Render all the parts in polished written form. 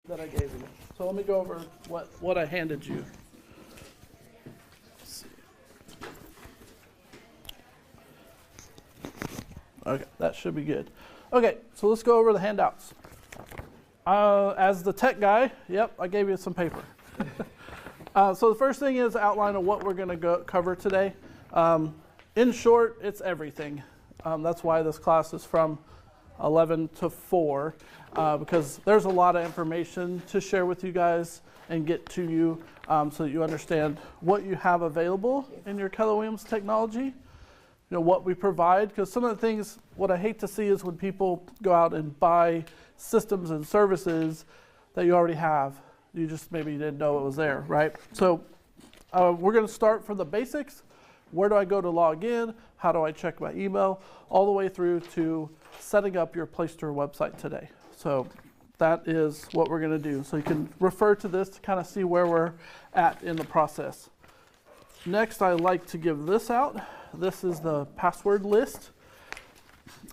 that I gave you. So let me go over what I handed you. Let's see. Okay, that should be good. Okay, so let's go over the handouts. As the tech guy, yep, I gave you some paper. So the first thing is outline of what we're going to cover today. In short, it's everything. That's why this class is from 11 to 4, because there's a lot of information to share with you guys and get to you so that you understand what you have available in your Keller Williams technology, you know, what we provide, because some of the things, what I hate to see is when people go out and buy systems and services that you already have. You just maybe didn't know it was there, right? So we're going to start from the basics. Where do I go to log in? How do I check my email? All the way through to setting up your Placer website today. So that is what we're going to do. So you can refer to this to kind of see where we're at in the process. Next, I like to give this out. This is the password list.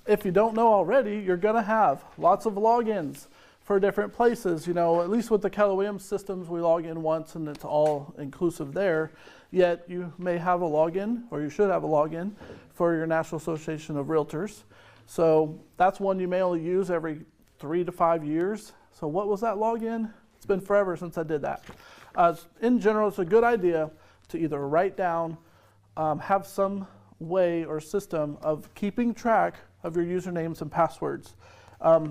If you don't know already, you're going to have lots of logins for different places. You know, at least with the Keller Williams systems, we log in once and it's all inclusive there. Yet you may have a login, or you should have a login, for your National Association of Realtors. So that's one you may only use every 3 to 5 years. So what was that login? It's been forever since I did that. In general, it's a good idea to either write down, have some way or system of keeping track of your usernames and passwords.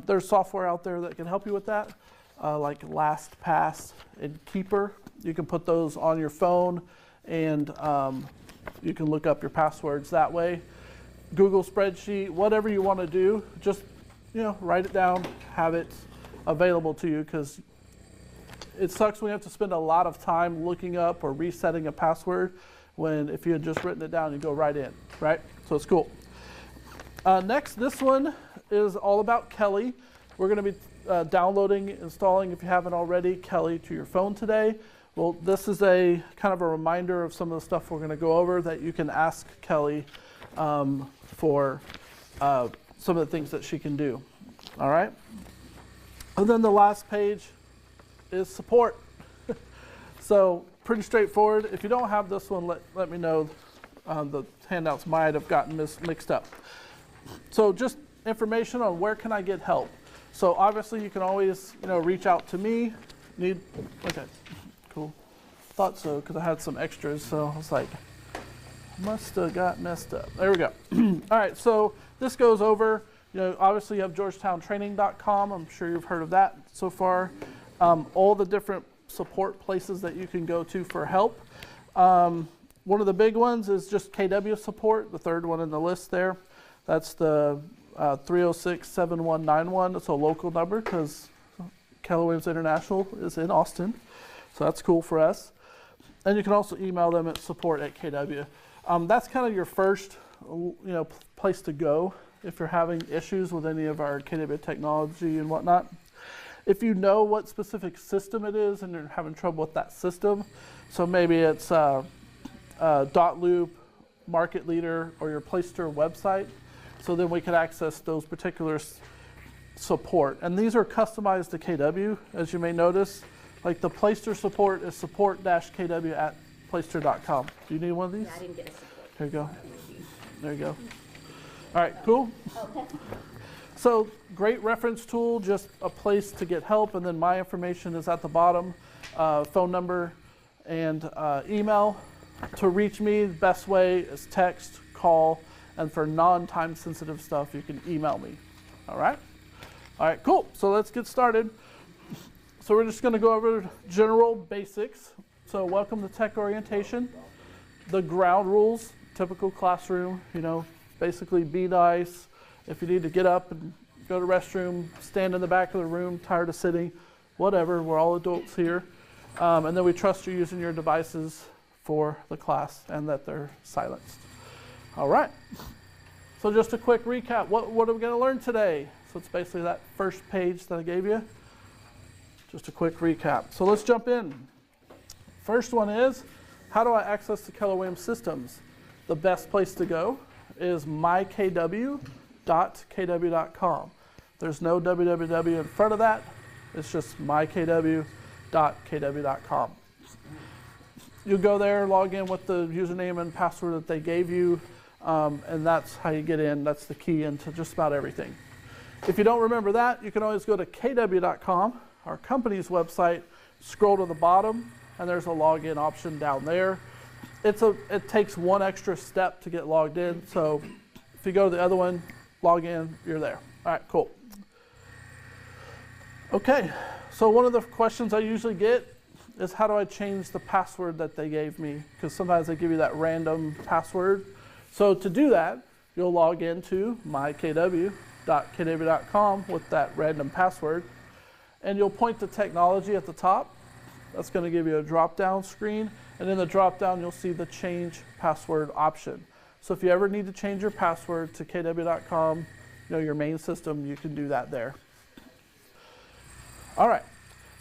There's software out there that can help you with that, like LastPass and Keeper. You can put those on your phone, and you can look up your passwords that way. Google spreadsheet, whatever you want to do, just write it down, have it available to you, because it sucks when you have to spend a lot of time looking up or resetting a password when if you had just written it down, you go right in, right? So it's cool. Next, this one is all about Kelly. We're going to be downloading, installing, if you haven't already, Kelly to your phone today. Well, this is a kind of a reminder of some of the stuff we're going to go over that you can ask Kelly for some of the things that she can do. All right? And then the last page is support. So pretty straightforward. If you don't have this one, let me know. The handouts might have gotten mixed up. So just information on where can I get help. So obviously you can always reach out to me. Okay. Cool. Thought so, because I had some extras, so I was like, must have got messed up. There we go. All right, so this goes over, obviously you have georgetowntraining.com. I'm sure you've heard of that so far. All the different support places that you can go to for help. One of the big ones is just KW support, the third one in the list there. That's the 306-7191. It's a local number because Keller Williams International is in Austin. So that's cool for us. And you can also email them at support@KW. That's kind of your first place to go if you're having issues with any of our KW technology and whatnot. If you know what specific system it is and you're having trouble with that system, so maybe it's .loop, Market Leader, or your Placer website, so then we can access those particular support. And these are customized to KW, as you may notice. Like the Placer support is support-kw@placer.com. Do you need one of these? Yeah, I didn't get a support. There you go. There you go. All right, cool. Okay. So great reference tool, just a place to get help, and then my information is at the bottom, phone number and email. To reach me, the best way is text, call, and for non-time sensitive stuff, you can email me. All right? All right, cool. So let's get started. So we're just going to go over general basics. So welcome to tech orientation. The ground rules, typical classroom, basically be nice. If you need to get up and go to the restroom, stand in the back of the room, tired of sitting, whatever, we're all adults here. And then we trust you using your devices for the class and that they're silenced. All right. So just a quick recap. What are we going to learn today? So it's basically that first page that I gave you. Just a quick recap. So let's jump in. First one is, how do I access the Keller Williams systems? The best place to go is mykw.kw.com. There's no www in front of that. It's just mykw.kw.com. You go there, log in with the username and password that they gave you, and that's how you get in. That's the key into just about everything. If you don't remember that, you can always go to kw.com, our company's website, scroll to the bottom, and there's a login option down there. It takes one extra step to get logged in, so if you go to the other one, log in, you're there. All right, cool. Okay, so one of the questions I usually get is how do I change the password that they gave me? Because sometimes they give you that random password. So to do that, you'll log into mykw.kw.com with that random password, and you'll point to technology at the top. That's going to give you a drop-down screen, and in the drop-down you'll see the change password option. So if you ever need to change your password to kw.com, your main system, you can do that there. All right,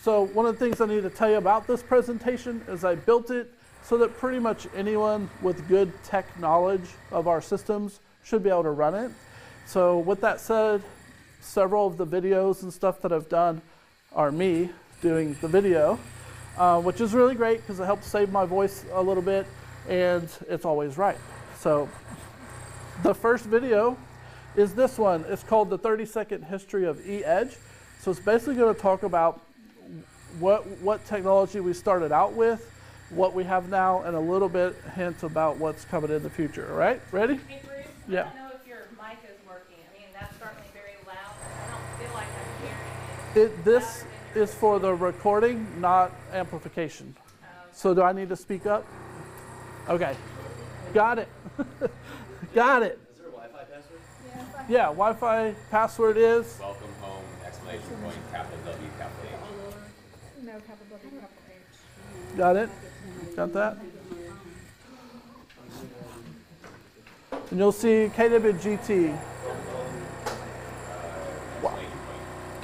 so one of the things I need to tell you about this presentation is I built it so that pretty much anyone with good tech knowledge of our systems should be able to run it. So with that said, several of the videos and stuff that I've done are me doing the video, which is really great because it helps save my voice a little bit, and it's always right. So the first video is this one. It's called the 30-second history of e-Edge. So it's basically going to talk about what technology we started out with, what we have now, and a little bit hint about what's coming in the future. All right, ready? Hey Bruce, yeah. I don't know if your mic is working. I mean, that's certainly very loud. I don't feel like I'm hearing you. This is for the recording, not amplification. So do I need to speak up? Okay, got it. Got it. Is there a Wi-Fi password? Yeah, Wi-Fi password is? Welcome home, exclamation point, capital W, capital H. No, capital W, capital H. Got it? Got that? And you'll see KWGT. Wow.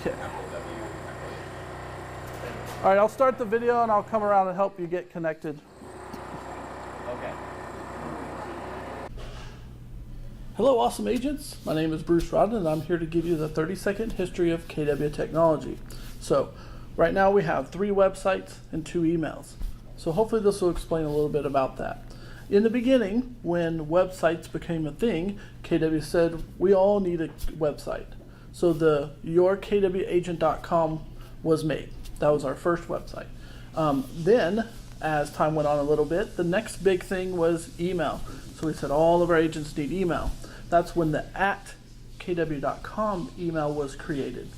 Okay. All right, I'll start the video and I'll come around and help you get connected. Okay. Hello, awesome agents. My name is Bruce Rodden, and I'm here to give you the 30-second history of KW technology. So, right now we have 3 websites and 2 emails. So hopefully this will explain a little bit about that. In the beginning, when websites became a thing, KW said we all need a website. So the yourkwagent.com was made. That was our first website. Then, as time went on a little bit, the next big thing was email. So we said all of our agents need email. That's when the @kw.com email was created.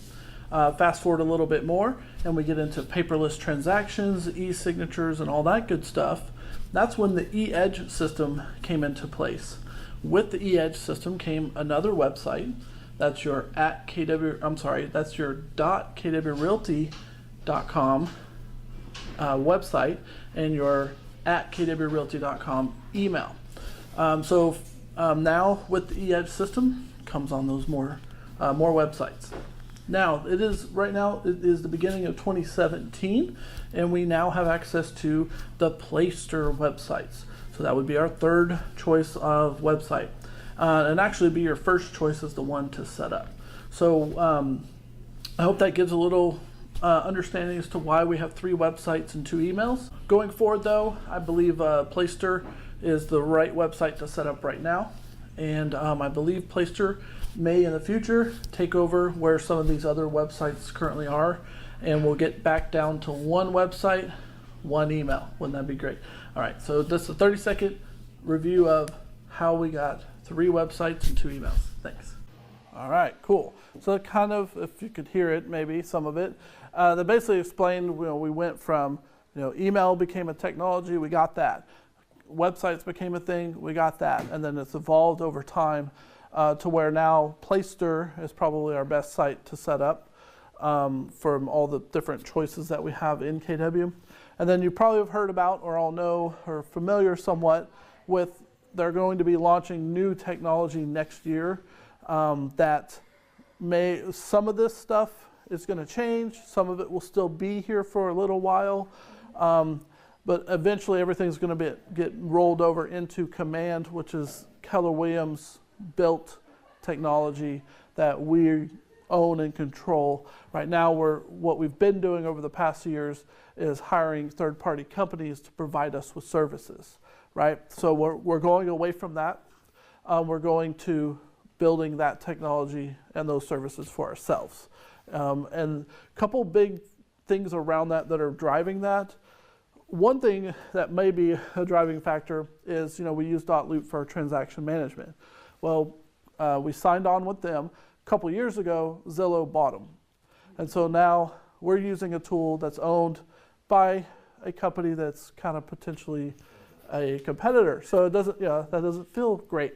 Fast forward a little bit more, and we get into paperless transactions, e-signatures, and all that good stuff. That's when the e-Edge system came into place. With the e-Edge system came another website. That's your that's your .kwrealty.com website and your @kwrealty.com email. Now with the e-Edge system comes on those more websites. Now it is the beginning of 2017, and we now have access to the Playster websites. So that would be our third choice of website, and actually be your first choice as the one to set up. So I hope that gives a little understanding as to why we have 3 websites and 2 emails. Going forward though, I believe Playster is the right website to set up right now, and I believe Playster may in the future take over where some of these other websites currently are, and we'll get back down to 1 website, 1 email. Wouldn't that be great? All right, so this is a 30-second review of how we got 3 websites and 2 emails. Thanks. All right, cool. So that kind of, if you could hear it, maybe some of it, they basically explained, we went from, email became a technology, we got that. Websites became a thing, we got that. And then it's evolved over time to where now Playster is probably our best site to set up from all the different choices that we have in KW. And then you probably have heard about, or all know, or familiar somewhat with, they're going to be launching new technology next year that some of this stuff is going to change, some of it will still be here for a little while, but eventually everything's going to get rolled over into Command, which is Keller Williams built technology that we own and control. Right now, what we've been doing over the past years is hiring third-party companies to provide us with services, right? So we're going away from that. We're going to building that technology and those services for ourselves. And a couple big things around that are driving that. One thing that may be a driving factor is, we use .loop for our transaction management. Well, we signed on with them. A couple years ago, Zillow bought them. And so now we're using a tool that's owned by a company that's kind of potentially a competitor. So it doesn't, that doesn't feel great.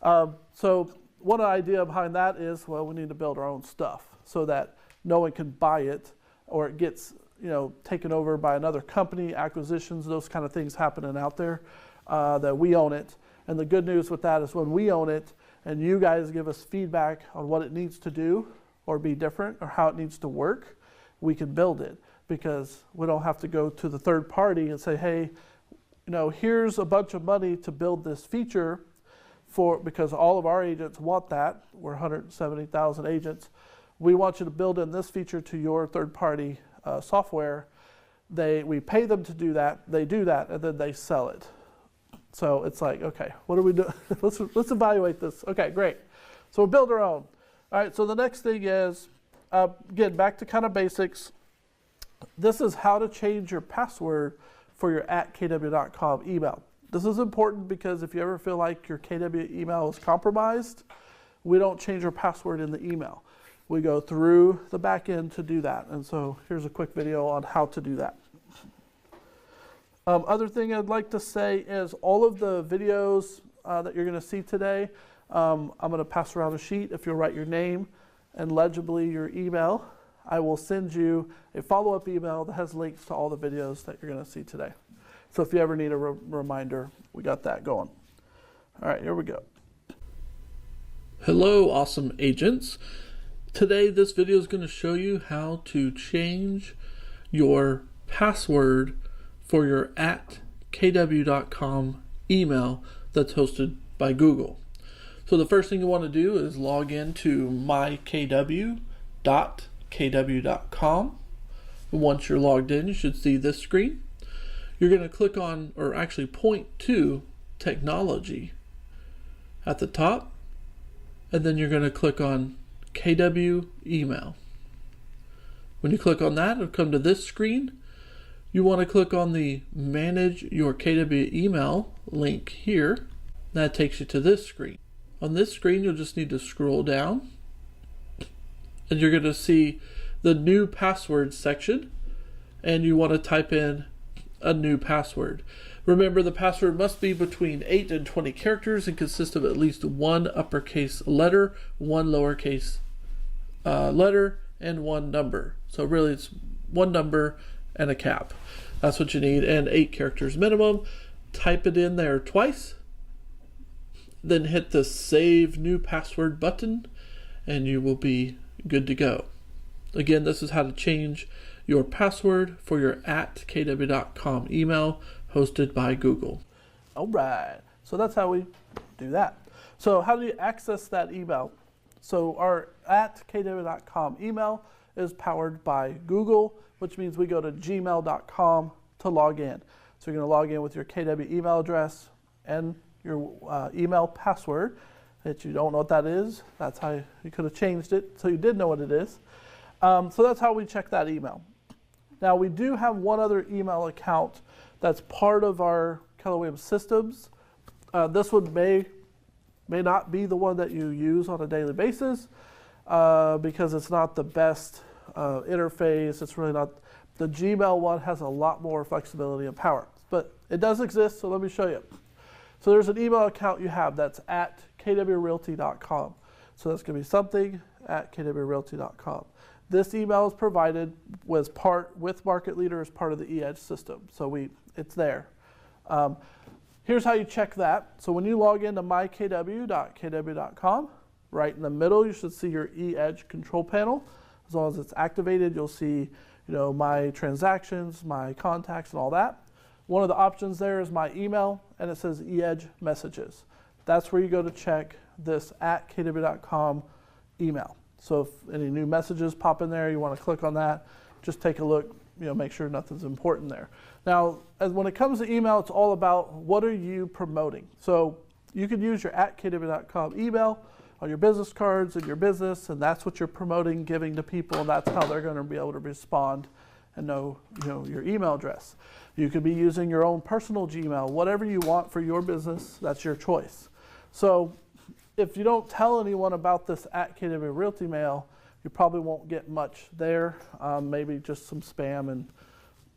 So one idea behind that is, well, we need to build our own stuff so that no one can buy it or it gets taken over by another company, acquisitions, those kind of things happening out there, that we own it. And the good news with that is when we own it and you guys give us feedback on what it needs to do or be different or how it needs to work, we can build it because we don't have to go to the third party and say, hey, here's a bunch of money to build this feature because all of our agents want that. We're 170,000 agents. We want you to build in this feature to your third-party software. We pay them to do that. They do that, and then they sell it. So it's like, okay, what do we do? let's evaluate this. Okay, great. So we'll build our own. All right. So the next thing is, again, back to kind of basics. This is how to change your password for your @kw.com email. This is important because if you ever feel like your KW email is compromised, we don't change our password in the email. We go through the back end to do that. And so here's a quick video on how to do that. Other thing I'd like to say is all of the videos that you're going to see today, I'm going to pass around a sheet. If you'll write your name and legibly your email, I will send you a follow-up email that has links to all the videos that you're going to see today. So if you ever need a reminder, we got that going. All right, here we go. Hello, awesome agents. Today, this video is going to show you how to change your password for your @kw.com email that's hosted by Google. So the first thing you want to do is log into mykw.kw.com. Once you're logged in, you should see this screen. You're going to click on, or actually point to technology at the top, and then you're going to click on KW email. When you click on that, it'll come to this screen. You want to click on the manage your KW email link here. That takes you to this screen. On this screen, you'll just need to scroll down and you're going to see the new password section, and you want to type in a new password. Remember, the password must be between 8 and 20 characters and consist of at least one uppercase letter, one lowercase letter, and one number. So really it's one number and a cap. That's what you need, and 8 characters minimum. Type it in there twice, then hit the Save New Password button, and you will be good to go. Again, this is how to change your password for your @kw.com email hosted by Google. All right, so that's how we do that. So how do you access that email? So our @kw.com email is powered by Google, which means we go to gmail.com to log in. So you're going to log in with your KW email address and your email password. If you don't know what that is, that's how you could have changed it so you did know what it is. So that's how we check that email. Now we do have one other email account that's part of our Keller Williams systems. This one may not be the one that you use on a daily basis because it's not the best interface. It's really not. The Gmail one has a lot more flexibility and power, but it does exist, so let me show you. So there's an email account you have that's at kwrealty.com. So that's going to be something at kwrealty.com. This email is provided with Market Leader as part of the eEdge system. So it's there. Here's how you check that. So when you log into mykw.kw.com, right in the middle, you should see your eEdge control panel. As long as it's activated, you'll see, my transactions, my contacts, and all that. One of the options there is my email, and it says eEdge messages. That's where you go to check this @kw.com email. So if any new messages pop in there, you want to click on that, just take a look, make sure nothing's important there. Now, when it comes to email, it's all about what are you promoting. So you could use your @kw.com email on your business cards in your business, and that's what you're promoting, giving to people, and that's how they're going to be able to respond and know, your email address. You could be using your own personal Gmail, whatever you want for your business, that's your choice. So if you don't tell anyone about this @KW Realty mail, you probably won't get much there, maybe just some spam and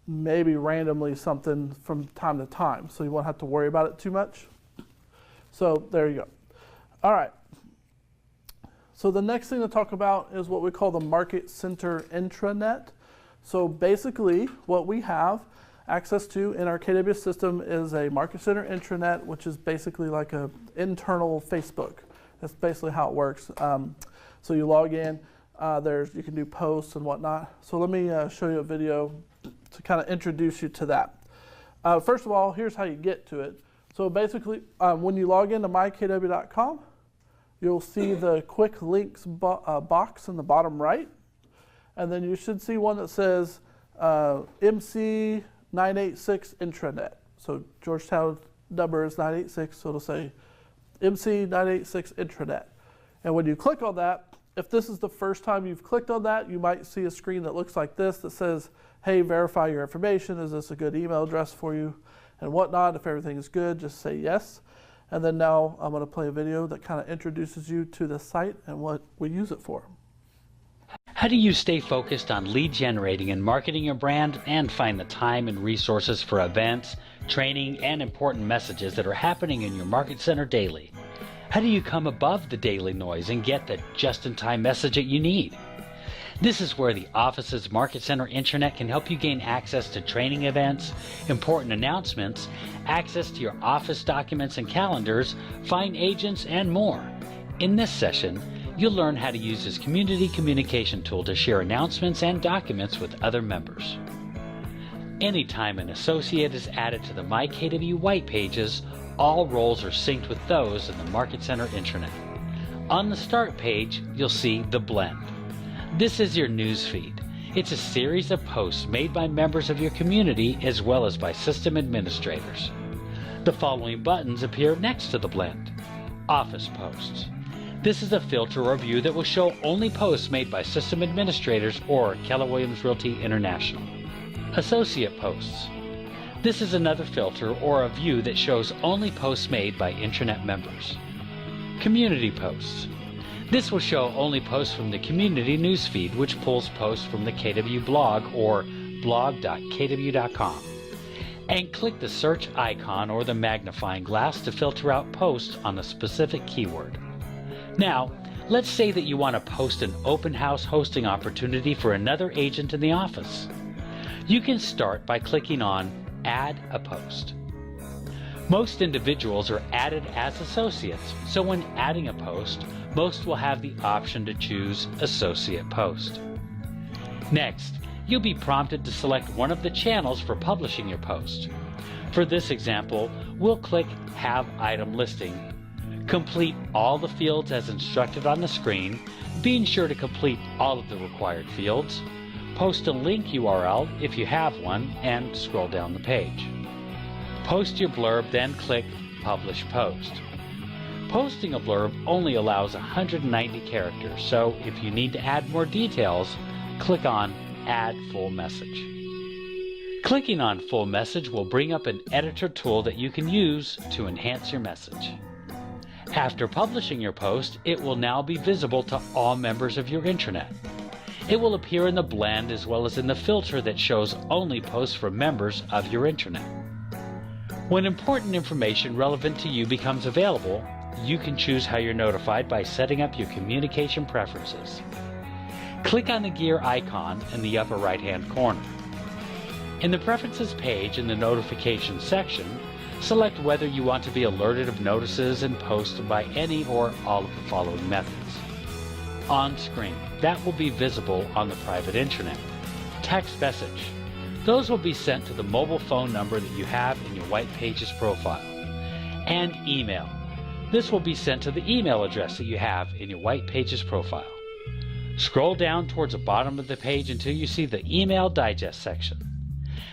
maybe randomly something from time to time. So you won't have to worry about it too much. So there you go. All right. So the next thing to talk about is what we call the Market Center intranet. So basically what we have access to in our KW system is a Market Center intranet, which is basically like an internal Facebook. That's basically how it works. So you log in, you can do posts and whatnot. So let me show you a video to kind of introduce you to that. First of all, here's how you get to it. So basically, when you log into mykw.com, you'll see the quick links box in the bottom right. And then you should see one that says MC986 intranet. So Georgetown number is 986, so it'll say MC986 intranet. And when you click on that, if this is the first time you've clicked on that, you might see a screen that looks like this that says, hey, verify your information. Is this a good email address for you? And whatnot. If everything is good, just say yes. And then now I'm going to play a video that kind of introduces you to the site and what we use it for. How do you stay focused on lead generating and marketing your brand and find the time and resources for events, training, and important messages that are happening in your market center daily? How do you come above the daily noise and get the just-in-time message that you need? This is where the office's Market Center intranet can help you gain access to training events, important announcements, access to your office documents and calendars, find agents, and more. In this session, you'll learn how to use this community communication tool to share announcements and documents with other members. Anytime an associate is added to the MyKW white pages, all roles are synced with those in the Market Center intranet. On the start page, you'll see the blend. This is your news feed. It's a series of posts made by members of your community as well as by system administrators. The following buttons appear next to the blend. Office posts. This is a filter or view that will show only posts made by system administrators or Keller Williams Realty International. Associate posts. This is another filter or a view that shows only posts made by intranet members. Community posts. This will show only posts from the community newsfeed, which pulls posts from the KW blog or blog.kw.com. And click the search icon or the magnifying glass to filter out posts on a specific keyword. Now, let's say that you want to post an open house hosting opportunity for another agent in the office. You can start by clicking on Add a Post. Most individuals are added as associates, so when adding a post, most will have the option to choose Associate Post. Next, you'll be prompted to select one of the channels for publishing your post. For this example, we'll click Have Item Listing. Complete all the fields as instructed on the screen, being sure to complete all of the required fields. Post a link URL if you have one, and scroll down the page. Post your blurb, then click Publish Post. Posting a blurb only allows 190 characters, so if you need to add more details, click on Add Full Message. Clicking on Full Message will bring up an editor tool that you can use to enhance your message. After publishing your post, it will now be visible to all members of your intranet. It will appear in the blend as well as in the filter that shows only posts from members of your intranet. When important information relevant to you becomes available, you can choose how you're notified by setting up your communication preferences. Click on the gear icon in the upper right-hand corner. In the Preferences page in the Notifications section, select whether you want to be alerted of notices and posts by any or all of the following methods. On screen, that will be visible on the private intranet. Text message. Those will be sent to the mobile phone number that you have in your White Pages profile. And email. This will be sent to the email address that you have in your White Pages profile. Scroll down towards the bottom of the page until you see the Email Digest section.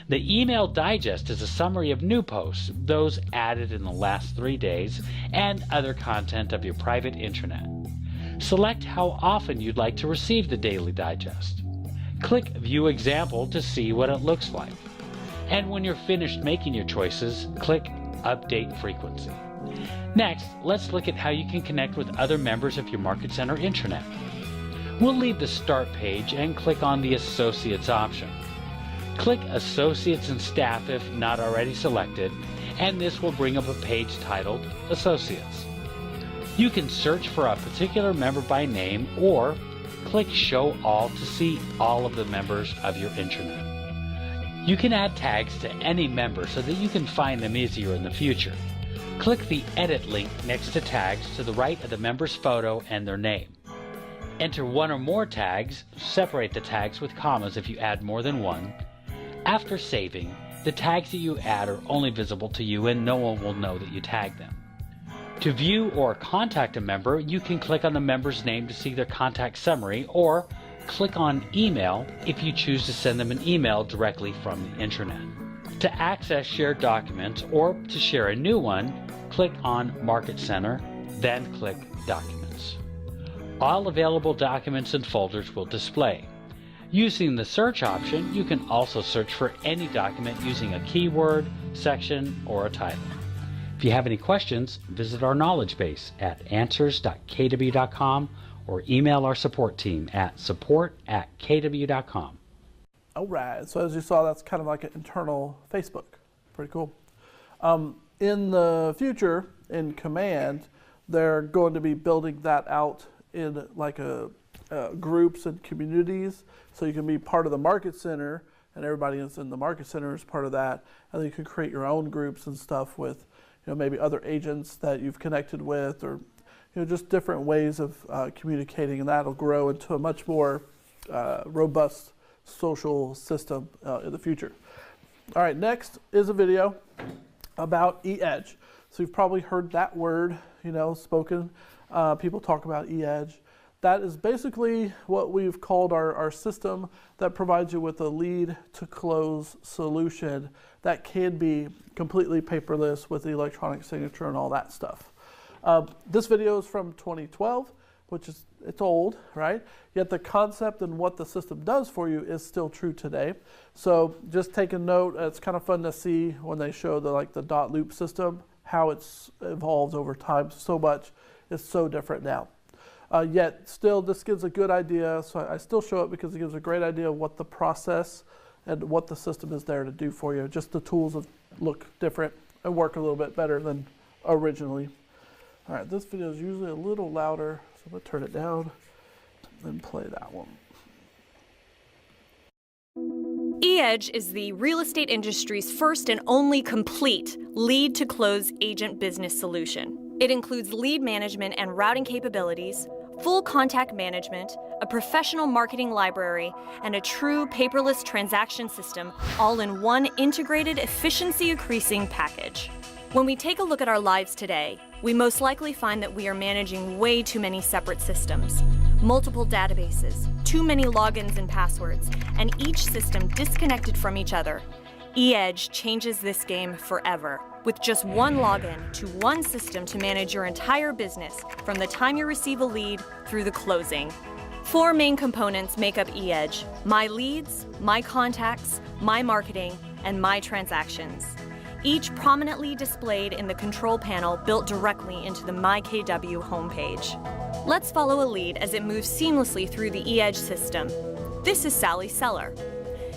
The Email Digest is a summary of new posts, those added in the last 3 days, and other content of your private intranet. Select how often you'd like to receive the Daily Digest. Click View Example to see what it looks like. And when you're finished making your choices, click Update Frequency. Next, let's look at how you can connect with other members of your Market Center intranet. We'll leave the Start page and click on the Associates option. Click Associates and Staff if not already selected, and this will bring up a page titled Associates. You can search for a particular member by name or click Show All to see all of the members of your intranet. You can add tags to any member so that you can find them easier in the future. Click the Edit link next to tags to the right of the member's photo and their name. Enter one or more tags, separate the tags with commas if you add more than one. After saving, the tags that you add are only visible to you and no one will know that you tagged them. To view or contact a member, you can click on the member's name to see their contact summary or click on Email if you choose to send them an email directly from the intranet. To access shared documents or to share a new one, click on Market Center, then click Documents. All available documents and folders will display. Using the search option, you can also search for any document using a keyword, section, or a title. If you have any questions, visit our knowledge base at answers.kw.com or email our support team at support@kw.com. All right, so as you saw, that's kind of like an internal Facebook. Pretty cool. In the future, in Command, they're going to be building that out in like groups and communities, so you can be part of the Market Center, and everybody that's in the Market Center is part of that, and then you can create your own groups and stuff with, maybe other agents that you've connected with, or just different ways of communicating, and that'll grow into a much more robust social system in the future. All right, next is a video about e-edge. So you've probably heard that word, spoken. People talk about e-edge. That is basically what we've called our system that provides you with a lead to close solution that can be completely paperless with the electronic signature and all that stuff. This video is from 2012, which is, it's old, right? Yet the concept and what the system does for you is still true today. So just take a note. It's kind of fun to see when they show the dot loop system, how it's evolved over time so much. It's so different now. Yet still, this gives a good idea. So I still show it because it gives a great idea of what the process and what the system is there to do for you. Just the tools look different and work a little bit better than originally. All right, this video is usually a little louder, so I'm going to turn it down and play that one. e-edge is the real estate industry's first and only complete lead-to-close agent business solution. It includes lead management and routing capabilities, full contact management, a professional marketing library, and a true paperless transaction system, all in one integrated, efficiency-increasing package. When we take a look at our lives today, we most likely find that we are managing way too many separate systems, multiple databases, too many logins and passwords, and each system disconnected from each other. e-edge changes this game forever. With just one login to one system to manage your entire business from the time you receive a lead through the closing. 4 main components make up e-edge: My Leads, My Contacts, My Marketing, and My Transactions. Each prominently displayed in the control panel built directly into the MyKW homepage. Let's follow a lead as it moves seamlessly through the e-edge system. This is Sally Seller.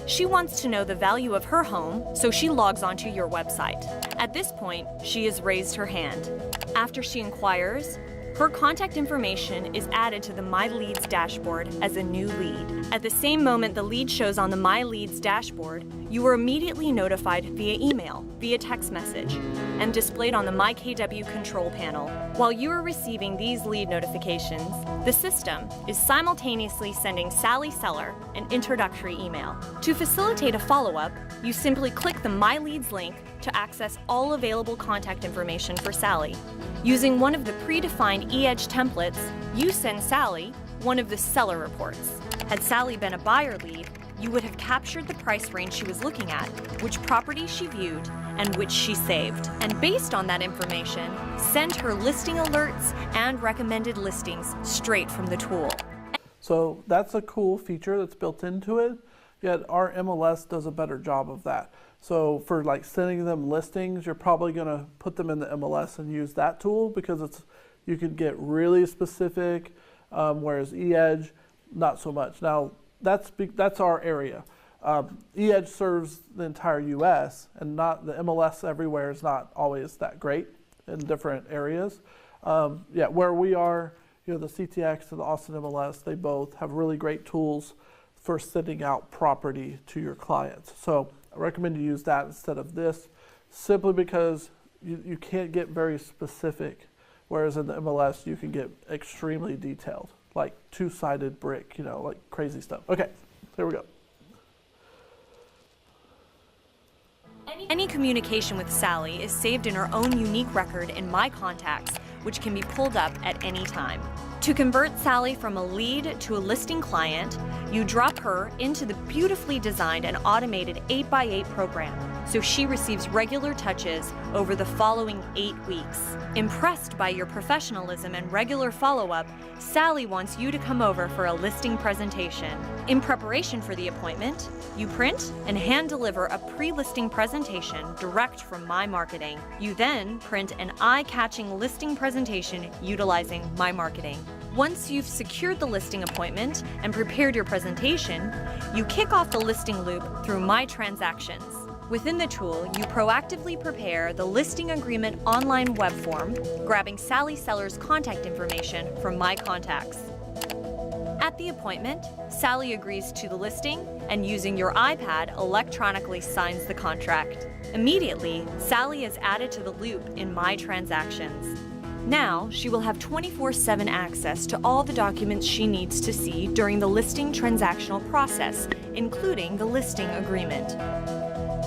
She wants to know the value of her home, so she logs onto your website. At this point, she has raised her hand. After she inquires, her contact information is added to the My Leads dashboard as a new lead. At the same moment the lead shows on the My Leads dashboard, you are immediately notified via email, via text message, and displayed on the MyKW control panel. While you are receiving these lead notifications, the system is simultaneously sending Sally Seller an introductory email. To facilitate a follow-up, you simply click the My Leads link to access all available contact information for Sally. Using one of the predefined e-edge templates, you send Sally one of the seller reports. Had Sally been a buyer lead, you would have captured the price range she was looking at, which property she viewed, and which she saved. And based on that information, send her listing alerts and recommended listings straight from the tool. So that's a cool feature that's built into it, yet our MLS does a better job of that. So for like sending them listings, you're probably gonna put them in the MLS and use that tool because you can get really specific, whereas eEdge, not so much. Now, that's our area. eEdge serves the entire US, and not the MLS everywhere is not always that great in different areas. Where we are, the CTX and the Austin MLS, they both have really great tools for sending out property to your clients. So I recommend you use that instead of this, simply because you can't get very specific, whereas in the MLS you can get extremely detailed, like two-sided brick, like crazy stuff. Okay, here we go. Any communication with Sally is saved in her own unique record in My Contacts, which can be pulled up at any time. To convert Sally from a lead to a listing client, you drop her into the beautifully designed and automated 8x8 program, so she receives regular touches over the following 8 weeks. Impressed by your professionalism and regular follow-up, Sally wants you to come over for a listing presentation. In preparation for the appointment, you print and hand deliver a pre-listing presentation direct from My Marketing. You then print an eye-catching listing presentation utilizing My Marketing. Once you've secured the listing appointment and prepared your presentation, you kick off the listing loop through My Transactions. Within the tool, you proactively prepare the listing agreement online web form, grabbing Sally Seller's contact information from My Contacts. At the appointment, Sally agrees to the listing and using your iPad electronically signs the contract. Immediately, Sally is added to the loop in My Transactions. Now, she will have 24/7 access to all the documents she needs to see during the listing transactional process, including the listing agreement.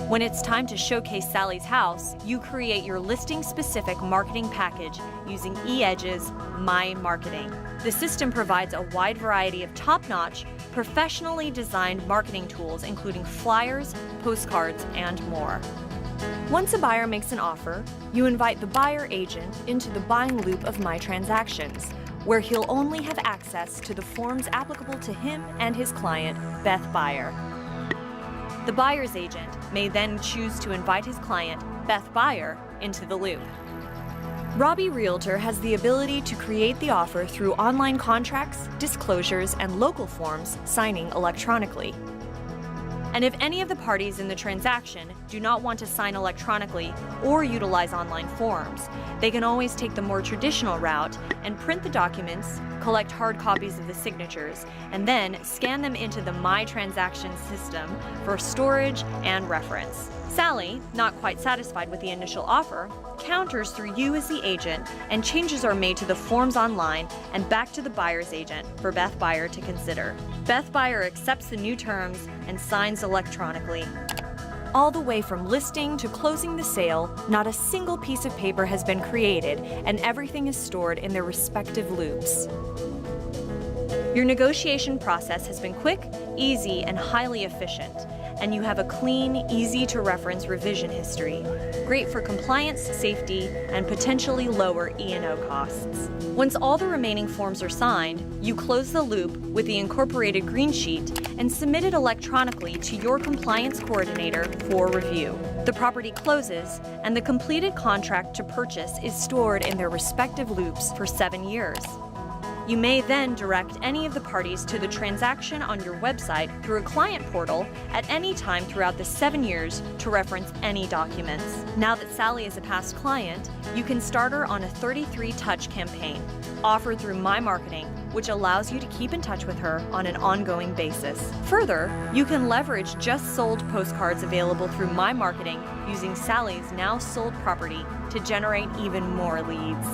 When it's time to showcase Sally's house, you create your listing-specific marketing package using eEdge's My Marketing. The system provides a wide variety of top-notch, professionally designed marketing tools, including flyers, postcards, and more. Once a buyer makes an offer, you invite the buyer agent into the buying loop of My Transactions, where he'll only have access to the forms applicable to him and his client, Beth Buyer. The buyer's agent may then choose to invite his client, Beth Buyer, into the loop. Robbie Realtor has the ability to create the offer through online contracts, disclosures, and local forms signing electronically. And if any of the parties in the transaction do not want to sign electronically or utilize online forms, they can always take the more traditional route and print the documents, collect hard copies of the signatures, and then scan them into the My Transactions system for storage and reference. Sally, not quite satisfied with the initial offer, counters through you as the agent, and changes are made to the forms online and back to the buyer's agent for Beth Buyer to consider. Beth Buyer accepts the new terms and signs electronically. All the way from listing to closing the sale, not a single piece of paper has been created, and everything is stored in their respective loops. Your negotiation process has been quick, easy, and highly efficient, and you have a clean, easy-to-reference revision history, great for compliance, safety, and potentially lower E&O costs. Once all the remaining forms are signed, you close the loop with the incorporated green sheet and submit it electronically to your compliance coordinator for review. The property closes, and the completed contract to purchase is stored in their respective loops for 7 years. You may then direct any of the parties to the transaction on your website through a client portal at any time throughout the 7 years to reference any documents. Now that Sally is a past client, you can start her on a 33-touch campaign offered through My Marketing, which allows you to keep in touch with her on an ongoing basis. Further, you can leverage just sold postcards available through My Marketing using Sally's now sold property to generate even more leads,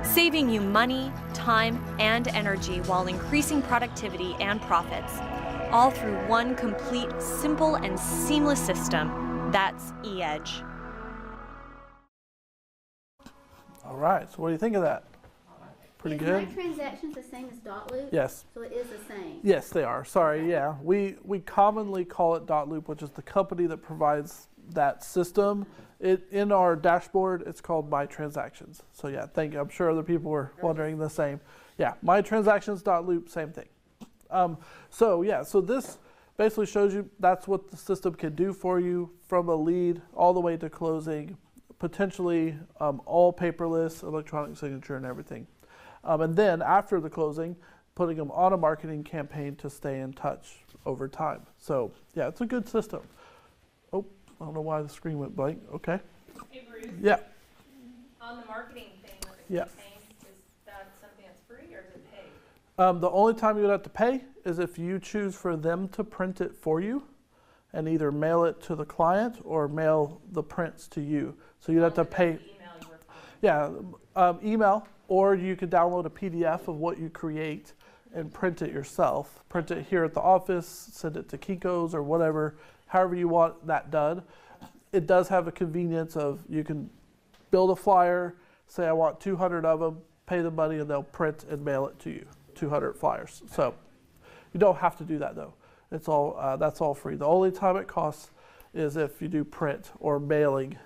saving you money, time, and energy while increasing productivity and profits, all through one complete, simple, and seamless system. That's eEdge. All right, so what do you think of that? pretty Is good. my transactions the same as dot loop? Yes. So it is the same. Yes, they are. Sorry, yeah. We commonly call it dot loop, which is the company that provides that system. In our dashboard, it's called My Transactions. So yeah, thank you. I'm sure other people were wondering the same. Yeah, My Transactions dot loop, same thing. So yeah, so this basically shows you that's what the system can do for you from a lead all the way to closing, potentially all paperless, electronic signature and everything. And then after the closing, putting them on a marketing campaign to stay in touch over time. So yeah, it's a good system. Oh, I don't know why the screen went blank. Okay. Hey Bruce, Yeah. on the marketing thing with the Yeah. campaigns, is that something that's free or is it paid? The only time you would have to pay is if you choose for them to print it for you and either mail it to the client or mail the prints to you. So you'd have to pay. Email you were fine. Yeah, email, or you could download a PDF of what you create and print it yourself. Print it here at the office, send it to Kinko's or whatever, however you want that done. It does have a convenience of you can build a flyer, say I want 200 of them, pay the money and they'll print and mail it to you, 200 flyers. So you don't have to do that though. It's all that's all free. The only time it costs is if you do print or mailing.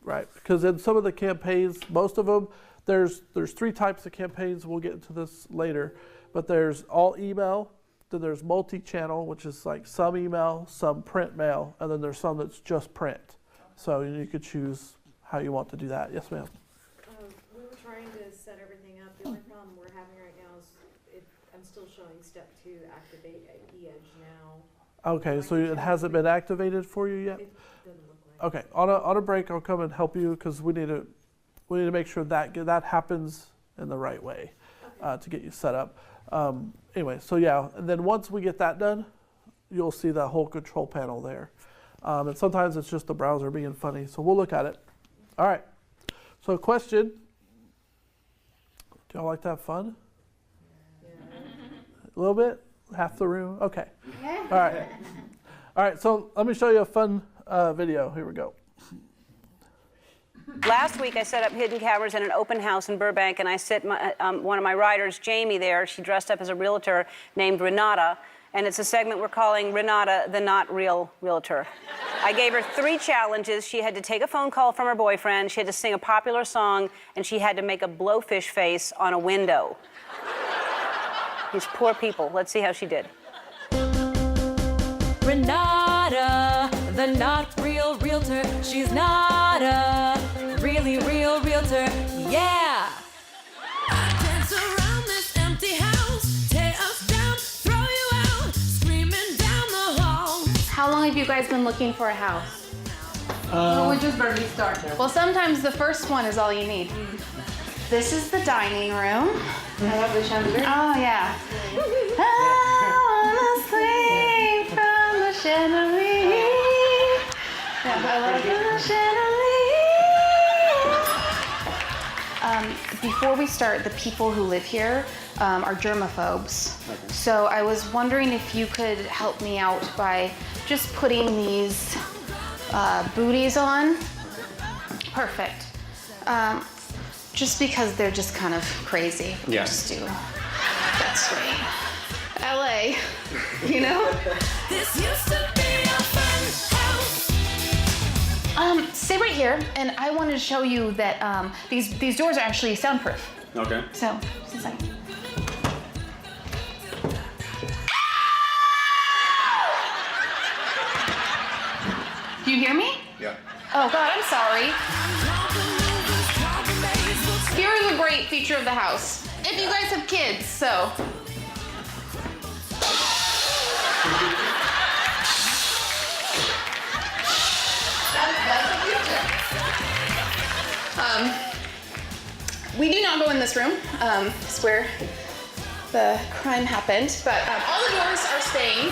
Right, because in some of the campaigns, most of them, there's 3 types of campaigns. We'll get into this later, but there's all email, then there's multi-channel, which is like some email, some print mail, and then there's some that's just print. So you could choose how you want to do that. Yes, ma'am. We were trying to set everything up. The only problem we're having right now is I'm still showing step 2 activate at eEdge now. Okay, so it hasn't been activated for you yet? It doesn't look like. Okay, on a break, I'll come and help you because we need to make sure that happens in the right way to get you set up. Anyway, so yeah, and then once we get that done, you'll see the whole control panel there. And sometimes it's just the browser being funny, so we'll look at it. All right, so question, do y'all like to have fun? Yeah. A little bit? Half the room? Okay. All right. All right, so let me show you a fun video. Here we go. Last week, I set up hidden cameras in an open house in Burbank, and I sit one of my riders, Jamie, there. She dressed up as a realtor named Renata, and it's a segment we're calling Renata, the Not Real Realtor. I gave her 3 challenges. She had to take a phone call from her boyfriend, she had to sing a popular song, and she had to make a blowfish face on a window. These poor people. Let's see how she did. Renata, the not real realtor. She's not a really real realtor. Yeah. Dance around this empty house, tear us down, throw you out, screaming down the hall. How long have you guys been looking for a house? Well, we just barely started. Well, sometimes the first one is all you need. This is the dining room. I love the chandelier. Oh, yeah. I wanna swing from the chandelier. Yeah, I love the chandelier. Before we start, the people who live here are germaphobes. Okay. So I was wondering if you could help me out by just putting these booties on. Perfect. Just because they're just kind of crazy. Yeah. Just do. That's right. LA, you know? This used to be a fun house. Stay right here, and I wanted to show you that these doors are actually soundproof. Okay. So, just a second. Do you hear me? Yeah. Oh God, I'm sorry. Here is a great feature of the house. If you guys have kids, so. We do not go in this room. It's where the crime happened, but all the doors are staying.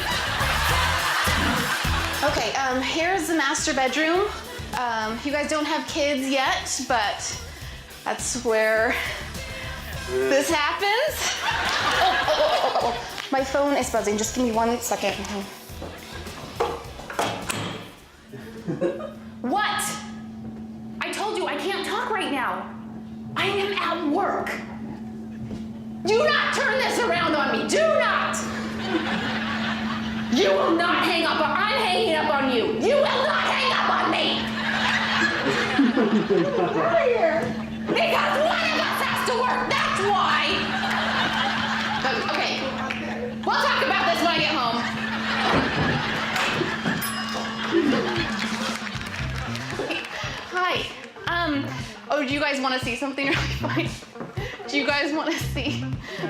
Okay, here's the master bedroom. You guys don't have kids yet, but that's where this happens. Oh. My phone is buzzing. Just give me 1 second. What? I told you I can't talk right now. I am at work. Do not turn this around on me. Do not. You will not hang up. I'm hanging up on you. You will not hang up on me. Get out of here. Because one of us has to work. That's why. Okay. We'll talk about this when I get home. Hi. Oh, do you guys want to see something really funny? Do you guys want to see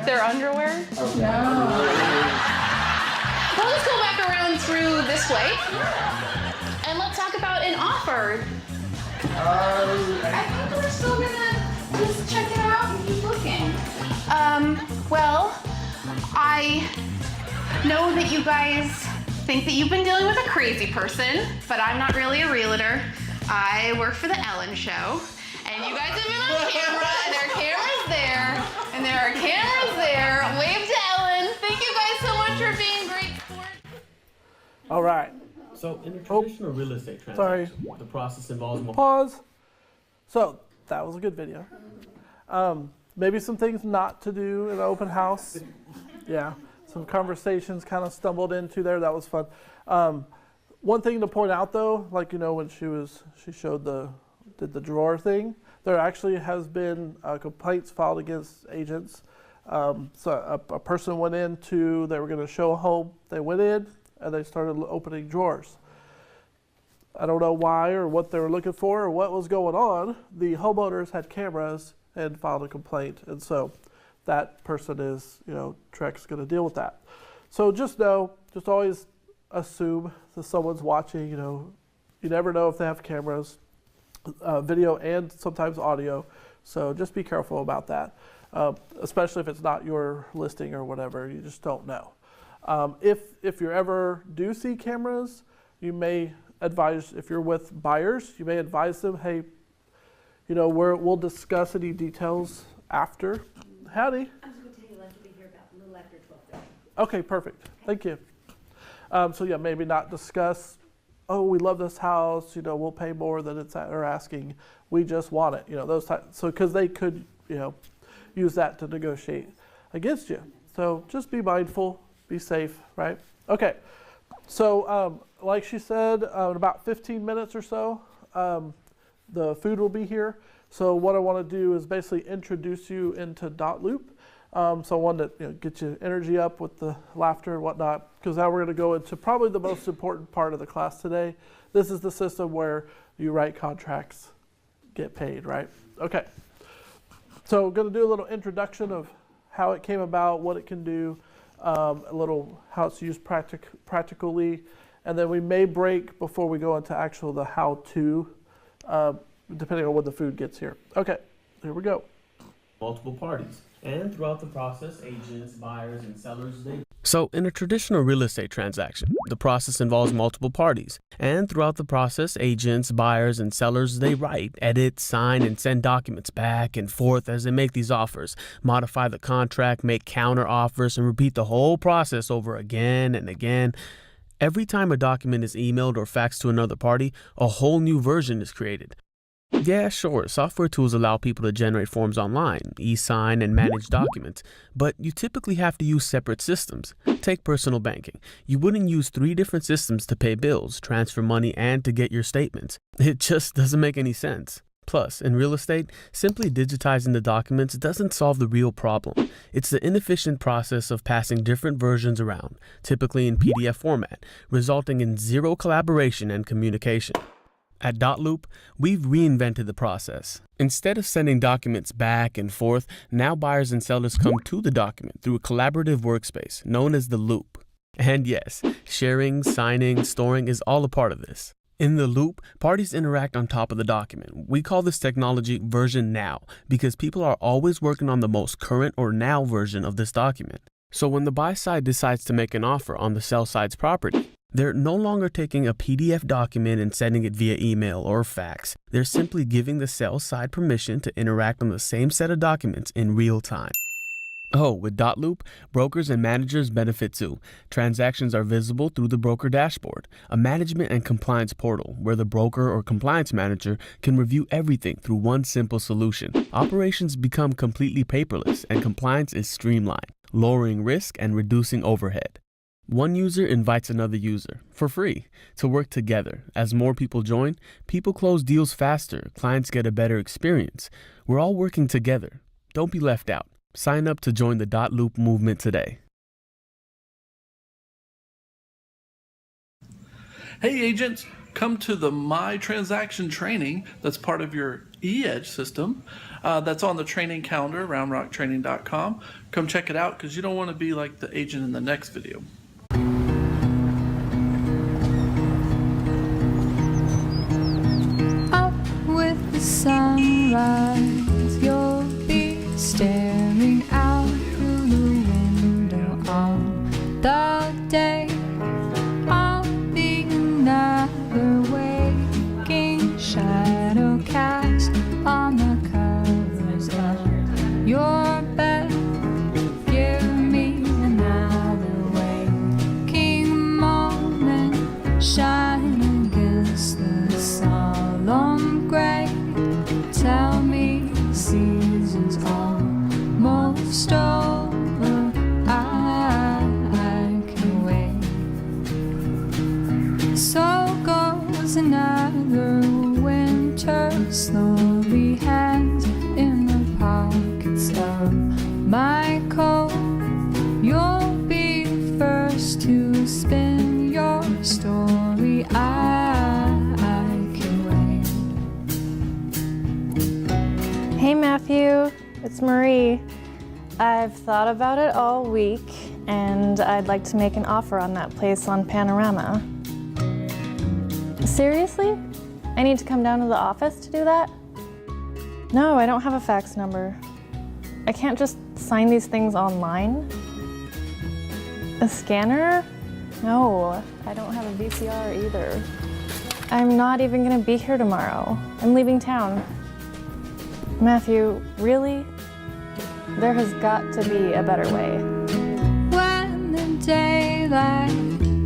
their underwear? No. Well, let's go back around through this way. And let's talk about an offer. I think we're still gonna just check it out and keep looking. Well, I know that you guys think that you've been dealing with a crazy person, but I'm not really a realtor. I work for the Ellen Show, and you guys have been on camera, and there are cameras there, and there are cameras there. Wave to Ellen. Thank you guys so much for being great sport. All right. So in a traditional real estate transaction, the process involves more. Pause. So that was a good video. Maybe some things not to do in an open house. Yeah, some conversations kind of stumbled into there. That was fun. One thing to point out though, like, you know, when she did the drawer thing, there actually has been complaints filed against agents. So a person went into, they were going to show a home. They went in and they started opening drawers. I don't know why or what they were looking for or what was going on. The homeowners had cameras and filed a complaint, and so that person is, you know, Trek's going to deal with that. So just know, just always assume that someone's watching. You know, you never know if they have cameras, video and sometimes audio. So just be careful about that, especially if it's not your listing or whatever. You just don't know. If you ever do see cameras, you may advise, if you're with buyers, you may advise them, hey, you know, we'll discuss any details after. Howdy. I was going to tell you, I'd like to be here about a little after 12:30. Okay, perfect. Thank you. So yeah, maybe not discuss, oh, we love this house, you know, we'll pay more than they're asking. We just want it, you know, those types. So, because they could, you know, use that to negotiate against you. So just be mindful, be safe, right? Okay. So like she said, in about 15 minutes or so, the food will be here. So what I want to do is basically introduce you into dotloop. So I wanted to, you know, get your energy up with the laughter and whatnot, because now we're going to go into probably the most important part of the class today. This is the system where you write contracts, get paid, right? Okay. So I'm going to do a little introduction of how it came about, what it can do, a little how it's used practically, and then we may break before we go into actual the how-to, depending on when the food gets here. Okay, here we go. Multiple parties. And throughout the process, agents, buyers, and sellers, So in a traditional real estate transaction, the process involves multiple parties. And throughout the process, agents, buyers, and sellers, they write, edit, sign, and send documents back and forth as they make these offers, modify the contract, make counter offers, and repeat the whole process over again and again. Every time a document is emailed or faxed to another party, a whole new version is created. Yeah, sure, software tools allow people to generate forms online, e-sign, and manage documents, but you typically have to use separate systems. Take personal banking. You wouldn't use 3 different systems to pay bills, transfer money, and to get your statements. It just doesn't make any sense. Plus, in real estate, simply digitizing the documents doesn't solve the real problem. It's the inefficient process of passing different versions around, typically in PDF format, resulting in zero collaboration and communication. At dotloop, we've reinvented the process. Instead of sending documents back and forth, now buyers and sellers come to the document through a collaborative workspace known as the loop. And yes, sharing, signing, storing is all a part of this. In the loop, parties interact on top of the document. We call this technology version now because people are always working on the most current or now version of this document. So when the buy side decides to make an offer on the sell side's property, they're no longer taking a PDF document and sending it via email or fax. They're simply giving the sell side permission to interact on the same set of documents in real time. Oh, with Loop, brokers and managers benefit too. Transactions are visible through the broker dashboard, a management and compliance portal where the broker or compliance manager can review everything through one simple solution. Operations become completely paperless and compliance is streamlined, lowering risk and reducing overhead. One user invites another user for free to work together. As more people join, people close deals faster, clients get a better experience. We're all working together. Don't be left out. Sign up to join the Loop movement today. Hey agents, come to the My Transaction training that's part of your eEdge system. That's on the training calendar, roundrocktraining.com. Come check it out because you don't want to be like the agent in the next video. Up with the sunrise, you'll be staring out through the window on the day. I'll be another waking shadow cast on the covers of your bed. Give me another waking moment, shine against the solemn gray. Tell me the season's almost over. I can wait. So goes another winter, slowly hands in the pockets of my coat. You'll be first to spin your story. I can wait. Hey Matthew, it's Marie. I've thought about it all week and I'd like to make an offer on that place on Panorama. Seriously? I need to come down to the office to do that? No, I don't have a fax number. I can't just sign these things online. A scanner? No, I don't have a VCR either. I'm not even gonna be here tomorrow. I'm leaving town. Matthew, really? There has got to be a better way. When the daylight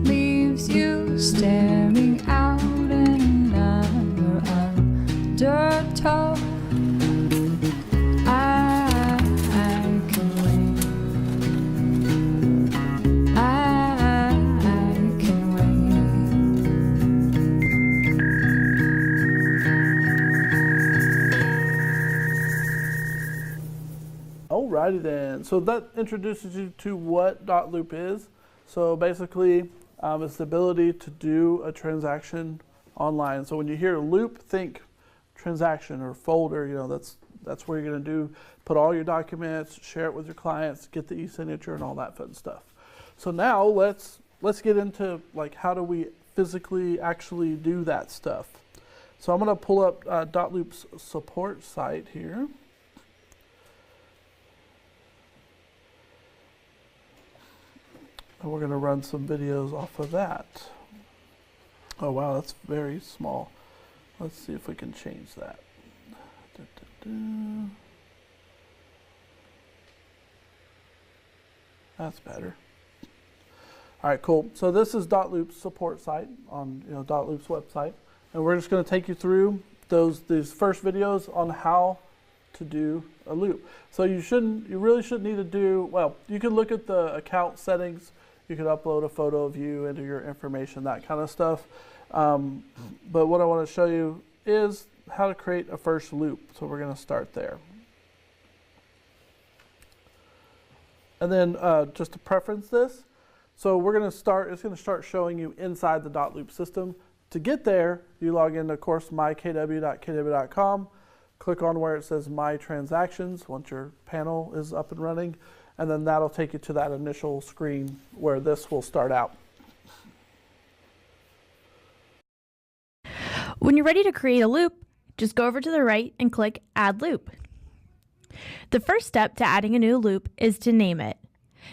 leaves you staring out in another undertow, I can wait. I can wait. Alrighty then. So that introduces you to what Loop is. So basically, it's the ability to do a transaction online. So when you hear loop, think transaction or folder. You know, that's where you're going to put all your documents, share it with your clients, get the e-signature and all that fun stuff. So now let's get into like how do we physically actually do that stuff. So I'm going to pull up Loop's support site here. And we're going to run some videos off of that. Oh wow, that's very small. Let's see if we can change that. That's better. All right, cool. So this is Loop's support site on Loop's website, and we're just going to take you through these first videos on how to do a loop. So you really shouldn't need to do, well, you can look at the account settings. You can upload a photo of you, enter your information, that kind of stuff. But what I want to show you is how to create a first loop. So we're going to start there. And then just to preference this, so we're going to start, it's going to start showing you inside the Loop system. To get there, you log into, of course, mykw.kw.com, click on where it says My Transactions once your panel is up and running, and then that'll take you to that initial screen where this will start out. When you're ready to create a loop, just go over to the right and click Add Loop. The first step to adding a new loop is to name it.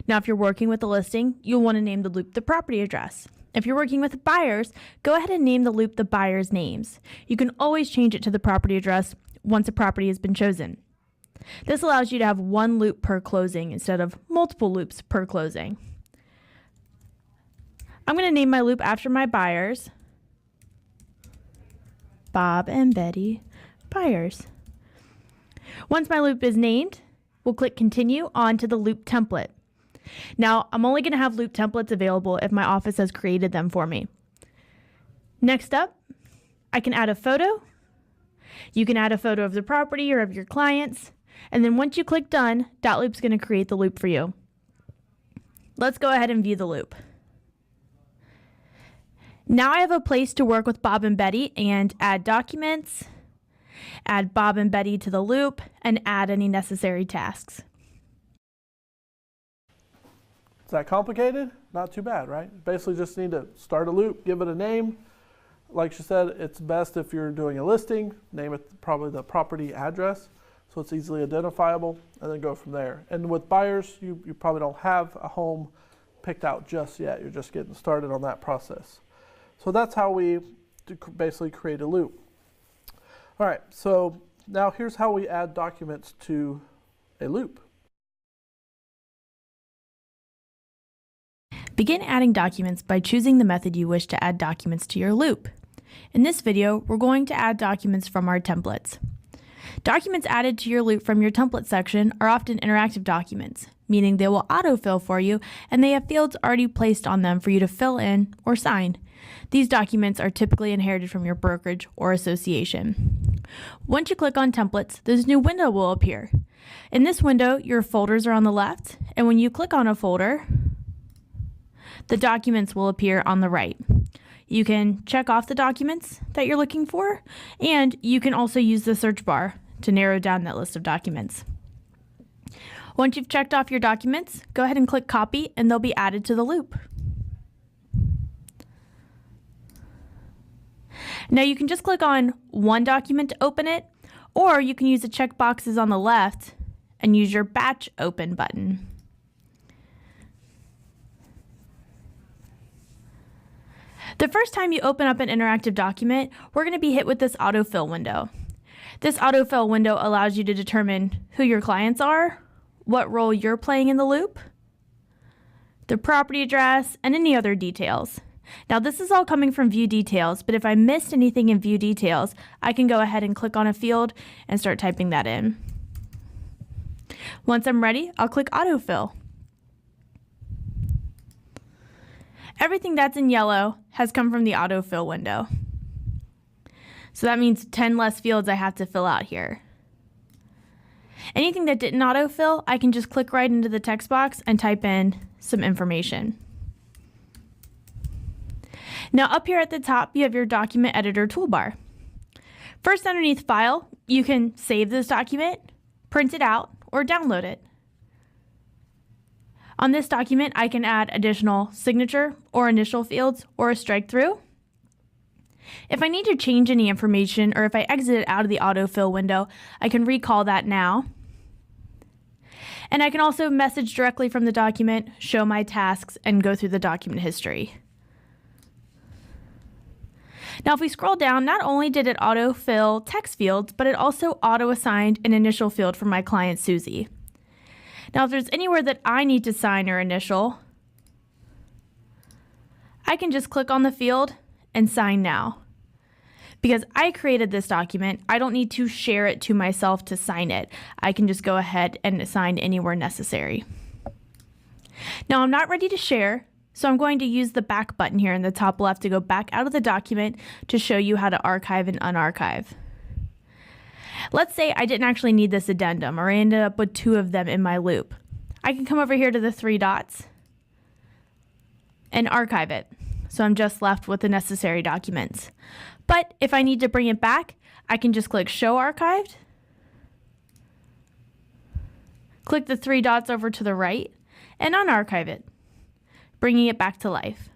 Now, if you're working with a listing, you'll want to name the loop the property address. If you're working with buyers, go ahead and name the loop the buyer's names. You can always change it to the property address once a property has been chosen. This allows you to have one loop per closing instead of multiple loops per closing. I'm going to name my loop after my buyers. Bob and Betty buyers. Once my loop is named, we'll click continue on to the loop template. Now, I'm only going to have loop templates available if my office has created them for me. Next up, I can add a photo. You can add a photo of the property or of your clients. And then once you click done, Dotloop's going to create the loop for you. Let's go ahead and view the loop. Now I have a place to work with Bob and Betty and add documents, add Bob and Betty to the loop, and add any necessary tasks. Is that complicated? Not too bad, right? Basically just need to start a loop, give it a name. Like she said, it's best if you're doing a listing, name it probably the property address so it's easily identifiable, and then go from there. And with buyers, you probably don't have a home picked out just yet. You're just getting started on that process. So that's how we basically create a loop. All right, so now here's how we add documents to a loop. Begin adding documents by choosing the method you wish to add documents to your loop. In this video, we're going to add documents from our templates. Documents added to your loop from your template section are often interactive documents, meaning they will autofill for you and they have fields already placed on them for you to fill in or sign. These documents are typically inherited from your brokerage or association. Once you click on templates, this new window will appear. In this window, your folders are on the left, and when you click on a folder, the documents will appear on the right. You can check off the documents that you're looking for, and you can also use the search bar to narrow down that list of documents. Once you've checked off your documents, go ahead and click copy and they'll be added to the loop. Now you can just click on one document to open it, or you can use the check boxes on the left and use your batch open button. The first time you open up an interactive document, we're going to be hit with this autofill window. This autofill window allows you to determine who your clients are, what role you're playing in the loop, the property address, and any other details. Now this is all coming from View Details, but if I missed anything in View Details, I can go ahead and click on a field and start typing that in. Once I'm ready, I'll click Autofill. Everything that's in yellow has come from the autofill window. So that means 10 less fields I have to fill out here. Anything that didn't autofill, I can just click right into the text box and type in some information. Now up here at the top, you have your document editor toolbar. First, underneath File, you can save this document, print it out, or download it. On this document, I can add additional signature or initial fields or a strike through. If I need to change any information or if I exit it out of the autofill window, I can recall that now. And I can also message directly from the document, show my tasks, and go through the document history. Now, if we scroll down, not only did it autofill text fields, but it also auto-assigned an initial field for my client, Susie. Now, if there's anywhere that I need to sign or initial, I can just click on the field and sign now. Because I created this document, I don't need to share it to myself to sign it. I can just go ahead and sign anywhere necessary. Now, I'm not ready to share, so I'm going to use the back button here in the top left to go back out of the document to show you how to archive and unarchive. Let's say I didn't actually need this addendum, or I ended up with 2 of them in my loop. I can come over here to the 3 dots and archive it. So I'm just left with the necessary documents. But if I need to bring it back, I can just click Show Archived, click the 3 dots over to the right, and unarchive it, bringing it back to life.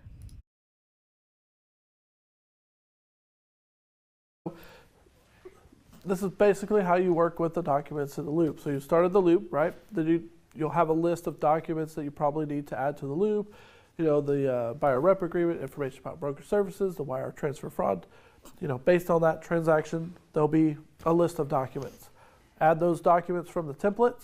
This is basically how you work with the documents in the loop. So you started the loop, right? Then you'll have a list of documents that you probably need to add to the loop. You know, the buyer rep agreement, information about broker services, the wire transfer fraud. You know, based on that transaction, there'll be a list of documents. add those documents from the templates,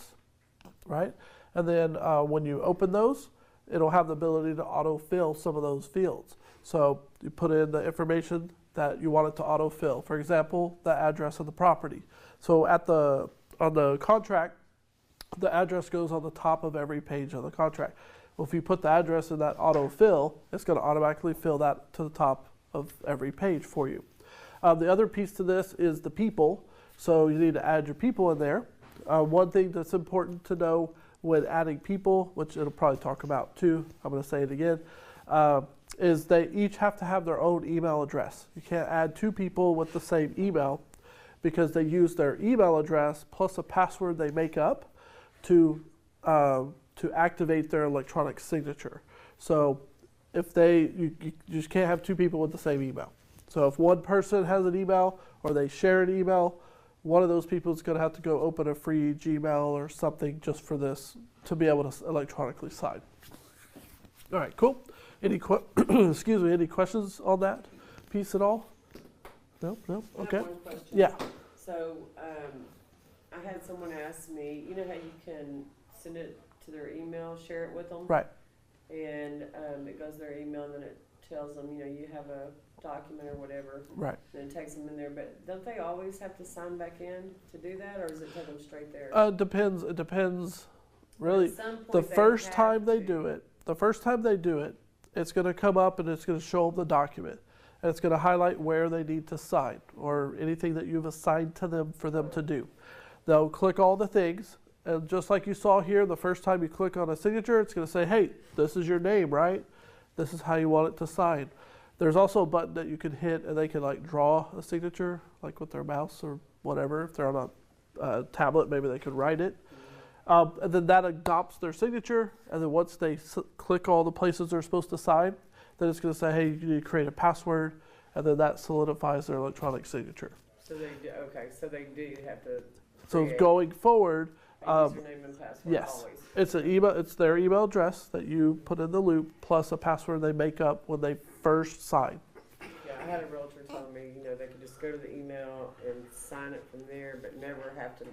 right? And then when you open those, it'll have the ability to autofill some of those fields. So you put in the information that you want it to autofill. For example, the address of the property. So on the contract, the address goes on the top of every page of the contract. Well, if you put the address in that autofill, it's going to automatically fill that to the top of every page for you. The other piece to this is the people. So you need to add your people in there. One thing that's important to know when adding people, which it'll probably talk about too, I'm going to say it again, is they each have to have their own email address. You can't add two people with the same email because they use their email address plus a password they make up to activate their electronic signature. So if you just can't have two people with the same email. So if one person has an email or they share an email, one of those people is going to have to go open a free Gmail or something just for this to be able to electronically sign. All right, cool. Any excuse me, any questions on that piece at all? No, okay. I have one question. Yeah. So I had someone ask me, you know how you can send it to their email, share it with them? Right. And it goes to their email and then it tells them, you have a document or whatever. Right. And it takes them in there. But don't they always have to sign back in to do that, or does it take them straight there? It depends. Really, the first time they do it, it's going to come up and it's going to show them the document. And it's going to highlight where they need to sign or anything that you've assigned to them for them to do. They'll click all the things. And just like you saw here, the first time you click on a signature, it's going to say, hey, this is your name, right? This is how you want it to sign. There's also a button that you can hit and they can like draw a signature, like with their mouse or whatever. If they're on a tablet, maybe they could write it. And then that adopts their signature. And then once they click all the places they're supposed to sign, then it's going to say, hey, you need to create a password. And then that solidifies their electronic signature. So they do, okay, so they do have to. So going forward, username and password yes, always. it's an email. It's their email address that you put in the loop plus a password they make up when they first sign. Yeah, I had a realtor tell me, they could just go to the email and sign it from there, but never have to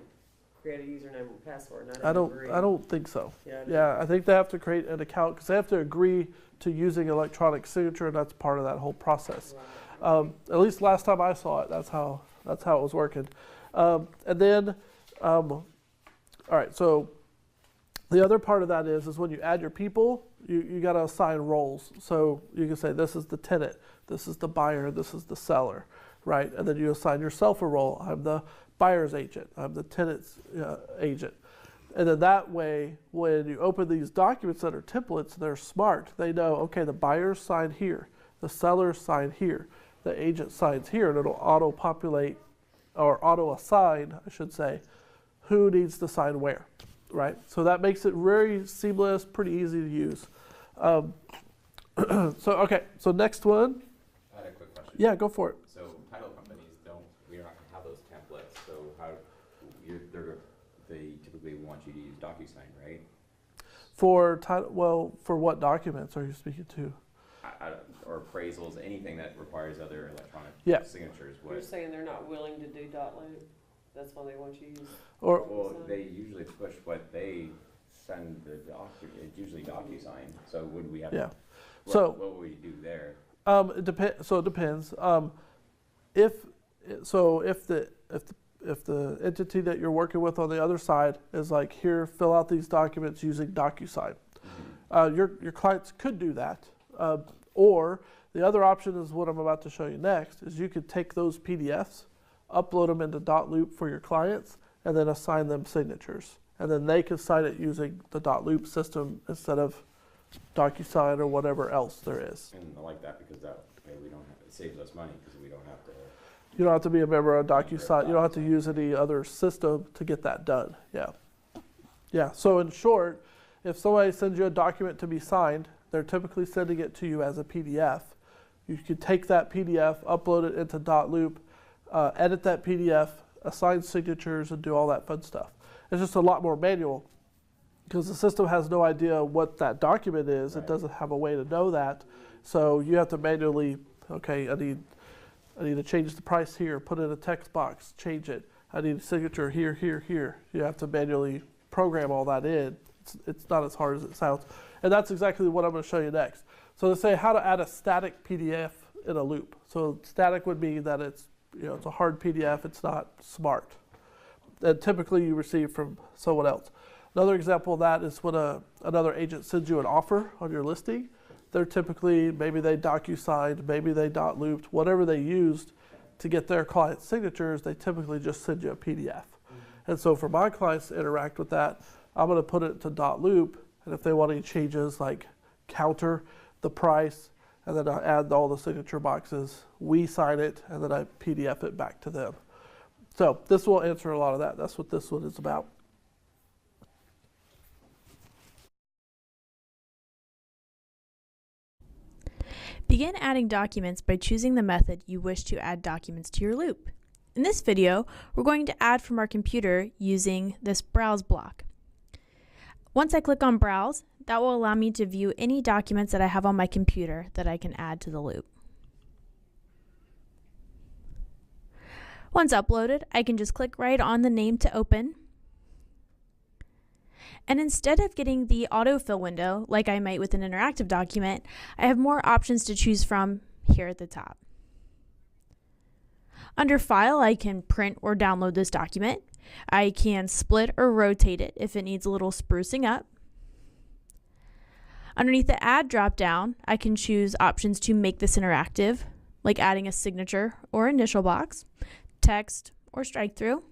create a username and password. And I don't think so. Yeah, I think they have to create an account because they have to agree to using electronic signature, and that's part of that whole process. Right. At least last time I saw it, that's how it was working. And then, all right, so the other part of that is when you add your people, you got to assign roles. So you can say this is the tenant, this is the buyer, this is the seller, right? And then you assign yourself a role. I'm the buyer's agent, I'm the tenant's agent. And then that way, when you open these documents that are templates, they're smart. They know, okay, the buyer's signed here, the seller's signed here, the agent signs here, and it'll auto-populate or auto-assign, I should say, who needs to sign where, right? So that makes it very seamless, pretty easy to use. So next one. I had a quick question. Yeah, go for it. So title companies we don't have those templates, so they typically want you to use DocuSign, right? For what documents are you speaking to? Or appraisals, anything that requires other electronic signatures. You're saying they're not willing to do .loop? That's why they want you to use. Well, they usually push what they send the document. It's usually DocuSign. So would we have? Yeah. What would we do there? It depends. So it depends. If the entity that you're working with on the other side is like, here, fill out these documents using DocuSign, your clients could do that. Or the other option is what I'm about to show you next, is you could take those PDFs, upload them into .loop for your clients, and then assign them signatures. And then they can sign it using the .loop system instead of DocuSign or whatever else there is. And I like that because it saves us money because we don't have to. You don't have to be a member of DocuSign. You don't have to use any other system to get that done. Yeah. So in short, if somebody sends you a document to be signed, they're typically sending it to you as a PDF. You can take that PDF, upload it into .loop, edit that PDF, assign signatures, and do all that fun stuff. It's just a lot more manual because the system has no idea what that document is. Right. It doesn't have a way to know that. So you have to manually, okay, I need to change the price here, put in a text box, change it, I need a signature here, here, here. You have to manually program all that in. It's not as hard as it sounds. And that's exactly what I'm going to show you next. So to say how to add a static PDF in a loop. So static would mean that it's, it's a hard PDF, it's not smart. And typically you receive from someone else. Another example of that is when another agent sends you an offer on your listing. They're typically, maybe they DocuSigned, maybe they dot looped, whatever they used to get their client signatures, they typically just send you a PDF. And so for my clients to interact with that, I'm going to put it to dot loop, and if they want any changes like counter the price, and then I add all the signature boxes, we sign it, and then I PDF it back to them. So this will answer a lot of that. That's what this one is about. Begin adding documents by choosing the method you wish to add documents to your loop. In this video, we're going to add from our computer using this Browse block. Once I click on Browse, that will allow me to view any documents that I have on my computer that I can add to the loop. Once uploaded, I can just click right on the name to open. And instead of getting the autofill window, like I might with an interactive document, I have more options to choose from here at the top. Under File, I can print or download this document. I can split or rotate it if it needs a little sprucing up. Underneath the Add drop-down, I can choose options to make this interactive, like adding a signature or initial box, text, or strike-through.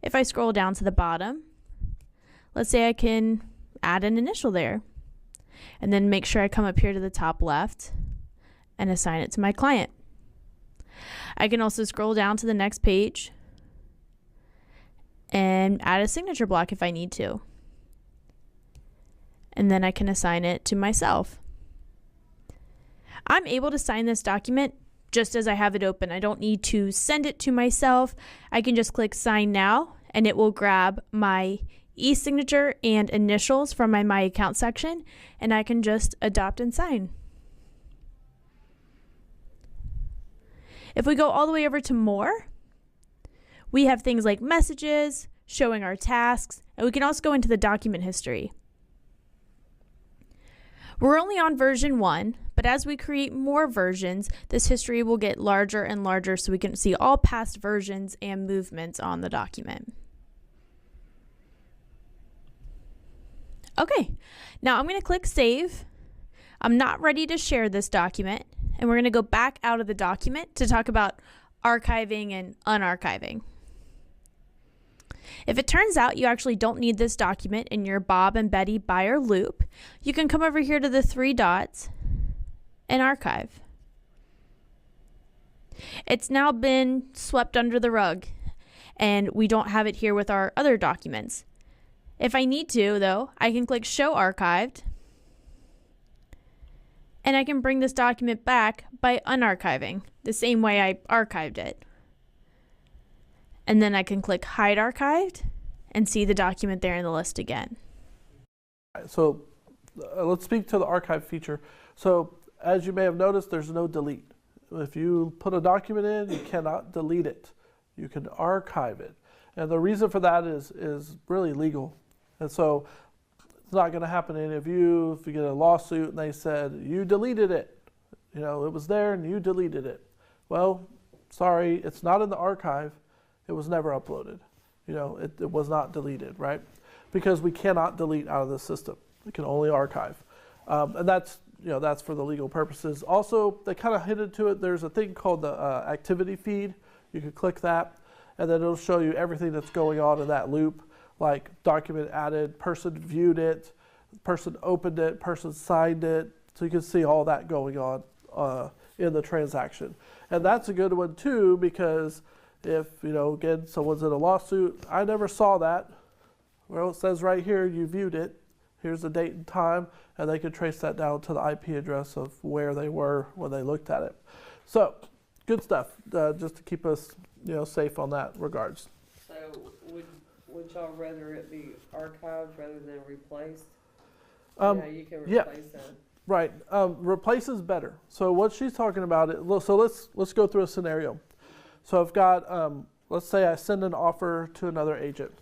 If I scroll down to the bottom, let's say I can add an initial there, and then make sure I come up here to the top left and assign it to my client. I can also scroll down to the next page and add a signature block if I need to. And then I can assign it to myself. I'm able to sign this document just as I have it open. I don't need to send it to myself. I can just click Sign Now, and it will grab my e-signature and initials from my Account section, and I can just adopt and sign. If we go all the way over to More, we have things like messages, showing our tasks, and we can also go into the document history. We're only on version 1, but as we create more versions, this history will get larger and larger so we can see all past versions and movements on the document. Okay, now I'm going to click Save. I'm not ready to share this document, and we're going to go back out of the document to talk about archiving and unarchiving. If it turns out you actually don't need this document in your Bob and Betty buyer loop, you can come over here to the 3 dots and archive. It's now been swept under the rug, and we don't have it here with our other documents. If I need to, though, I can click Show Archived, and I can bring this document back by unarchiving, the same way I archived it. And then I can click Hide Archived and see the document there in the list again. So let's speak to the archive feature. So as you may have noticed, there's no delete. If you put a document in, you cannot delete it. You can archive it. And the reason for that is really legal. And so it's not going to happen to any of you if you get a lawsuit and they said, you deleted it. It was there and you deleted it. Well, sorry, it's not in the archive. It was never uploaded. It was not deleted, right? Because we cannot delete out of the system. We can only archive. And that's for the legal purposes. Also, they kind of hinted to it. There's a thing called the activity feed. You can click that, and then it'll show you everything that's going on in that loop, like document added, person viewed it, person opened it, person signed it. So you can see all that going on in the transaction. And that's a good one too, because if, again, someone's in a lawsuit, I never saw that. Well, it says right here, you viewed it. Here's the date and time, and they can trace that down to the IP address of where they were when they looked at it. So, good stuff, just to keep us, safe on that regards. So, would y'all rather it be archived rather than replaced? You can replace that. Right, replace is better. So what she's talking about, so let's go through a scenario. So I've got, let's say I send an offer to another agent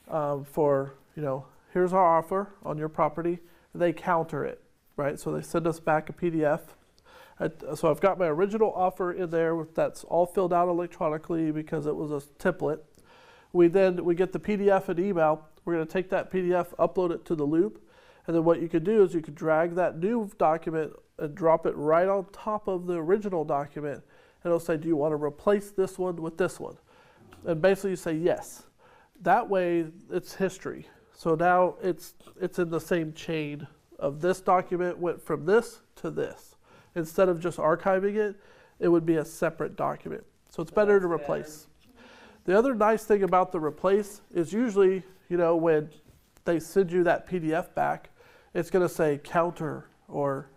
for, here's our offer on your property. They counter it, right? So they send us back a PDF. So I've got my original offer in there that's all filled out electronically because it was a template. We get the PDF and email. We're going to take that PDF, upload it to the Loop, and then what you could do is you could drag that new document and drop it right on top of the original document, and it'll say, do you want to replace this one with this one? And basically you say yes. That way it's history. So now it's in the same chain of this document went from this to this. Instead of just archiving it, it would be a separate document. So it's better to replace. The other nice thing about the replace is usually, when they send you that PDF back, it's going to say counter or,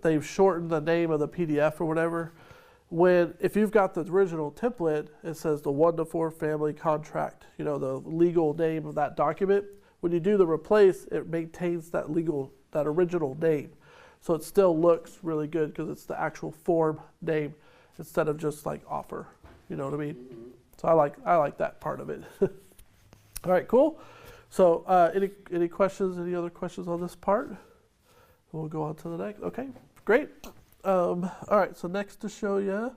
they've shortened the name of the PDF or whatever. If you've got the original template, it says the 1-to-4 family contract, the legal name of that document. When you do the replace, it maintains that original name. So it still looks really good because it's the actual form name instead of just like offer. You know what I mean? So I like that part of it. All right, cool. So any questions? Any other questions on this part? We'll go on to the next. Okay, great. All right, so next to show you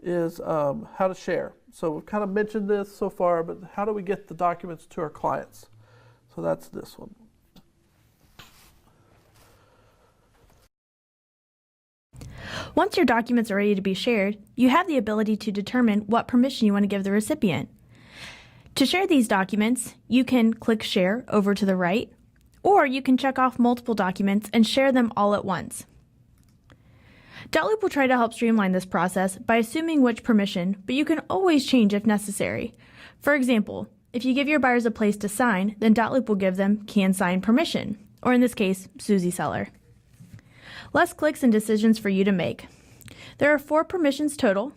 is how to share. So we've kind of mentioned this so far, but how do we get the documents to our clients? So that's this one. Once your documents are ready to be shared, you have the ability to determine what permission you want to give the recipient. To share these documents, you can click Share over to the right, or you can check off multiple documents and share them all at once. Dotloop will try to help streamline this process by assuming which permission, but you can always change if necessary. For example, if you give your buyers a place to sign, then Dotloop will give them Can Sign permission, or in this case, Susie Seller. Less clicks and decisions for you to make. There are 4 permissions total.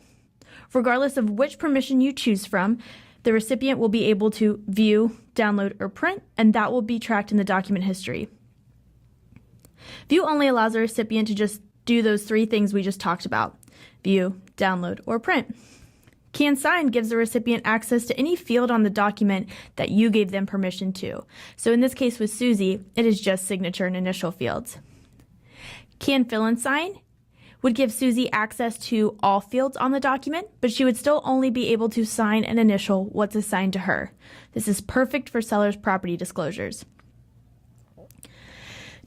Regardless of which permission you choose from, the recipient will be able to view, download, or print, and that will be tracked in the document history. View only allows the recipient to just do those 3 things we just talked about: view, download, or print. Can Sign gives the recipient access to any field on the document that you gave them permission to. So in this case with Susie, it is just signature and initial fields. Can Fill and Sign would give Susie access to all fields on the document, but she would still only be able to sign and initial what's assigned to her. This is perfect for sellers' property disclosures.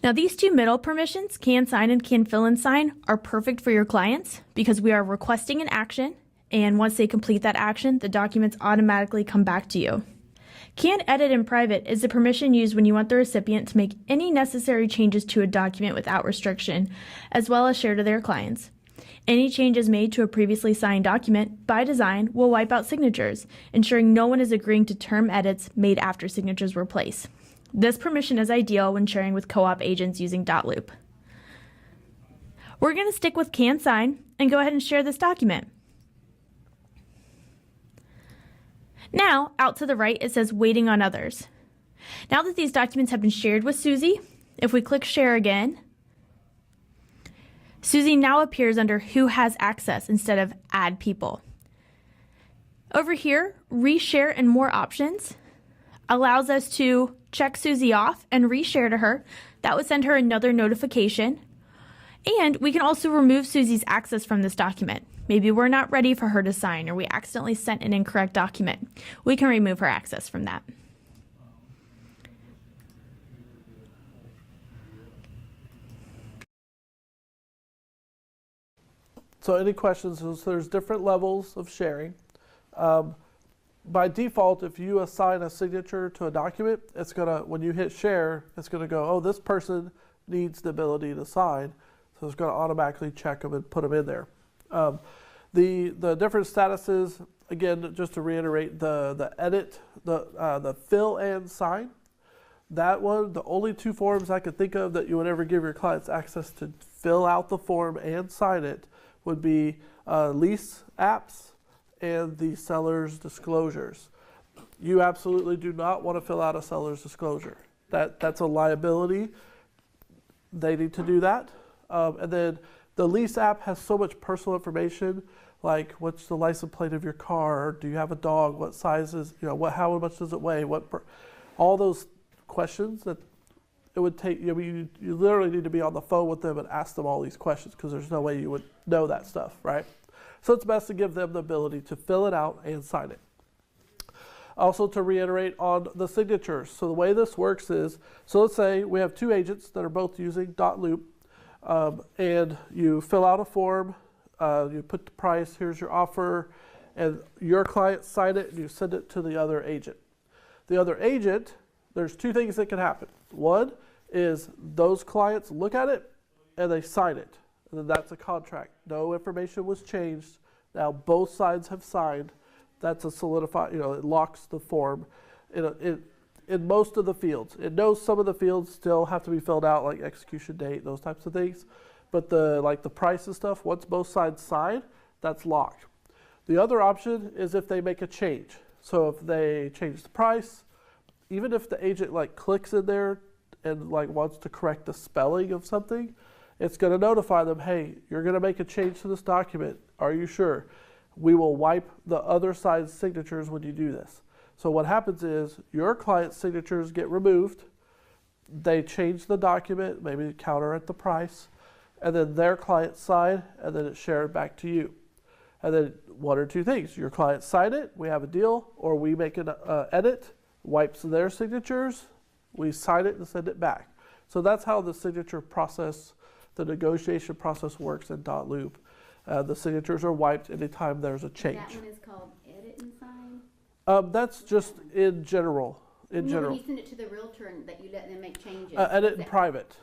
Now these 2 middle permissions, Can Sign and Can Fill and Sign, are perfect for your clients because we are requesting an action, and once they complete that action, the documents automatically come back to you. Can Edit in Private is the permission used when you want the recipient to make any necessary changes to a document without restriction, as well as share to their clients. Any changes made to a previously signed document, by design, will wipe out signatures, ensuring no one is agreeing to term edits made after signatures were placed. This permission is ideal when sharing with co-op agents using Dotloop. We're going to stick with Can Sign and go ahead and share this document. Now, out to the right, it says Waiting on Others. Now that these documents have been shared with Susie, if we click Share again, Susie now appears under Who Has Access instead of Add People. Over here, Reshare and More Options allows us to check Susie off and reshare to her. That would send her another notification. And we can also remove Susie's access from this document. Maybe we're not ready for her to sign, or we accidentally sent an incorrect document. We can remove her access from that. So any questions? So there's different levels of sharing. By default, if you assign a signature to a document, it's gonna, when you hit share, it's gonna go, oh, this person needs the ability to sign. So it's gonna automatically check them and put them in there. The different statuses, again, just to reiterate, the edit, the fill and sign, that one, the only 2 forms I could think of that you would ever give your clients access to fill out the form and sign it would be lease apps and the seller's disclosures. You absolutely do not want to fill out a seller's disclosure. That's a liability. They need to do that. And then the lease app has so much personal information. like what's the license plate of your car? Do you have a dog? What size is, how much does it weigh? All those questions that it would take, you literally need to be on the phone with them and ask them all these questions because there's no way you would know that stuff, right? So it's best to give them the ability to fill it out and sign it. Also, to reiterate on the signatures. So the way this works is, so let's say we have two agents that are both using .loop, and you fill out a form, you put the price, here's your offer, and your client sign it and you send it to the other agent. The other agent, there's two things that can happen. One is those clients look at it and they sign it. And then that's a contract. No information was changed. Now both sides have signed. That's a solidified, it locks the form in most of the fields. It knows some of the fields still have to be filled out, like execution date, those types of things. But the price and stuff, once both sides sign, that's locked. The other option is if they make a change. So if they change the price, even if the agent clicks in there and wants to correct the spelling of something, it's going to notify them, hey, you're going to make a change to this document. Are you sure? We will wipe the other side's signatures when you do this. So what happens is your client's signatures get removed, they change the document, maybe counter at the price, and then their client sign, and then it's shared back to you. And then one or two things, your client sign it, we have a deal, or we make an edit, wipes their signatures, we sign it and send it back. So that's how the signature process, the negotiation process works in .loop. The signatures are wiped anytime there's a change. That one is called edit and sign? That's just in general. When you send it to the realtor and that you let them make changes. Edit in private.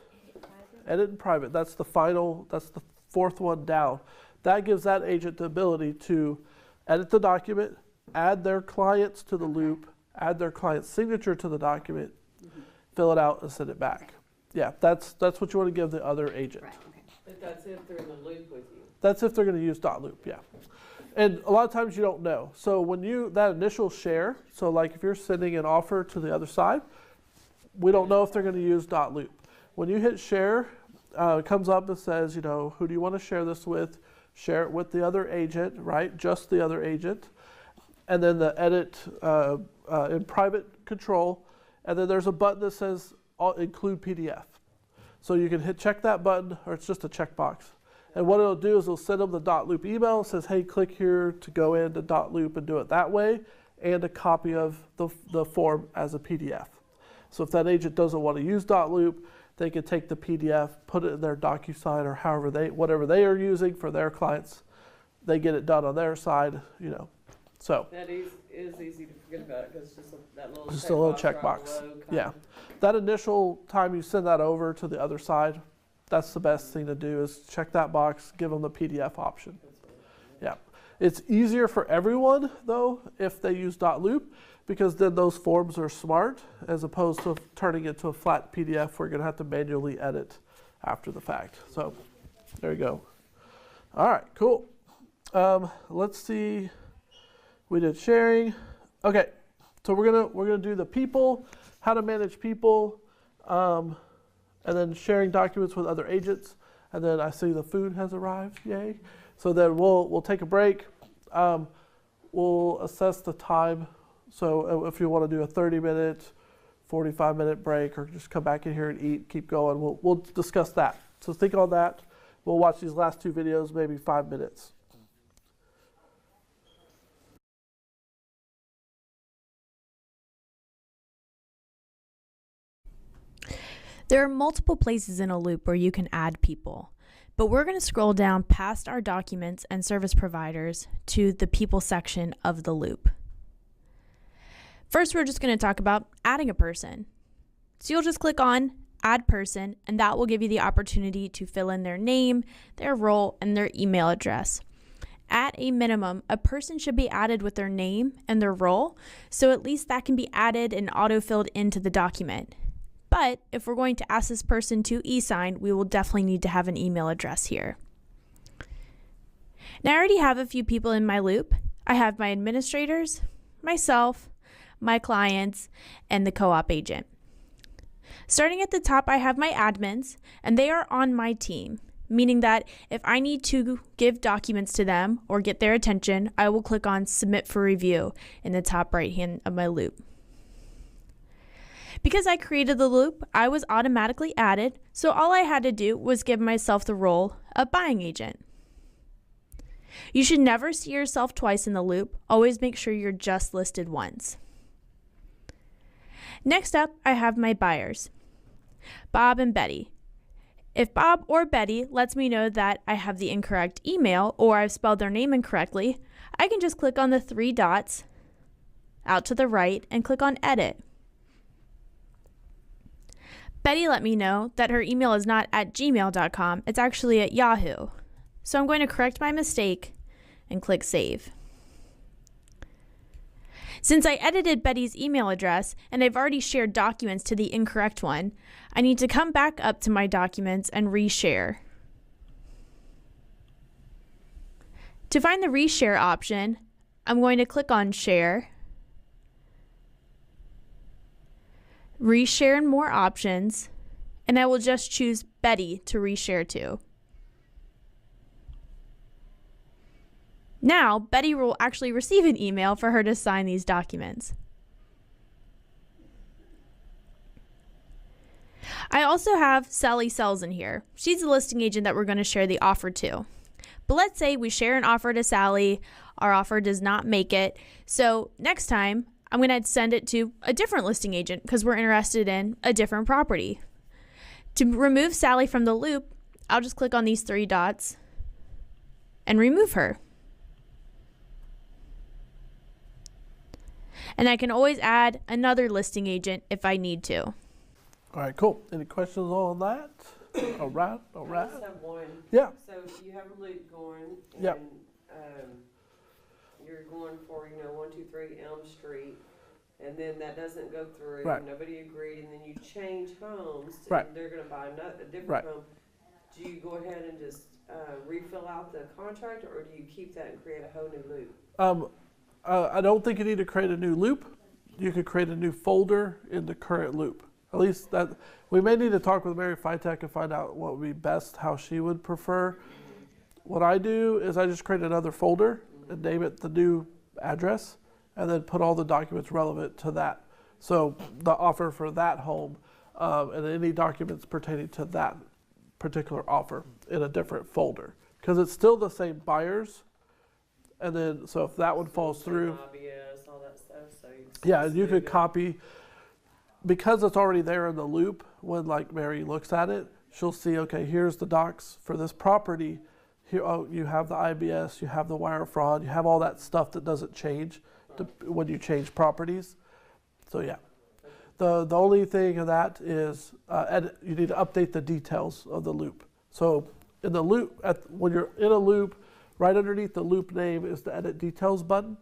Edit in private. That's the fourth one down. That gives that agent the ability to edit the document, add their clients to the loop, add their client's signature to the document, fill it out, and send it back. Yeah, that's what you want to give the other agent. Right, okay. But that's if they're in the loop with you. That's if they're going to use .loop, yeah. And a lot of times you don't know. So when that initial share, so like if you're sending an offer to the other side, we don't know if they're going to use .loop. When you hit share, it comes up and says, who do you want to share this with? Share it with the other agent, right? Just the other agent. And then the edit in private control. And then there's a button that says include PDF. So you can check that button, or it's just a checkbox. And what it'll do is it'll send them the .loop email. It says, hey, click here to go into .loop and do it that way, and a copy of the form as a PDF. So if that agent doesn't want to use .loop, they can take the PDF, put it in their DocuSign or whatever they are using for their clients. They get it done on their side, So that is easy to forget about it because it's just a little checkbox. Yeah, that initial time you send that over to the other side, that's the best thing to do is check that box, give them the PDF option. Yeah, it's easier for everyone though if they use .loop because then those forms are smart as opposed to turning it to a flat PDF we're going to have to manually edit after the fact. So there you go. All right, cool. Let's see. We did sharing. Okay, so we're gonna do the people, how to manage people, and then sharing documents with other agents. And then I see the food has arrived. Yay! So then we'll take a break. We'll assess the time. So if you want to do a 30-minute, 45-minute break, or just come back in here and eat, keep going. We'll discuss that. So think on that. We'll watch these last two videos, maybe 5 minutes. There are multiple places in a loop where you can add people, but we're going to scroll down past our documents and service providers to the people section of the loop. First, we're just going to talk about adding a person. So you'll just click on Add Person, and that will give you the opportunity to fill in their name, their role, and their email address. At a minimum, a person should be added with their name and their role, so at least that can be added and auto-filled into the document. But if we're going to ask this person to e-sign, we will definitely need to have an email address here. Now I already have a few people in my loop. I have my administrators, myself, my clients, and the co-op agent. Starting at the top, I have my admins, and they are on my team. meaning that if I need to give documents to them or get their attention, I will click on Submit for Review in the top right hand of my loop. Because I created the loop, I was automatically added, so all I had to do was give myself the role of buying agent. You should never see yourself twice in the loop. Always make sure you're just listed once. Next up, I have my buyers, Bob and Betty. If Bob or Betty lets me know that I have the incorrect email or I've spelled their name incorrectly, I can just click on the 3 dots out to the right and click on Edit. Betty let me know that her email is not at gmail.com, it's actually at Yahoo. So I'm going to correct my mistake and click Save. Since I edited Betty's email address and I've already shared documents to the incorrect one, I need to come back up to my documents and reshare. To find the reshare option, I'm going to click on Share, Reshare and More Options, and I will just choose Betty to reshare to. Now, Betty will actually receive an email for her to sign these documents. I also have Sally Sells in here. She's the listing agent that we're going to share the offer to. But let's say we share an offer to Sally, our offer does not make it. So next time, I'm going to send it to a different listing agent because we're interested in a different property. To remove Sally from the loop, I'll just click on these 3 dots and remove her. And I can always add another listing agent if I need to. All right, cool. Any questions on that? All right. I just have one. Yeah. So you have a loop going, and Yep. You're going for 123 Elm Street, and then that doesn't go through. Right. Nobody agreed, and then you change homes. Right. And they're going to buy a different Right. home. Do you go ahead and just refill out the contract, or do you keep that and create a whole new loop? I don't think you need to create a new loop. You could create a new folder in the current loop. At least that, we may need to talk with Mary Fytek and find out what would be best, how she would prefer. What I do is I just create another folder and name it the new address, and then put all the documents relevant to that. So the offer for that home, and any documents pertaining to that particular offer in a different folder. Because it's still the same buyers. And then, so if that one falls through, IBS, all that stuff. So yeah, you could copy, because it's already there in the loop, when like Mary looks at it, she'll see, okay, here's the docs for this property. Here, oh, you have the IBS, you have the wire fraud, you have all that stuff that doesn't change when you change properties. So yeah, the only thing of that is you need to update the details of the loop. So in the loop, when you're in a loop, right underneath the loop name is the Edit Details button.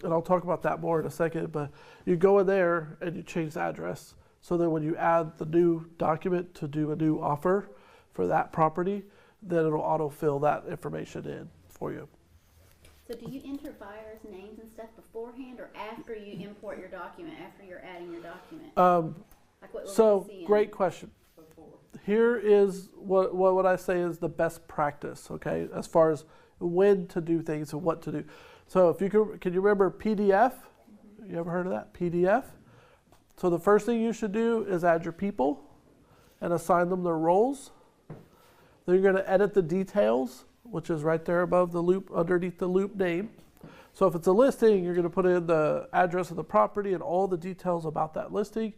And I'll talk about that more in a second, but you go in there and you change the address. So that when you add the new document to do a new offer for that property, then it'll autofill that information in for you. So do you enter buyers' names and stuff beforehand or after you import your document, after you're adding your document? Like what So we'll be seeing? great question. Here is what I say is the best practice, okay, as far as when to do things and what to do. So if you can you remember PDF? You ever heard of that? PDF? So the first thing you should do is add your people and assign them their roles. Then you're going to edit the details, which is right there above the loop, underneath the loop name. So if it's a listing, you're going to put in the address of the property and all the details about that listing.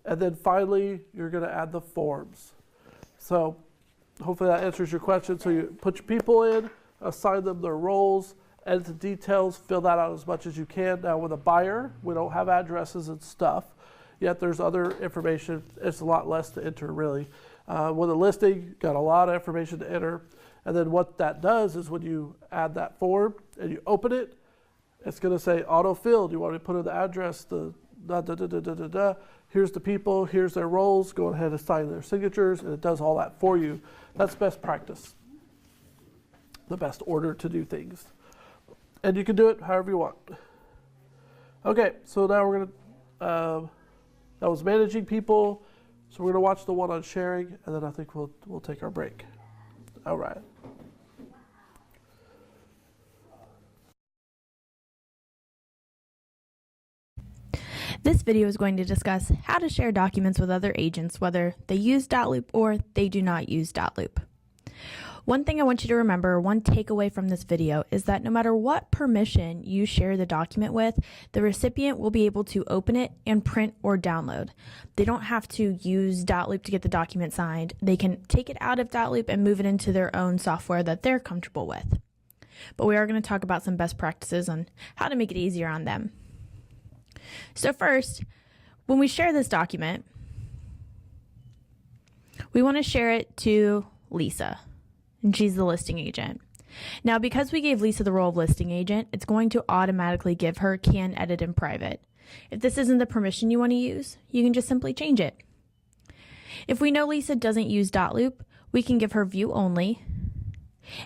And then finally, you're going to add the forms. So hopefully that answers your question. So you put your people in, assign them their roles, edit the details, fill that out as much as you can. Now with a buyer, we don't have addresses and stuff, yet there's other information. It's a lot less to enter really. With a listing, got a lot of information to enter. And then what that does is when you add that form and you open it, it's going to say autofill. Do you want me to put in the address, the here's the people, here's their roles, go ahead and sign their signatures, and it does all that for you. That's best practice, the best order to do things. And you can do it however you want. Okay, so now we're going to, that was managing people. So we're going to watch the one on sharing, and then I think we'll take our break. All right. This video is going to discuss how to share documents with other agents, whether they use .loop or they do not use .loop. One thing I want you to remember, one takeaway from this video, is that no matter what permission you share the document with, the recipient will be able to open it and print or download. They don't have to use .loop to get the document signed. They can take it out of .loop and move it into their own software that they're comfortable with. But we are going to talk about some best practices on how to make it easier on them. So first, when we share this document, we want to share it to Lisa, and she's the listing agent. Now, because we gave Lisa the role of listing agent, it's going to automatically give her can edit in private. If this isn't the permission you want to use, you can just simply change it. If we know Lisa doesn't use .loop, we can give her view only,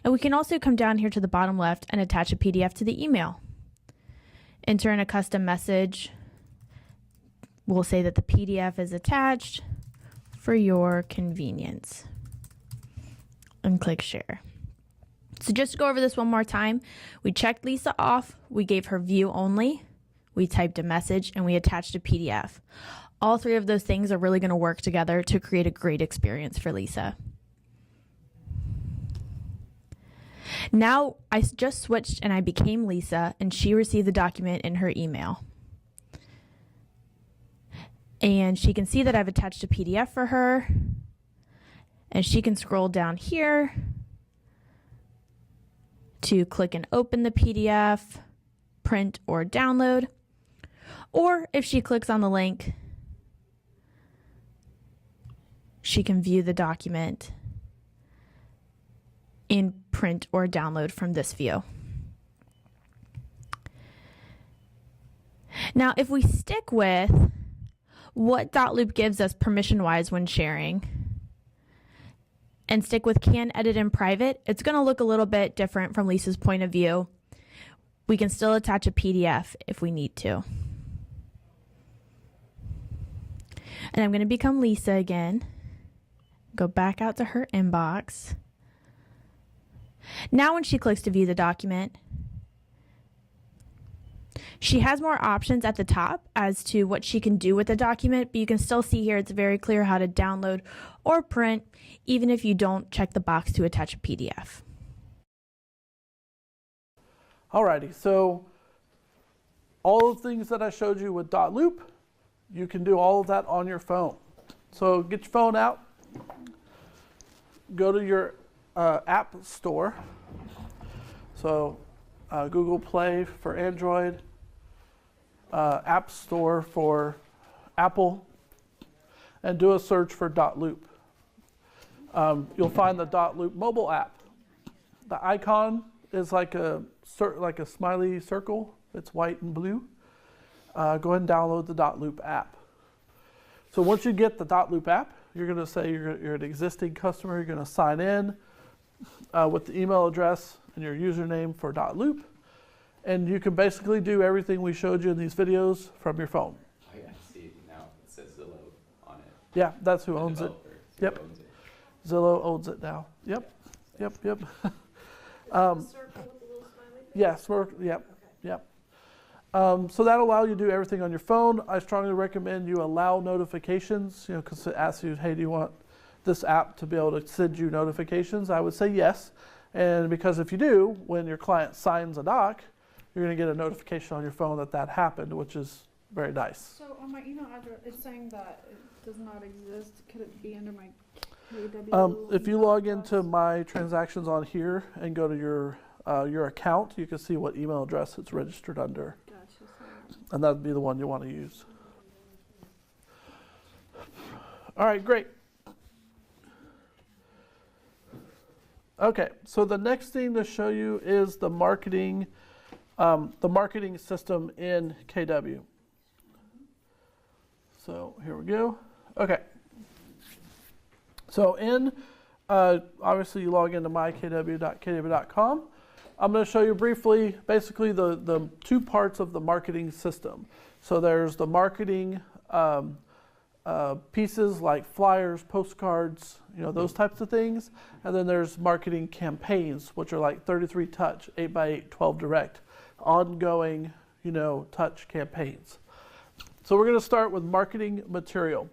and we can also come down here to the bottom left and attach a PDF to the email. Enter in a custom message. We'll say that the PDF is attached for your convenience. And click share. So just to go over this one more time, we checked Lisa off, we gave her view only, we typed a message, and we attached a PDF. All three of those things are really going to work together to create a great experience for Lisa. Now I just switched and I became Lisa, and she received the document in her email. And she can see that I've attached a PDF for her, and she can scroll down here to click and open the PDF, print or download, or if she clicks on the link, she can view the document in print or download from this view. Now, if we stick with what .loop gives us permission-wise when sharing, and stick with can edit in private, it's going to look a little bit different from Lisa's point of view. We can still attach a PDF if we need to. And I'm going to become Lisa again. Go back out to her inbox. Now when she clicks to view the document, she has more options at the top as to what she can do with the document, but you can still see here it's very clear how to download or print, even if you don't check the box to attach a PDF. Alrighty, so all the things that I showed you with .loop, you can do all of that on your phone. So get your phone out, go to your app store. So Google Play for Android, App Store for Apple, and do a search for .loop. You'll find the .loop mobile app. The icon is like a smiley circle. It's white and blue. Go ahead and download the .loop app. So once you get the .loop app, you're going to say you're an existing customer. You're going to sign in with the email address and your username for .loop. And you can basically do everything we showed you in these videos from your phone. Oh yeah, I see it now. It says Zillow on it. Yeah, that's who owns it. Yep. Who owns it. Zillow owns it now. Yep. Yep. The circle with the little smiley face? Yes. Yep. So that'll allow you to do everything on your phone. I strongly recommend you allow notifications, because it asks you, hey, do you want this app to be able to send you notifications? I would say yes. And because if you do, when your client signs a doc, you're going to get a notification on your phone that happened, which is very nice. So on my email address, it's saying that it does not exist. Could it be under my KW? If you log into my transactions on here and go to your account, you can see what email address it's registered under. Gotcha. And that would be the one you want to use. All right, great. Okay, so the next thing to show you is the marketing system in KW. So here we go. Okay. So obviously you log into mykw.kw.com. I'm going to show you briefly, basically the two parts of the marketing system. So there's the marketing pieces like flyers, postcards, those types of things. And then there's marketing campaigns, which are like 33 touch, 8x8, 12 direct, ongoing, touch campaigns. So we're going to start with marketing material.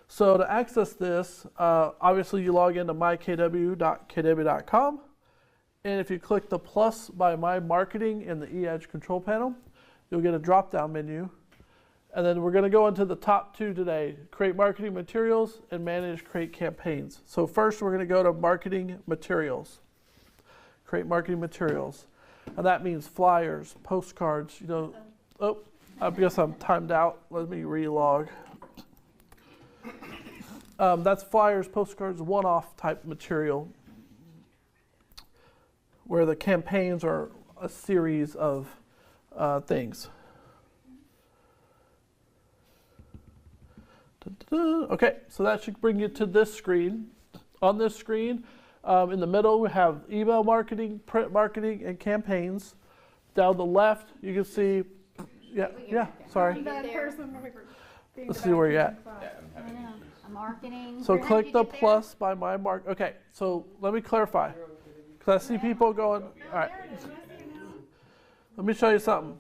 So to access this, obviously you log into mykw.kw.com. And if you click the plus by My Marketing in the eEdge control panel, you'll get a drop-down menu. And then we're going to go into the top two today, create marketing materials and manage create campaigns. So first we're going to go to marketing materials, create marketing materials. And that means flyers, postcards, oh, I guess I'm timed out. Let me relog. That's flyers, postcards, one-off type material, where the campaigns are a series of things. Okay, so that should bring you to this screen. On this screen, in the middle, we have email marketing, print marketing, and campaigns. Down the left, you can see, sorry. Let's see where you're at. Marketing. So click the plus by My Mark. Okay, so let me clarify, because I see people going, all right. Let me show you something.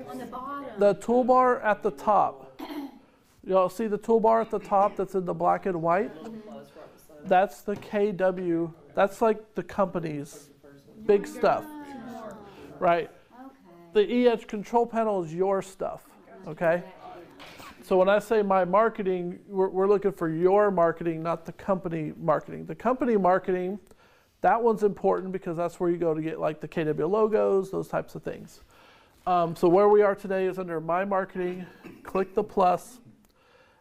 On the bottom. The toolbar at the top. Y'all see the toolbar at the top that's in the black and white? That's the KW. That's like the company's big stuff, right? The eEdge control panel is your stuff, okay? So when I say My Marketing, we're looking for your marketing, not the company marketing. The company marketing, that one's important because that's where you go to get like the KW logos, those types of things. So where we are today is under My Marketing. Click the plus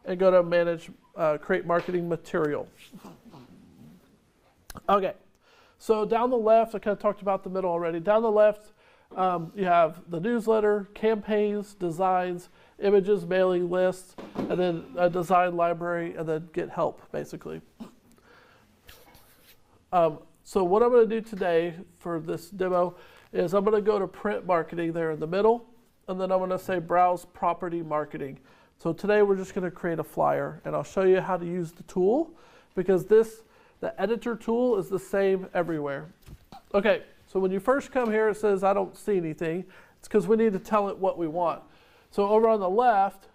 and go to manage, create marketing material. Okay, so down the left, I kind of talked about the middle already. Down the left, you have the newsletter, campaigns, designs, images, mailing lists, and then a design library, and then get help, basically. So what I'm going to do today for this demo is I'm going to go to print marketing there in the middle, and then I'm going to say browse property marketing. So today we're just going to create a flyer, and I'll show you how to use the tool, because the editor tool is the same everywhere. Okay, so when you first come here, it says I don't see anything. It's because we need to tell it what we want. So over on the left,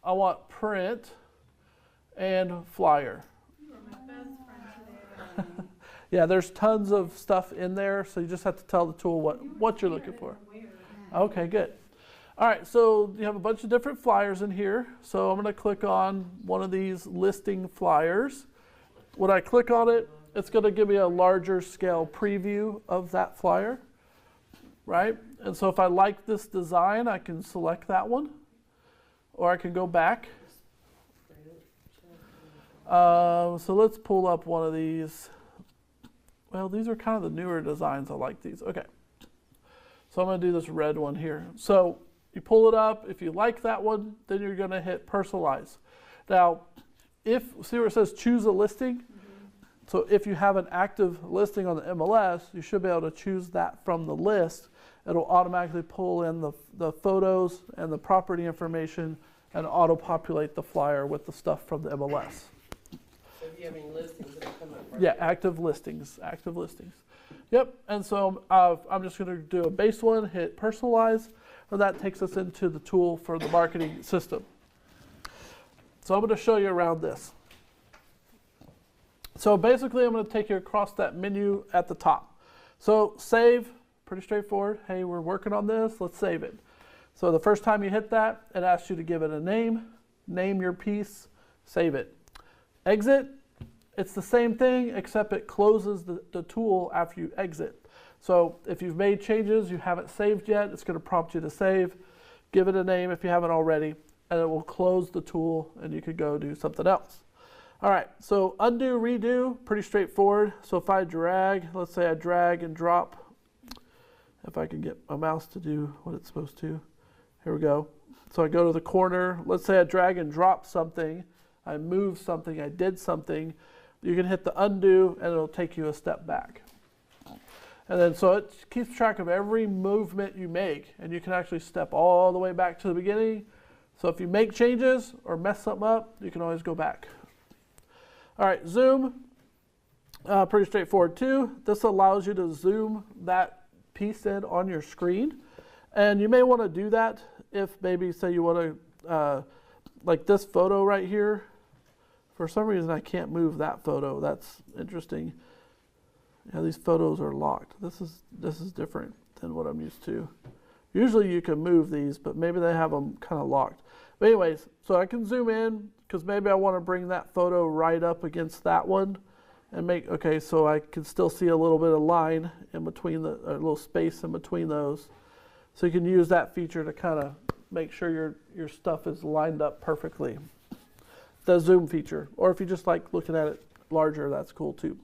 I want print and flyer. Yeah, there's tons of stuff in there, so you just have to tell the tool what you're looking for. Okay, good. All right, so you have a bunch of different flyers in here. So I'm going to click on one of these listing flyers. When I click on it, it's going to give me a larger scale preview of that flyer, right? And so if I like this design, I can select that one, or I can go back. So let's pull up one of these. Well, these are kind of the newer designs. I like these. Okay. So I'm going to do this red one here. So you pull it up. If you like that one, then you're going to hit personalize. Now, see where it says choose a listing? So if you have an active listing on the MLS, you should be able to choose that from the list. It'll automatically pull in the photos and the property information and auto-populate the flyer with the stuff from the MLS. So if you have any listings, it'll come up right Yeah, there. active listings. Yep, and so I'm just going to do a base one, hit personalize, and that takes us into the tool for the marketing system. So I'm going to show you around this. So basically, I'm going to take you across that menu at the top. So save, pretty straightforward. Hey, we're working on this, let's save it. So the first time you hit that, it asks you to give it a name your piece, save it. Exit, it's the same thing, except it closes the tool after you exit. So if you've made changes, you haven't saved yet, it's going to prompt you to save. Give it a name if you haven't already, and it will close the tool, and you could go do something else. All right, so undo, redo, pretty straightforward. So if I drag, let's say I drag and drop, if I can get my mouse to do what it's supposed to. Here we go. So I go to the corner. Let's say I drag and drop something. I move something, I did something. You can hit the undo, and it'll take you a step back. And then so it keeps track of every movement you make, and you can actually step all the way back to the beginning, So if you make changes or mess something up, you can always go back. All right, zoom, pretty straightforward too. This allows you to zoom that piece in on your screen. And you may want to do that if maybe say you want to, like this photo right here. For some reason I can't move that photo. That's interesting. Yeah, these photos are locked. This is different than what I'm used to. Usually you can move these, but maybe they have them kind of locked. But anyways, so I can zoom in because maybe I want to bring that photo right up against that one and make, okay, so I can still see a little bit of line in between a little space in between those. So you can use that feature to kind of make sure your stuff is lined up perfectly. The zoom feature, or if you just like looking at it larger, that's cool too.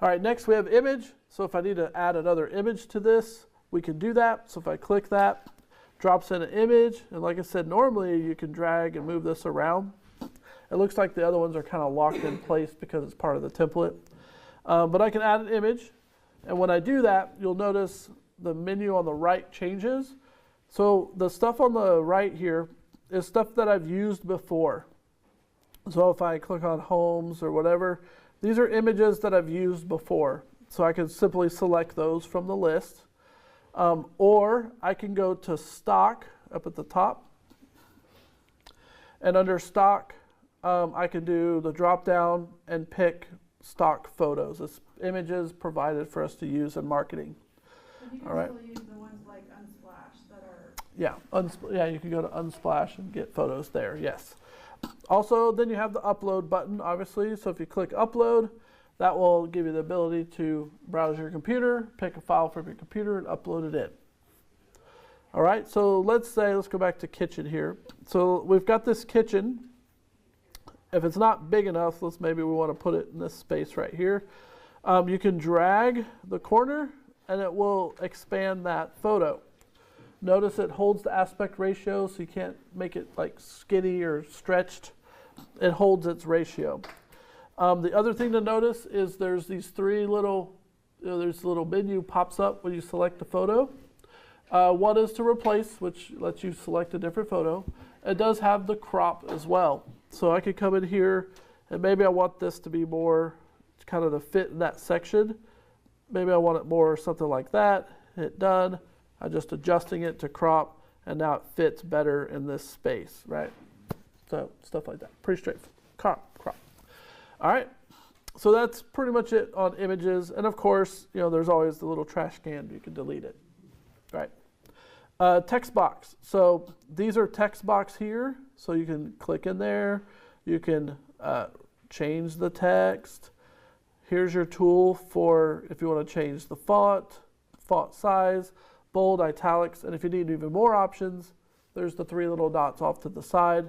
All right, next we have image. So if I need to add another image to this, we can do that. So if I click that, drops in an image, and like I said, normally you can drag and move this around. It looks like the other ones are kind of locked in place because it's part of the template. But I can add an image, and when I do that, you'll notice the menu on the right changes. So the stuff on the right here is stuff that I've used before. So if I click on homes or whatever, these are images that I've used before. So I can simply select those from the list. Or I can go to stock up at the top. And under stock, I can do the drop down and pick stock photos. It's images provided for us to use in marketing. You can all right. still use the ones like Unsplash that are... Yeah, you can go to Unsplash and get photos there, yes. Also, then you have the upload button, obviously. So if you click upload, that will give you the ability to browse your computer, pick a file from your computer, and upload it in. All right, so let's go back to kitchen here. So we've got this kitchen. If it's not big enough, maybe we want to put it in this space right here. You can drag the corner, and it will expand that photo. Notice it holds the aspect ratio, so you can't make it like skinny or stretched. It holds its ratio. The other thing to notice is there's these three little, there's a little menu pops up when you select the photo. One is to replace, which lets you select a different photo. It does have the crop as well. So I could come in here, and maybe I want this to be more kind of to fit in that section. Maybe I want it more something like that. Hit done. I'm just adjusting it to crop, and now it fits better in this space, right? So stuff like that. Pretty straightforward. Crop. All right. So that's pretty much it on images. And of course, there's always the little trash can. You can delete it, right? Text box. So these are text box here. So you can click in there. You can change the text. Here's your tool for if you want to change the font size, bold, italics, and if you need even more options, there's the three little dots off to the side,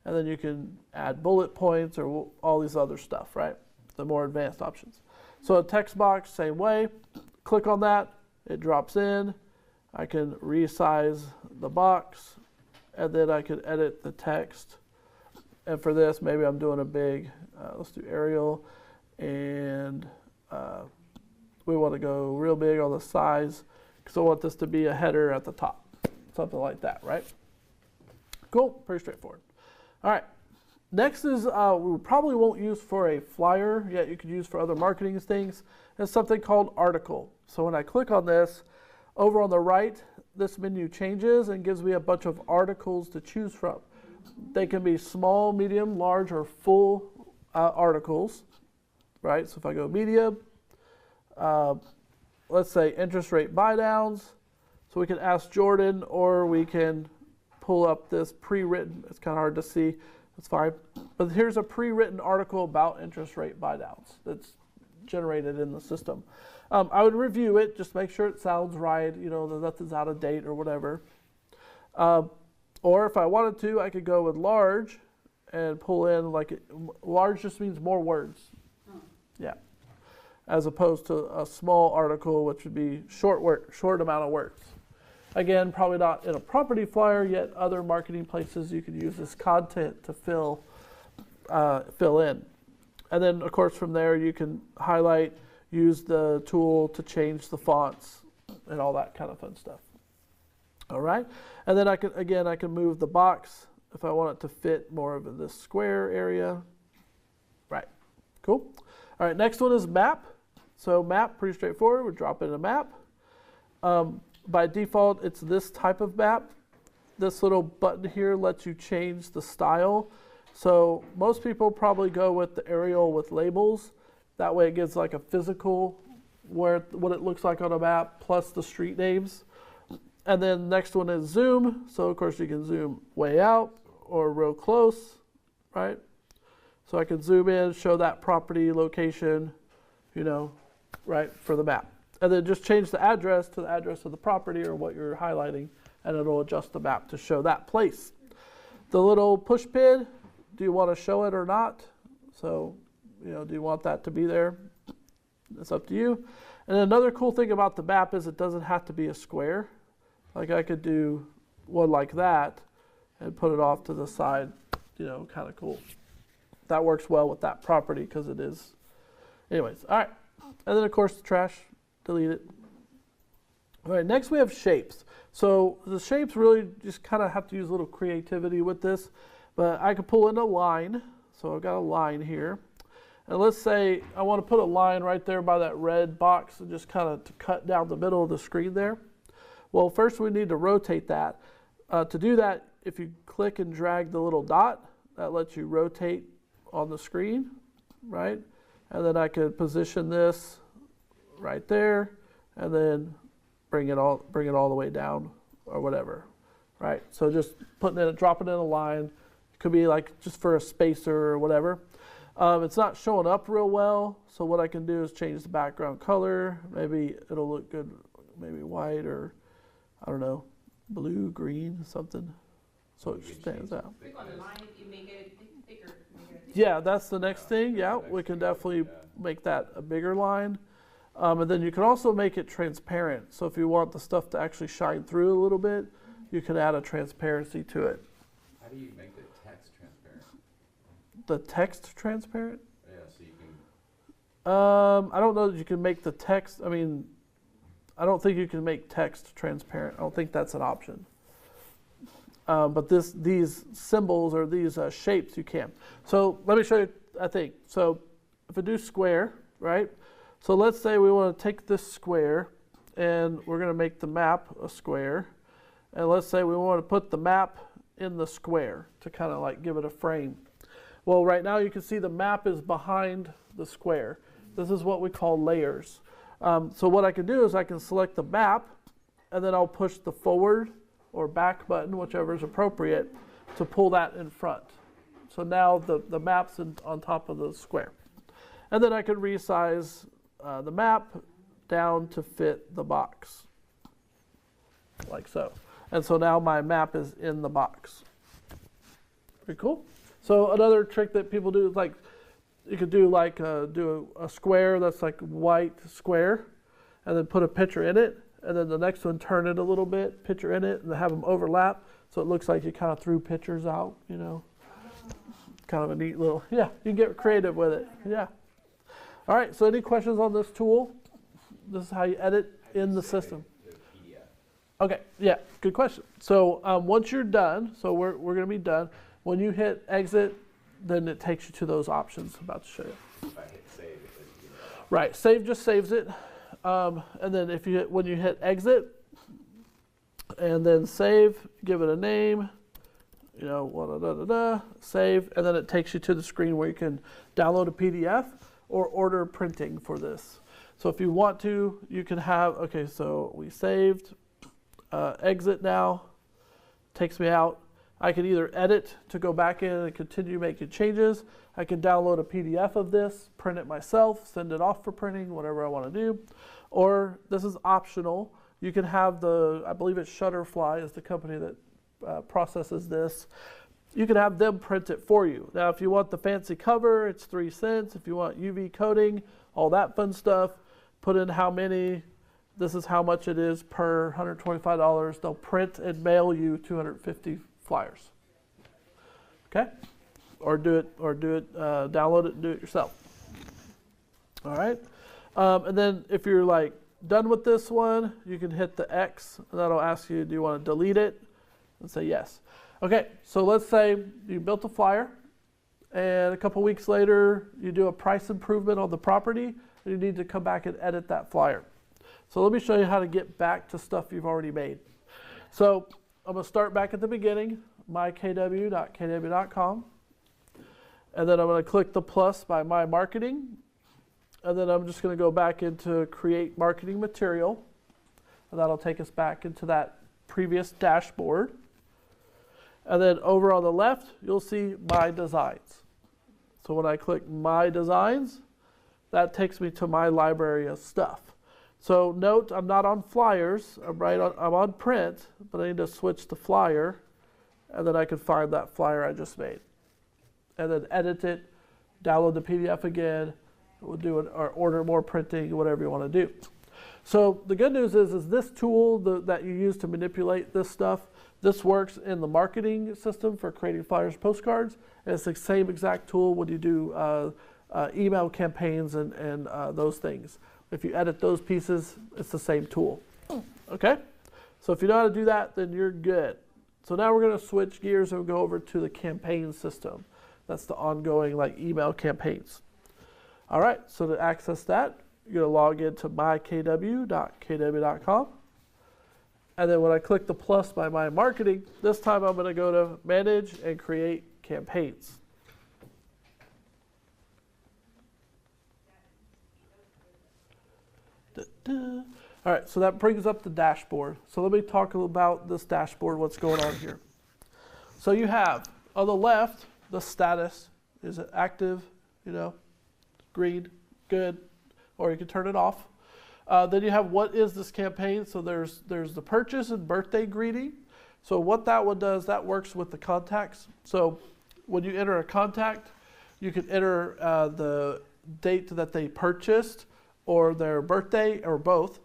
and then you can add bullet points or all these other stuff, right? The more advanced options. So a text box, same way. Click on that, it drops in. I can resize the box, and then I could edit the text. And for this, maybe I'm doing a big, let's do Arial, and we want to go real big on the size because I want this to be a header at the top, something like that, right? Cool, pretty straightforward. All right, next is we probably won't use for a flyer, yet you could use for other marketing things. It's something called article. So when I click on this, over on the right, this menu changes and gives me a bunch of articles to choose from. They can be small, medium, large, or full articles, right? So if I go media, let's say interest rate buy downs. So we can ask Jordan, or we can pull up this pre-written. It's kind of hard to see. That's fine. But here's a pre-written article about interest rate buy downs that's generated in the system. I would review it, just make sure it sounds right, that nothing's out of date or whatever. Or if I wanted to, I could go with large and pull in, large just means more words. Yeah. As opposed to a small article, which would be short amount of words. Again, probably not in a property flyer, yet other marketing places you could use this content to fill in. And then, of course, from there you can highlight, use the tool to change the fonts and all that kind of fun stuff. All right, and then I can move the box if I want it to fit more of this square area. Right, cool. All right, next one is map. So map, pretty straightforward. We drop in a map. By default, it's this type of map. This little button here lets you change the style. So most people probably go with the aerial with labels. That way it gives like a physical what it looks like on a map plus the street names. And then next one is zoom. So of course you can zoom way out or real close, right? So I can zoom in, show that property location, you know, right, for the map. And then just change the address to the address of the property or what you're highlighting, and it'll adjust the map to show that place. The little push pin, do you want to show it or not? So, you know, do you want that to be there? It's up to you. And another cool thing about the map is it doesn't have to be a square. Like I could do one like that and put it off to the side, you know, kind of cool. That works well with that property because it is. Anyways, all right. And then of course the trash, delete it. All right, next we have shapes. So the shapes really just kind of have to use a little creativity with this, but I could pull in a line. So I've got a line here. And let's say I want to put a line right there by that red box and just kind of to cut down the middle of the screen there. Well, first we need to rotate that. To do that, if you click and drag the little dot, that lets you rotate on the screen, right? And then I could position this right there and then bring it all the way down or whatever, right? So just dropping in a line. It could be like just for a spacer or whatever. It's not showing up real well, so what I can do is change the background color. Maybe it'll look good, maybe white or, I don't know, blue, green, something, so it stands out. Yeah, that's the next thing. Yeah, we can definitely make that a bigger line. And then you can also make it transparent. So if you want the stuff to actually shine through a little bit, you can add a transparency to it. How do you make the text transparent? The text transparent? Yeah, so you can. I don't know that you can make the text. I mean, I don't think you can make text transparent. I don't think that's an option. But these symbols or these shapes you can. So let me show you a thing. So if I do square, right? So let's say we want to take this square and we're going to make the map a square. And let's say we want to put the map in the square to kind of like give it a frame. Well, right now you can see the map is behind the square. This is what we call layers. So what I can do is I can select the map and then I'll push the forward or back button, whichever is appropriate, to pull that in front. So now the map's on top of the square. And then I can resize the map down to fit the box, like so. And so now my map is in the box. Pretty cool. So another trick that people do is like, you could do like do a square that's like white square, and then put a picture in it, and then the next one turn it a little bit, picture in it, and have them overlap, so it looks like you kind of threw pictures out, you know. Kind of a neat little, yeah, you can get creative with it, yeah. All right, so any questions on this tool? This is how you edit in the system. Okay, yeah, good question. So once you're done, so we're going to be done. When you hit exit, then it takes you to those options I'm about to show you. If I hit save, it says you know. Right, save just saves it. And then when you hit exit, and then save, give it a name, you know, save, and then it takes you to the screen where you can download a PDF or order printing for this. So if you want to, you can have, okay, so we saved, exit now, takes me out. I can either edit to go back in and continue making changes. I can download a PDF of this, print it myself, send it off for printing, whatever I want to do. Or this is optional. You can have I believe it's Shutterfly is the company that processes this. You can have them print it for you. Now, if you want the fancy cover, it's 3 cents. If you want UV coating, all that fun stuff, put in how many. This is how much it is per $125. They'll print and mail you 250 flyers. Okay? Or do it, download it and do it yourself. All right? And then if you're like done with this one, you can hit the X, and that'll ask you, do you want to delete it? And say yes. Okay, so let's say you built a flyer, and a couple weeks later, you do a price improvement on the property, and you need to come back and edit that flyer. So let me show you how to get back to stuff you've already made. So I'm going to start back at the beginning, mykw.kw.com, and then I'm going to click the plus by My Marketing, and then I'm just going to go back into Create Marketing Material, and that'll take us back into that previous dashboard. And then over on the left, you'll see My Designs. So when I click My Designs, that takes me to my library of stuff. So note, I'm not on flyers, I'm on print, but I need to switch to flyer, and then I can find that flyer I just made. And then edit it, download the PDF again, we'll do it, or order more printing, whatever you want to do. So the good news is this tool that you use to manipulate this stuff, this works in the marketing system for creating flyers, postcards, and it's the same exact tool when you do email campaigns and those things. If you edit those pieces, it's the same tool. Okay? So if you know how to do that, then you're good. So now we're going to switch gears and go over to the campaign system. That's the ongoing email campaigns. All right, so to access that, you're going to log into mykw.kw.com. And then when I click the plus by My Marketing, this time I'm going to go to Manage and Create Campaigns. All right, so that brings up the dashboard. So let me talk about this dashboard, what's going on here. So you have, on the left, the status. Is it active, green, good, or you can turn it off. Then you have what is this campaign. So there's the purchase and birthday greeting. So what that one does, that works with the contacts. So when you enter a contact, you can enter the date that they purchased or their birthday or both.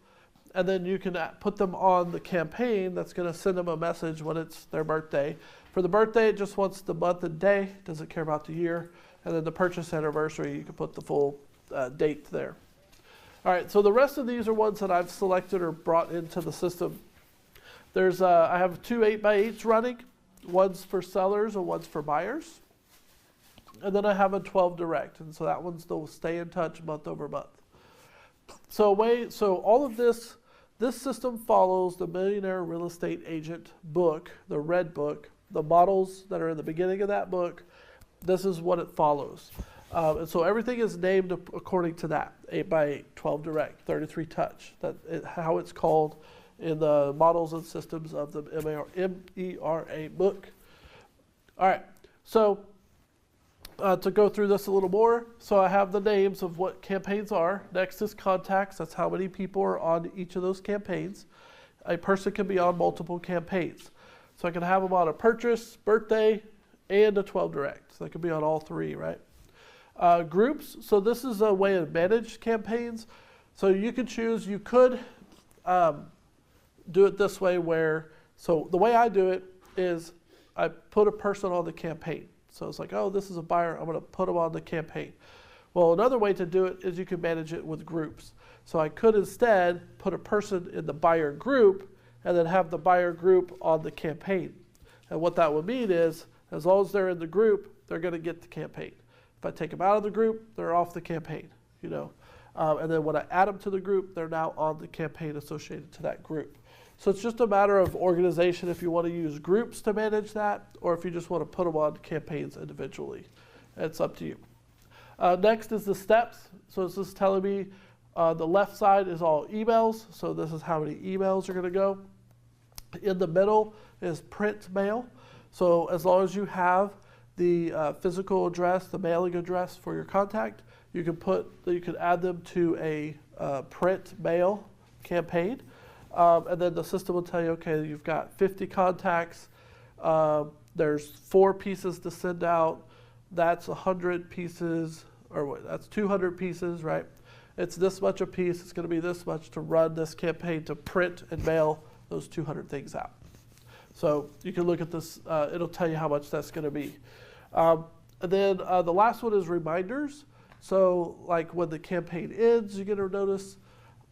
And then you can put them on the campaign that's going to send them a message when it's their birthday. For the birthday, it just wants the month and day, doesn't care about the year. And then the purchase anniversary, you can put the full date there. All right, so the rest of these are ones that I've selected or brought into the system. There's I have 2 8x8s running. One's for sellers and one's for buyers. And then I have a 12 direct, and so that one's the stay in touch month over month. So all of this system follows the Millionaire Real Estate Agent book, the red book, the models that are in the beginning of that book. This is what it follows. And so everything is named according to that, 8x8, 12 direct, 33 touch, how it's called in the models and systems of the MERA book. All right, so to go through this a little more, so I have the names of what campaigns are. Next is contacts, that's how many people are on each of those campaigns. A person can be on multiple campaigns. So I can have them on a purchase, birthday, and a 12 direct. So they can be on all three, right? Groups, so this is a way to manage campaigns. So you could choose, you could do it this way where, so the way I do it is I put a person on the campaign. So it's like, oh, this is a buyer, I'm going to put them on the campaign. Well, another way to do it is you can manage it with groups. So I could instead put a person in the buyer group and then have the buyer group on the campaign. And what that would mean is, as long as they're in the group, they're going to get the campaign. If I take them out of the group, they're off the campaign, and then when I add them to the group, they're now on the campaign associated to that group. So it's just a matter of organization if you want to use groups to manage that, or if you just want to put them on campaigns individually. It's up to you. Next is the steps. So this is telling me the left side is all emails. So this is how many emails are going to go. In the middle is print mail. So as long as you have the physical address, the mailing address for your contact, you can add them to a print mail campaign. And then the system will tell you, okay, you've got 50 contacts. There's 4 pieces to send out. That's 100 pieces, or that's 200 pieces, right? It's this much a piece. It's going to be this much to run this campaign to print and mail those 200 things out. So you can look at this. It'll tell you how much that's going to be. And then the last one is reminders. So like when the campaign ends, you're going to notice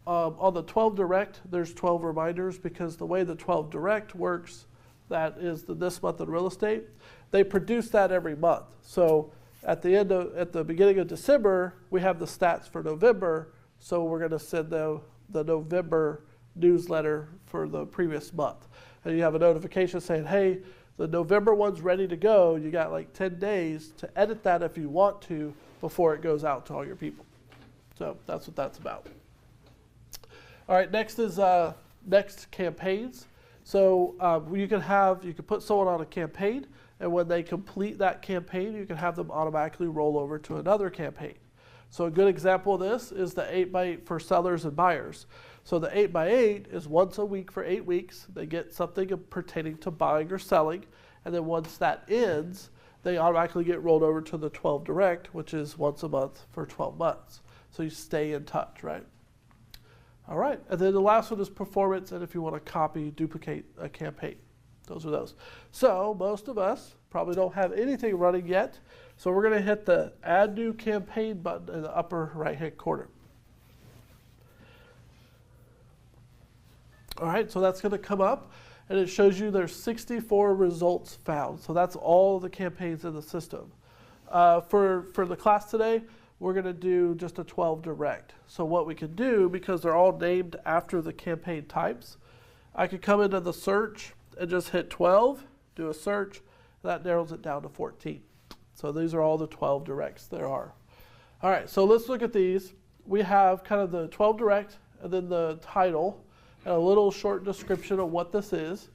on the 12 direct, there's 12 reminders, because the way the 12 direct works, that is the This Month in Real Estate. They produce that every month. So at the beginning of December, we have the stats for November. So we're going to send the November newsletter for the previous month. And you have a notification saying, hey, the November one's ready to go. You got like 10 days to edit that if you want to before it goes out to all your people. So that's what that's about. All right, next is next campaigns. So you can put someone on a campaign, and when they complete that campaign, you can have them automatically roll over to another campaign. So a good example of this is the 8x8 for sellers and buyers. So the 8x8 is once a week for 8 weeks. They get something pertaining to buying or selling, and then once that ends, they automatically get rolled over to the 12 Direct, which is once a month for 12 months. So you stay in touch, right? All right, and then the last one is performance, and if you want to copy, duplicate a campaign. Those are those. So most of us probably don't have anything running yet, so we're going to hit the Add New Campaign button in the upper right-hand corner. All right, so that's going to come up, and it shows you there's 64 results found. So that's all the campaigns in the system. For the class today, we're going to do just a 12 Direct. So what we can do, because they're all named after the campaign types, I could come into the search and just hit 12, do a search, and that narrows it down to 14. So these are all the 12 Directs there are. All right, so let's look at these. We have kind of the 12 Direct, and then the title, and a little short description of what this is.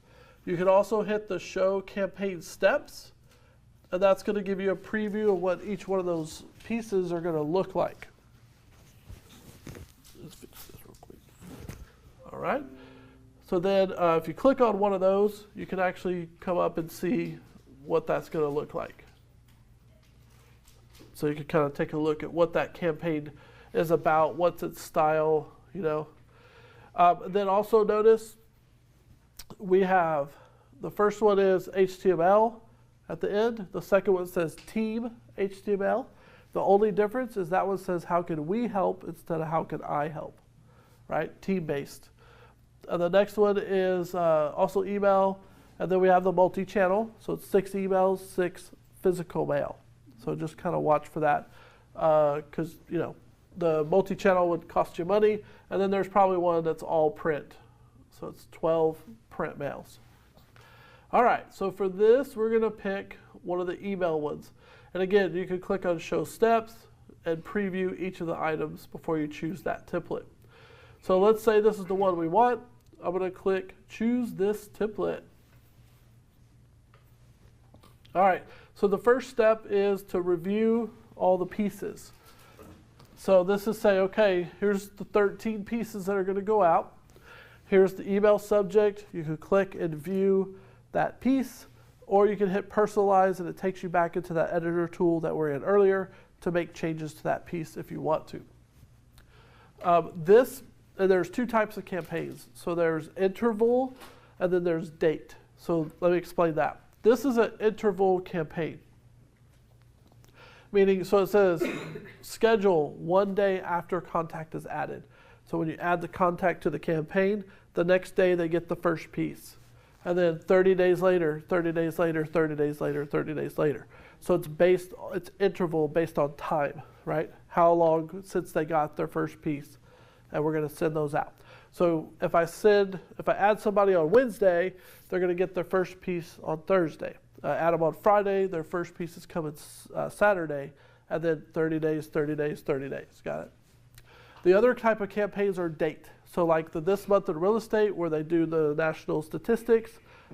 You can also hit the Show Campaign Steps, and that's going to give you a preview of what each one of those pieces are going to look like. Let's fix this real quick. All right. So then if you click on one of those, you can actually come up and see what that's going to look like. So you can kind of take a look at what that campaign is about, what's its style, you know. Then also notice we have, the first one is HTML at the end. The second one says Team HTML. The only difference is that one says how can we help instead of how can I help, right? Team-based. And the next one is also email, and then we have the multi-channel. So it's 6 emails, 6 physical mail. So just kind of watch for that because, you know, the multi-channel would cost you money, and then there's probably one that's all print. So it's 12 print mails. All right, so for this, we're going to pick one of the email ones. And again, you can click on Show Steps and preview each of the items before you choose that template. So let's say this is the one we want. I'm going to click Choose This Template. All right, so the first step is to review all the pieces. So this is say, okay, here's the 13 pieces that are going to go out. Here's the email subject. You can click and view that piece, or you can hit personalize and it takes you back into that editor tool that we're in earlier to make changes to that piece if you want to. There's two types of campaigns. So there's interval and then there's date. So let me explain that. This is an interval campaign. Meaning, so it says schedule 1 day after contact is added. So when you add the contact to the campaign, the next day they get the first piece. And then 30 days later, 30 days later, 30 days later, 30 days later. So it's interval based on time, right? How long since they got their first piece. And we're going to send those out. So if I add somebody on Wednesday, they're going to get their first piece on Thursday. Add them on Friday, their first piece is coming Saturday, and then 30 days, 30 days, 30 days. Got it? The other type of campaigns are date. So like the This Month in Real Estate, where they do the national statistics,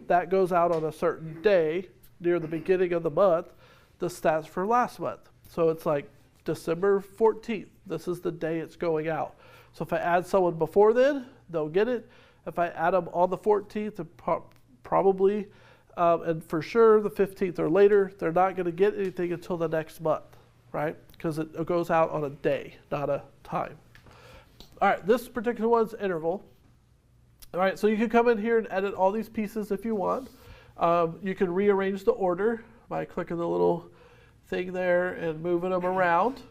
that goes out on a certain day near the beginning of the month, the stats for last month. So it's like December 14th. This is the day it's going out. So if I add someone before then, they'll get it. If I add them on the 14th, probably, and for sure the 15th or later, they're not going to get anything until the next month, right? Because it goes out on a day, not a time. All right, this particular one's interval. All right, so you can come in here and edit all these pieces if you want. You can rearrange the order by clicking the little thing there and moving them around.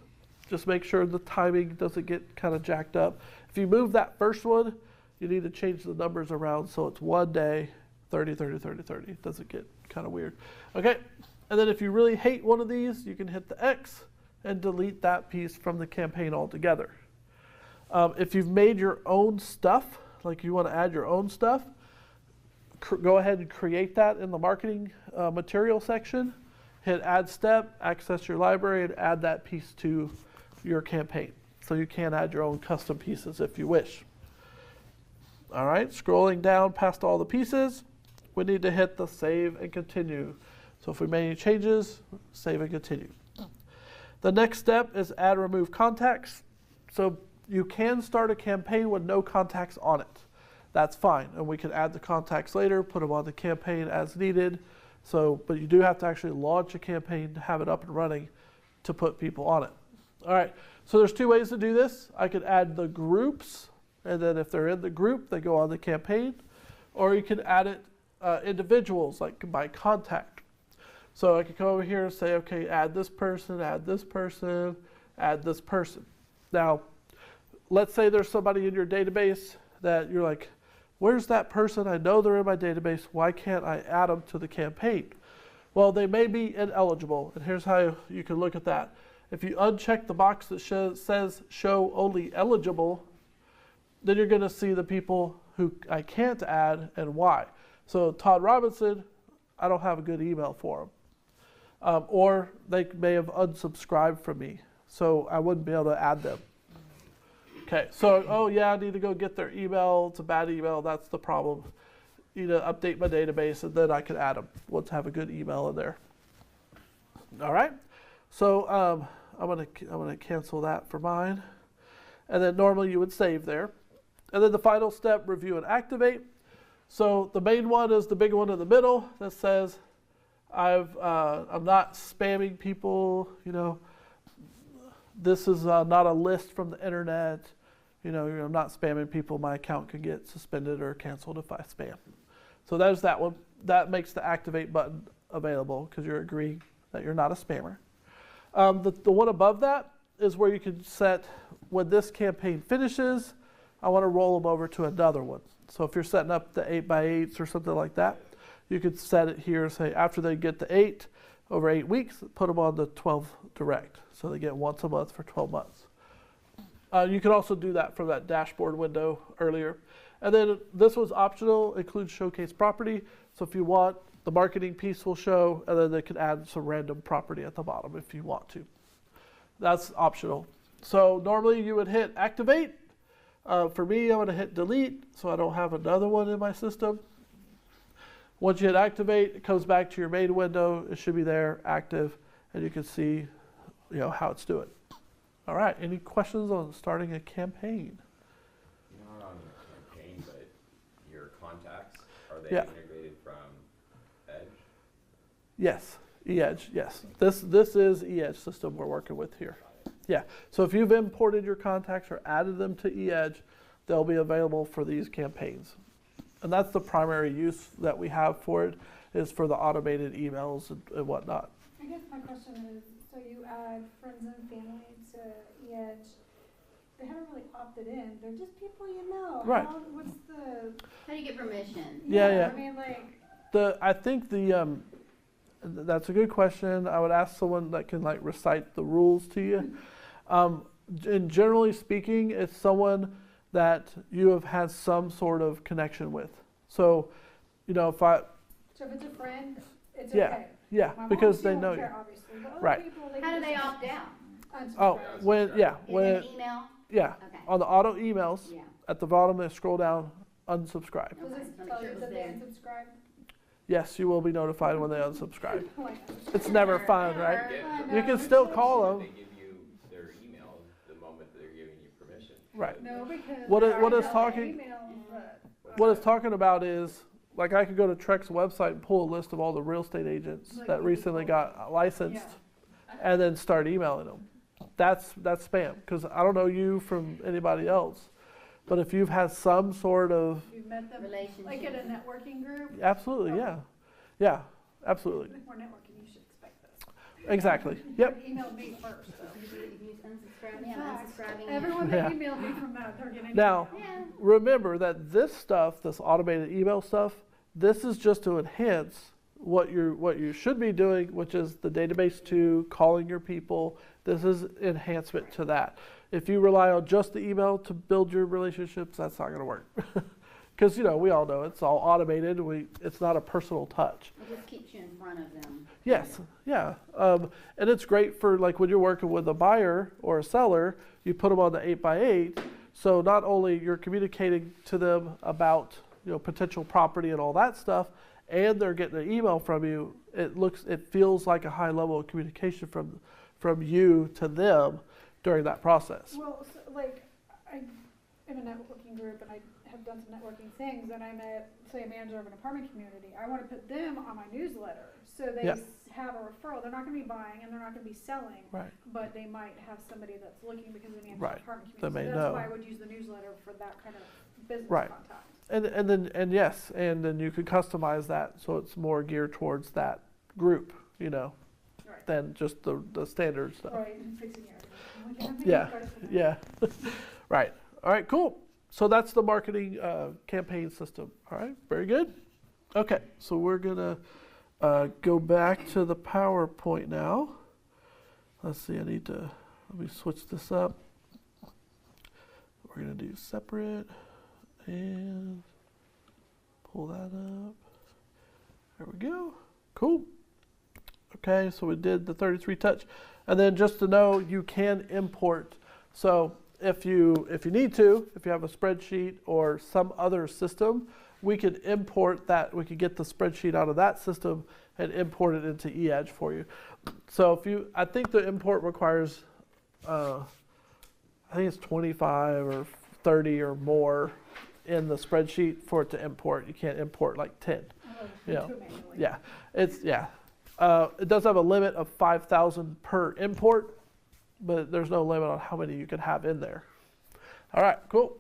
Just make sure the timing doesn't get kind of jacked up. If you move that first one, you need to change the numbers around so it's 1 day, 30, 30, 30, 30. Does it get kind of weird? Okay, and then if you really hate one of these, you can hit the X and delete that piece from the campaign altogether. If you've made your own stuff, like you want to add your own stuff, go ahead and create that in the marketing material section. Hit add step, access your library, and add that piece to your campaign. So you can add your own custom pieces if you wish. All right, scrolling down past all the pieces, we need to hit the save and continue. So if we made any changes, save and continue. The next step is add remove contacts. So you can start a campaign with no contacts on it. That's fine, and we can add the contacts later, put them on the campaign as needed. So, but you do have to actually launch a campaign to have it up and running to put people on it. All right, so there's two ways to do this. I could add the groups, and then if they're in the group, they go on the campaign. Or you can add it individuals, like by contact. So I could come over here and say, okay, add this person, add this person, add this person. Now, let's say there's somebody in your database that you're like, where's that person? I know they're in my database. Why can't I add them to the campaign? Well, they may be ineligible, and here's how you can look at that. If you uncheck the box that says show only eligible, then you're going to see the people who I can't add and why. So Todd Robinson, I don't have a good email for him. Or they may have unsubscribed from me, so I wouldn't be able to add them. Okay, so, oh yeah, I need to go get their email. It's a bad email, that's the problem. Need to update my database, and then I can add them. Let's have a good email in there. All right, so I'm gonna cancel that for mine. And then normally you would save there. And then the final step, review and activate. So the main one is the big one in the middle that says, I'm not spamming people, you know, this is not a list from the internet. You know, I'm not spamming people. My account could get suspended or canceled if I spam. So there's that one. That makes the activate button available because you're agreeing that you're not a spammer. The one above that is where you can set, when this campaign finishes, I want to roll them over to another one. So if you're setting up the 8x8s or something like that, you could set it here, say after they get the 8, over 8 weeks, put them on the 12 direct. So they get once a month for 12 months. You can also do that from that dashboard window earlier. And then this was optional, includes showcase property. So if you want, the marketing piece will show, and then they can add some random property at the bottom if you want to. That's optional. So normally you would hit activate. For me, I'm gonna hit delete so I don't have another one in my system. Once you hit activate, it comes back to your main window. It should be there, active, and you can see, you know, how it's doing. All right, any questions on starting a campaign? Not on the campaign, but your contacts, are they Yeah. integrated from Edge? Yes, eEdge, yes. This is eEdge system we're working with here. Yeah, so if you've imported your contacts or added them to eEdge, they'll be available for these campaigns. And that's the primary use that we have for it, is for the automated emails and whatnot. I guess my question is, so you add friends and family to eEdge. They haven't really opted in. They're just people you know. Right. How do you get permission? Yeah. I mean, like. I think that's a good question. I would ask someone that can like recite the rules to you. And generally speaking, it's someone that you have had some sort of connection with. So, you know, So if it's a friend, it's okay. Yeah, My because mom, they she know won't you. care, obviously, but other Right. people, How do they opt out? Oh, when Is it an email? Yeah, Okay. on the auto emails, Yeah. at the bottom they scroll down, unsubscribe. Does it Make tell sure you it that was they there. unsubscribed? Yes, you will be notified when they unsubscribe. Like, It's never fun, right? I You know. can still call them. They give you their email the moment they're giving you permission. Right. No, because. What I it's know talking- emails, but- What it's talking about is, like I could go to Trek's website and pull a list of all the real estate agents Like that you recently could got licensed and then start emailing them. That's spam, because I don't know you from anybody else. But if you've had some sort of, You've met them, Relationship. like at a networking group? absolutely, yeah. Yeah, absolutely. If we're networking, you should expect this. Exactly, yep. Email me first, though. If you unsubscribe, In yeah, fact, unsubscribing. everyone Yeah. that emailed me from that, they're getting. Now, Yeah. remember that this stuff, this automated email stuff, This is just to enhance what you should be doing, which is the database 2, calling your people. This is enhancement to that. If you rely on just the email to build your relationships, that's not going to work. Because, we all know it's all automated. It's not a personal touch. It just keeps you in front of them. Yes, yeah. And it's great for like when you're working with a buyer or a seller, you put them on the 8x8. So not only you're communicating to them about potential property and all that stuff, and they're getting an email from you, it feels like a high level of communication from you to them during that process. Well, so, like, I am a networking group, and I have done some networking things, and I met, say, a manager of an apartment community. I want to put them on my newsletter, so they have a referral. They're not going to be buying, and they're not going to be selling, but they might have somebody that's looking because they manage an apartment community. So that's why I would use the newsletter for that kind of business contact. And then you could customize that so it's more geared towards that group, than just the standard stuff. Right, and fixing everything. Yeah. Right. All right, cool. So that's the marketing campaign system. All right, very good. Okay, so we're going to go back to the PowerPoint now. Let's see, let me switch this up. We're going to do separate and pull that up. There we go. Cool. Okay, so we did the 33 touch. And then just to know, you can import. So if you need to, if you have a spreadsheet or some other system, we could import that. We could get the spreadsheet out of that system and import it into eEdge for you. So I think the import requires, I think it's 25 or 30 or more in the spreadsheet for it to import. You can't import like 10. Yeah, it does have a limit of 5,000 per import, but there's no limit on how many you can have in there. All right, cool.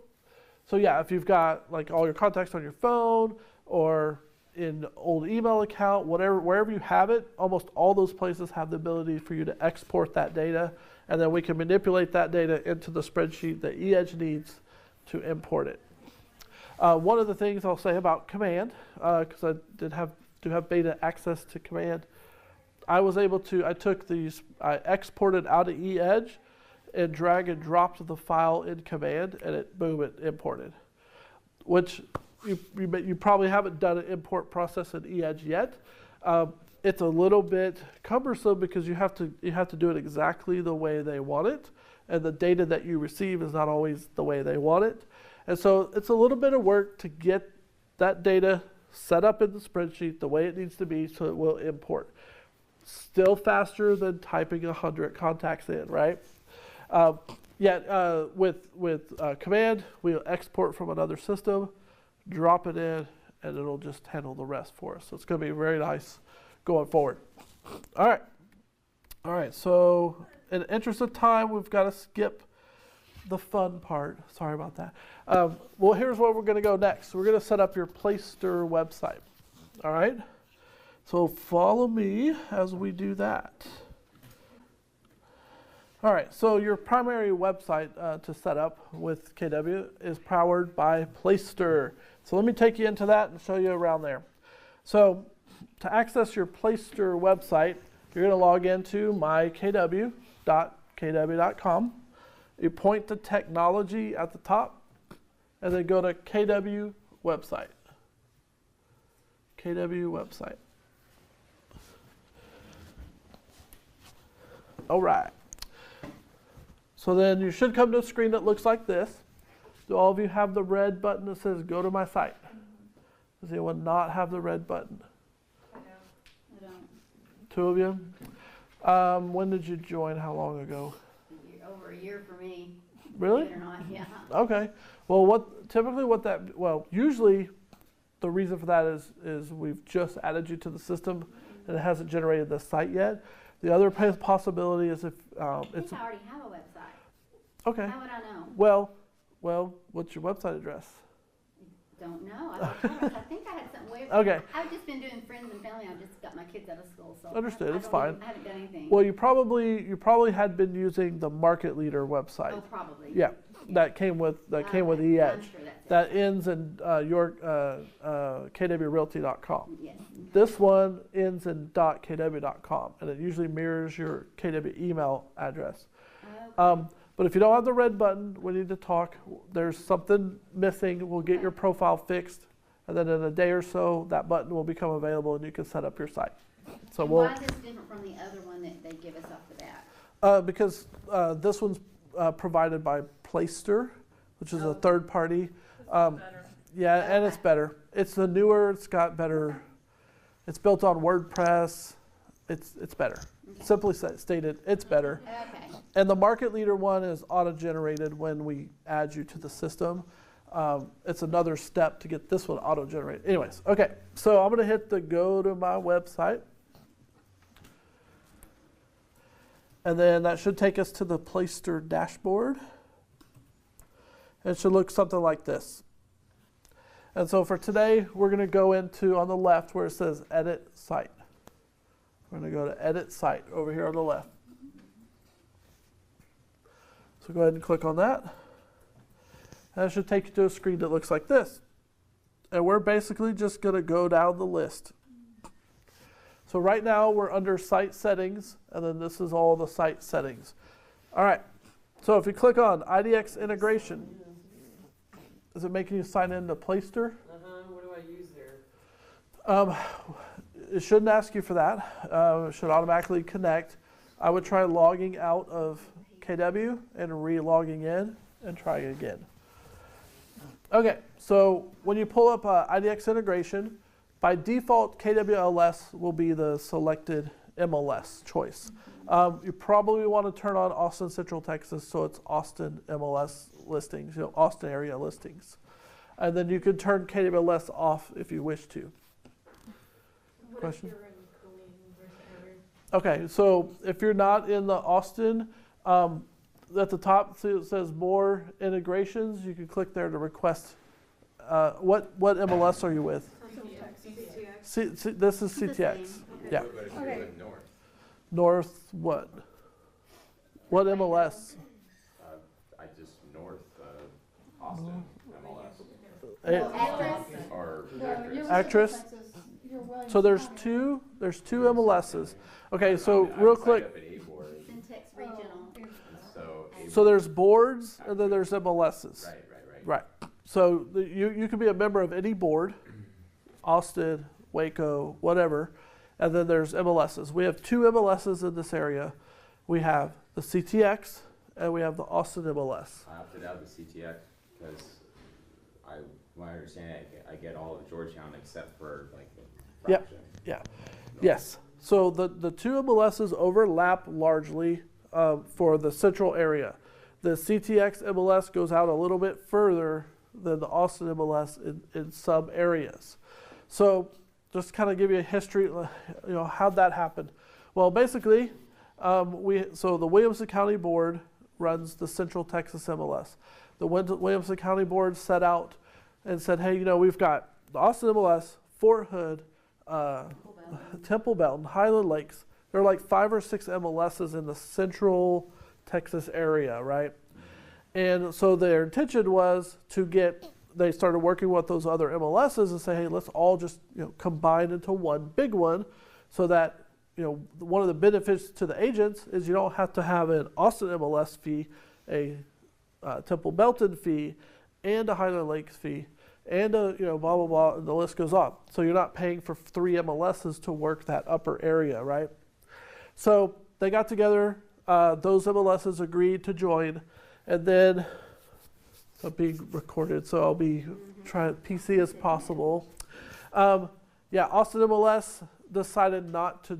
So yeah, if you've got like all your contacts on your phone or in old email account, wherever you have it, almost all those places have the ability for you to export that data, and then we can manipulate that data into the spreadsheet that eEdge needs to import it. One of the things I'll say about Command, because I do have beta access to Command, I exported out of eEdge and drag and dropped the file in Command, and it imported. Which you probably haven't done an import process in eEdge yet. It's a little bit cumbersome because you have to do it exactly the way they want it, and the data that you receive is not always the way they want it. And so it's a little bit of work to get that data set up in the spreadsheet the way it needs to be so it will import. Still faster than typing 100 contacts in, right? With Command, we'll export from another system, drop it in, and it'll just handle the rest for us. So it's going to be very nice going forward. All right, so in the interest of time, we've got to skip the fun part. Sorry about that. Well, here's where we're going to go next. We're going to set up your Playster website. All right? So follow me as we do that. All right, so your primary website to set up with KW is powered by Playster. So let me take you into that and show you around there. So to access your Playster website, you're going to log into mykw.kw.com. You point to technology at the top, and then go to KW website. KW website. All right. So then you should come to a screen that looks like this. Do all of you have the red button that says go to my site? Does anyone not have the red button? I don't. Two of you? When did you join? How long ago? Over a year for me. Really? Believe it or not, yeah. Okay. Well, usually the reason for that is we've just added you to the system and it hasn't generated the site yet. The other possibility is if I think I already have a website. Okay. How would I know? Well, what's your website address? Don't know. I think I had something way. Okay. I've just been doing friends and family. I've just got my kids out of school, so Understood. It's fine. I haven't done anything. Well, you probably had been using the Market Leader website. Oh, probably. Yeah. that came with E-Edge. That ends in kwrealty.com. Yes. This one ends in .kw.com, and it usually mirrors your KW email address. But if you don't have the red button, we need to talk. There's something missing. We'll get your profile fixed, and then in a day or so, that button will become available, and you can set up your site. So why is this different from the other one that they give us off the bat? Because this one's provided by Playster, which is a third party. Yeah, and it's better. It's the newer. It's got better. It's built on WordPress. It's better. Okay. Simply stated, it's better. Okay. And the market leader one is auto-generated when we add you to the system. It's another step to get this one auto-generated. Anyways, okay. So I'm going to hit the go to my website. And then that should take us to the Playster dashboard. It should look something like this. And so for today, we're going to go into on the left where it says Edit Site. We're going to go to Edit Site over here on the left. So go ahead and click on that. And it should take you to a screen that looks like this. And we're basically just going to go down the list. So right now we're under Site Settings, and then this is all the site settings. All right. So if you click on IDX Integration, is it making you sign in to Playster? What do I use there? It shouldn't ask you for that. It should automatically connect. I would try logging out of KW and re-logging in and try again. Okay, so when you pull up IDX integration, by default, KWLS will be the selected MLS choice. You probably want to turn on Austin Central Texas, so it's Austin MLS listings, Austin area listings. And then you can turn KWLS off if you wish to. Question? Okay, so if you're not in the Austin, at the top it says more integrations. You can click there to request. What MLS are you with? This is CTX. Yeah. Okay. North what? What MLS? I just North Austin MLS. Or Actress. So there's two MLSs. Okay, so real quick. So there's boards and then there's MLSs. Right. So you can be a member of any board, Austin, Waco, whatever, and then there's MLSs. We have two MLSs in this area. We have the CTX and we have the Austin MLS. I opted out the CTX because my understanding, I get all of Georgetown except for like the fraction. Yes. So the two MLSs overlap largely for the central area. The CTX MLS goes out a little bit further than the Austin MLS in some areas. So just kind of give you a history, how'd that happen? Well, basically, so the Williamson County Board runs the Central Texas MLS. The Williamson County Board set out and said, hey, we've got the Austin MLS, Fort Hood, Temple Belton, Highland Lakes. There are like 5 or 6 MLSs in the Central Texas area, right? And so their intention was they started working with those other MLSs and say, hey, let's all just combine into one big one, so that one of the benefits to the agents is you don't have to have an Austin MLS fee, a Temple Belton fee, and a Highland Lakes fee, and a blah blah blah, and the list goes on. So you're not paying for 3 MLSs to work that upper area, right? So they got together. Those MLSs agreed to join, and then I'm being recorded, so I'll be trying PC as possible. Austin MLS decided not to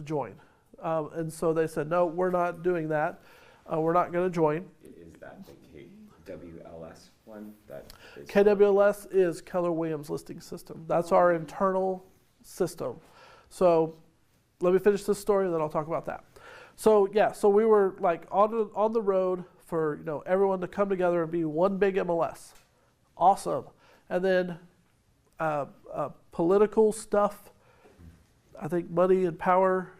join, and so they said, no, we're not doing that. We're not going to join. Is that the KWLS one? KWLS is Keller Williams Listing System. That's our internal system. So let me finish this story, and then I'll talk about that. So we were like on the road for everyone to come together and be one big MLS. Awesome. And then political stuff, I think money and power,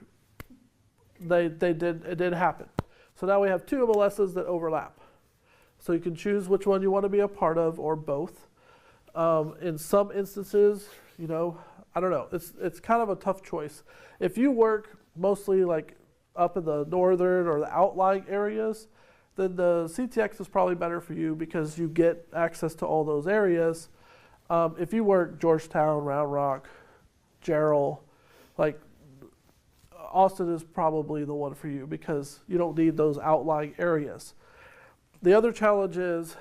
it didn't happen. So now we have 2 MLSs that overlap. So you can choose which one you want to be a part of or both. In some instances, you know, I don't know. It's kind of a tough choice. If you work mostly like up in the northern or the outlying areas, then the CTX is probably better for you because you get access to all those areas. If you work Georgetown, Round Rock, Jarrell, like Austin is probably the one for you because you don't need those outlying areas. The other challenge is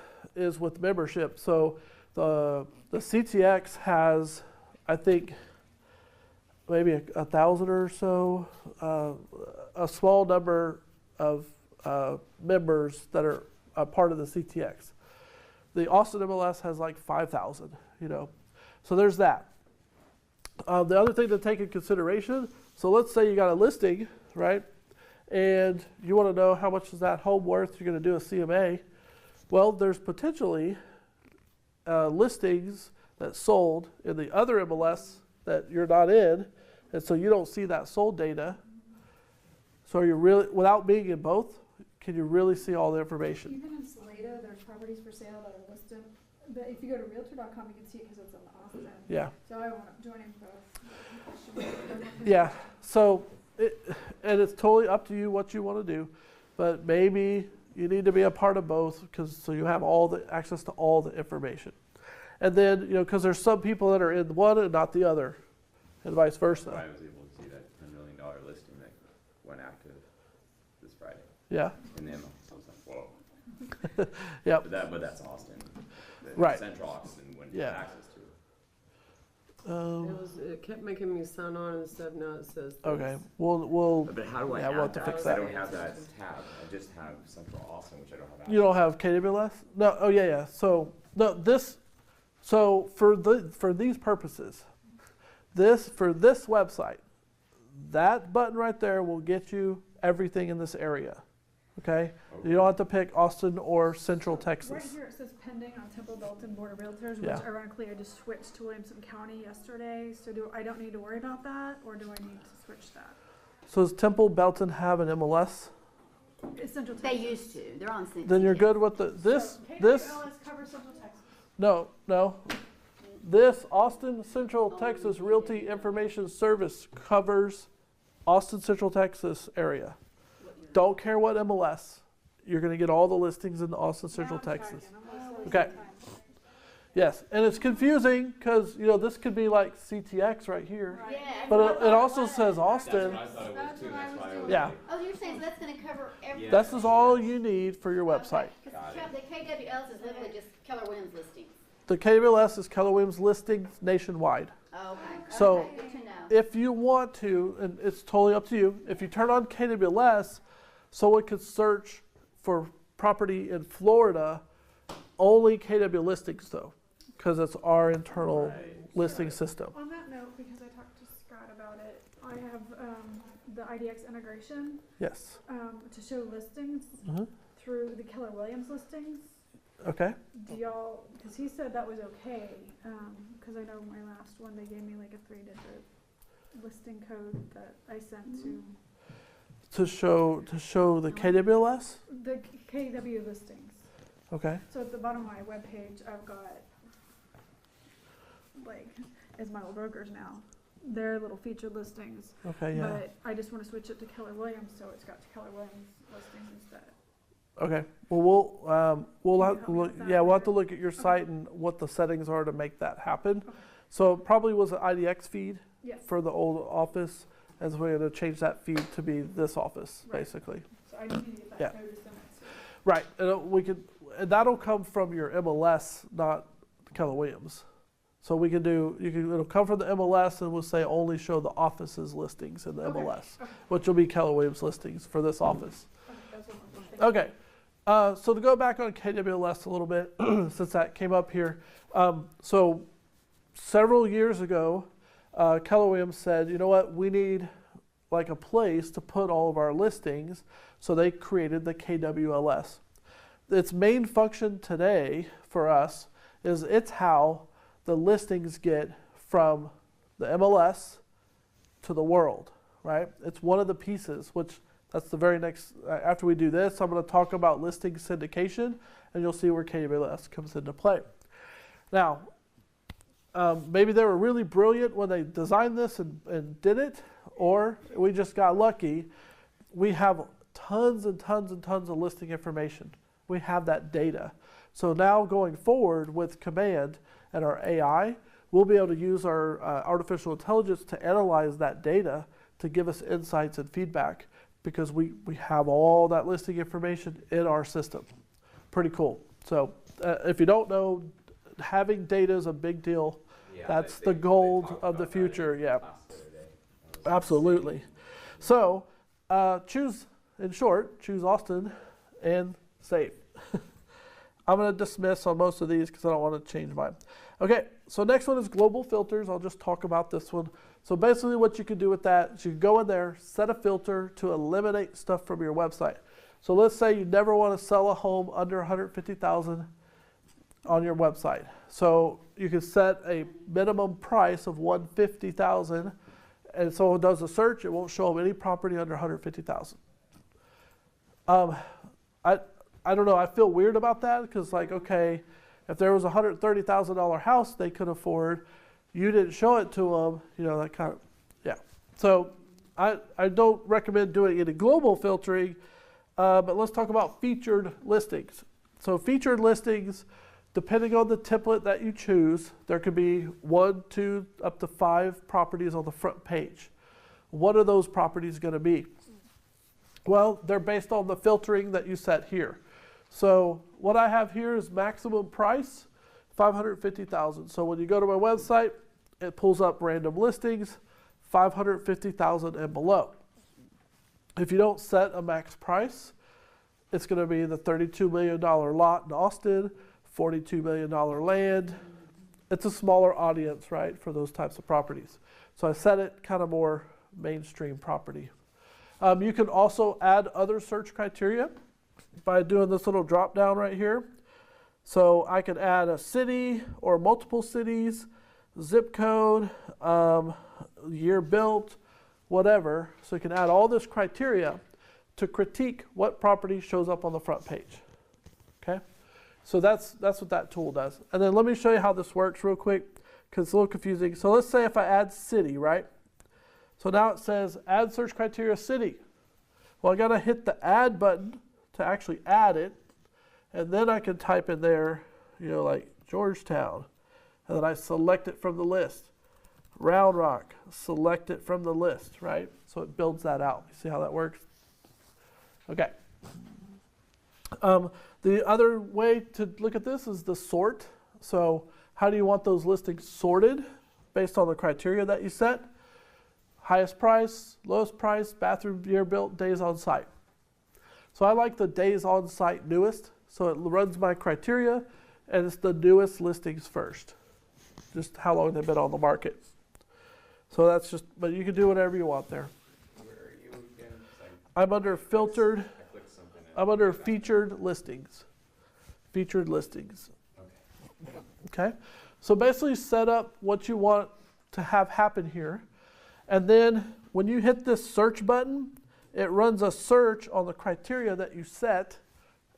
with membership. So the CTX has, I think, maybe 1,000 or so, a small number of members that are a part of the CTX. The Austin MLS has like 5,000, you know. So there's that. The other thing to take in consideration, so let's say you got a listing, right? And you want to know how much is that home worth, you're going to do a CMA. Well, there's potentially listings that sold in the other MLS that you're not in, and so you don't see that sold data. So are you really, without being in both, can you really see all the information? Even in Salado, there's properties for sale that are listed, but if you go to Realtor.com, you can see it because it's in Austin. Yeah. So I want to join in both. Yeah, so, and it's totally up to you what you want to do, but maybe you need to be a part of both because so you have all the access to all the information. And then, you know, because there's some people that are in one and not the other, and vice versa. I was able to see that $10 million listing that went active this Friday. Yeah. In the MLS. So I was like, whoa. Yep. But that's Austin. Right. Central Austin wouldn't Yeah. have access to it. It kept making me sign on and stuff. Now it says. Okay, we'll. But how do I yeah, have we'll have to that? fix 'Cause that. I don't have that tab. I just have Central Austin, which I don't have access You don't have KWS? No. Oh yeah. So no, this. So for these purposes, for this website, that button right there will get you everything in this area. Okay. You don't have to pick Austin or Central Texas. Right here it says pending on Temple Belton Board of Realtors, which Yeah. ironically I just switched to Williamson County yesterday. So I don't need to worry about that, or do I need to switch that? So does Temple Belton have an MLS? It's Central They Texas. used to. They're on CTX. Then you're good with this. KWLS covers Central Texas. No. This Austin Central Texas Realty Information Service covers Austin Central Texas area. Don't care what MLS. You're going to get all the listings in Austin Central Texas. Okay. Yes, and it's confusing because you know this could be like CTX right here, Yeah, but it also says Austin. That's what I thought it was too. That's why I was Yeah. like, Oh, you're saying so that's going to cover everything? This is all you need for your website. Because the KWLs is literally just Keller Williams listings. The KWS is Keller Williams listings nationwide. Oh, okay. So Okay, good to know. if you want to, and it's totally up to you, if you turn on KWS, someone could search for property in Florida, only KW listings though, because it's our internal listing system. On that note, because I talked to Scott about it, I have the IDX integration Yes. to show listings Mhm. through the Keller Williams listings. Okay. Do y'all, because he said that was okay, because I know my last one, they gave me like a 3-digit listing code that I sent to To show the KWS. the KW listings. Okay. So at the bottom of my webpage, I've got, like, it's my old brokers now. Their little featured listings. Okay. Yeah. But I just want to switch it to Keller Williams, so it's got Keller Williams listings instead. Okay. Well, we'll Can you have to help me look. with that? Yeah, we'll have to look at your site and what the settings are to make that happen. So it probably was an IDX feed Yes. for the old office, as we're going to change that feed to be this office, Right. basically. So I just need to get that Yeah. code to send it to. Right. And that'll come from your MLS, not Keller Williams. So we can do. It'll come from the MLS, and we'll say only show the office's listings in the Okay. MLS, which will be Keller Williams listings for this office. Okay, that's what I'm thinking. Okay. So to go back on KWLS a little bit, since that came up here. So several years ago, Keller Williams said, you know what, we need like a place to put all of our listings. So they created the KWLS. Its main function today for us is it's how the listings get from the MLS to the world, right? It's one of the pieces, which That's the very next, after we do this, I'm going to talk about listing syndication, and you'll see where KWS comes into play. Now, maybe they were really brilliant when they designed this and did it, or we just got lucky. We have tons and tons and tons of listing information. We have that data. So now going forward with Command and our AI, we'll be able to use our artificial intelligence to analyze that data to give us insights and feedback, because we have all that listing information in our system. Pretty cool. So if you don't know, having data is a big deal. Yeah, That's the gold of the future. Yeah, absolutely. So choose, in short, choose Austin and save. I'm going to dismiss on most of these because I don't want to change mine. Okay, so next one is global filters. I'll just talk about this one. So basically what you can do with that is you can go in there, set a filter to eliminate stuff from your website. So let's say you never want to sell a home under $150,000 on your website. So you can set a minimum price of $150,000, and so when it does a search, it won't show them any property under $150,000. I don't know, I feel weird about that, because like, okay, if there was a $130,000 house they could afford, you didn't show it to them, you know, that kind of, yeah. So I don't recommend doing any global filtering, but let's talk about featured listings. So featured listings, depending on the template that you choose, there could be 1, 2, up to 5 properties on the front page. What are those properties going to be? Well, they're based on the filtering that you set here. So what I have here is maximum price, $550,000. So when you go to my website, it pulls up random listings, $550,000 and below. If you don't set a max price, it's going to be the $32 million lot in Austin, $42 million land. It's a smaller audience, right, for those types of properties. So I set it kind of more mainstream property. You can also add other search criteria by doing this little drop down right here. So I can add a city or multiple cities, zip code, year built, whatever. So you can add all this criteria to critique what property shows up on the front page. Okay, so that's what that tool does. And then let me show you how this works real quick, because it's a little confusing. So let's say if I add city, right? So now it says add search criteria city. Well, I got to hit the add button to actually add it, and then I can type in there, you know, like Georgetown, and then I select it from the list. Round Rock, select it from the list, right? So it builds that out. You see how that works? Okay. The other way to look at this is the sort. So how do you want those listings sorted based on the criteria that you set? Highest price, lowest price, bathroom, year built, days on site. So I like the days on site newest. So it runs my criteria, and it's the newest listings first. Just how long they've been on the market. So that's just, but you can do whatever you want there. Where are you again? I'm under filtered, I'm under featured listings. Featured listings. Okay. So basically set up what you want to have happen here. And then when you hit this search button, it runs a search on the criteria that you set.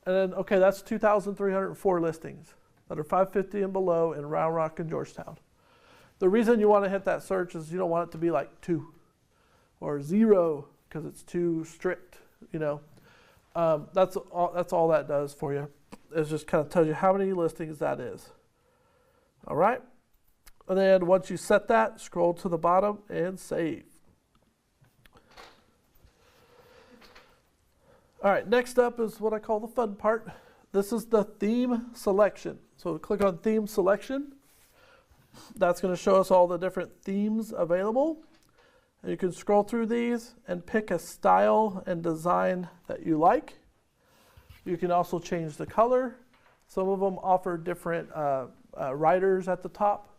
And then, okay, that's 2,304 listings that are 550 and below in Round Rock and Georgetown. The reason you want to hit that search is you don't want it to be like 2 or 0 because it's too strict, you know. That's all that does for you. It just kind of tells you how many listings that is. All right. And then once you set that, scroll to the bottom and save. All right, next up is what I call the fun part. This is the theme selection. So click on theme selection. That's going to show us all the different themes available. And you can scroll through these and pick a style and design that you like. You can also change the color. Some of them offer different writers at the top.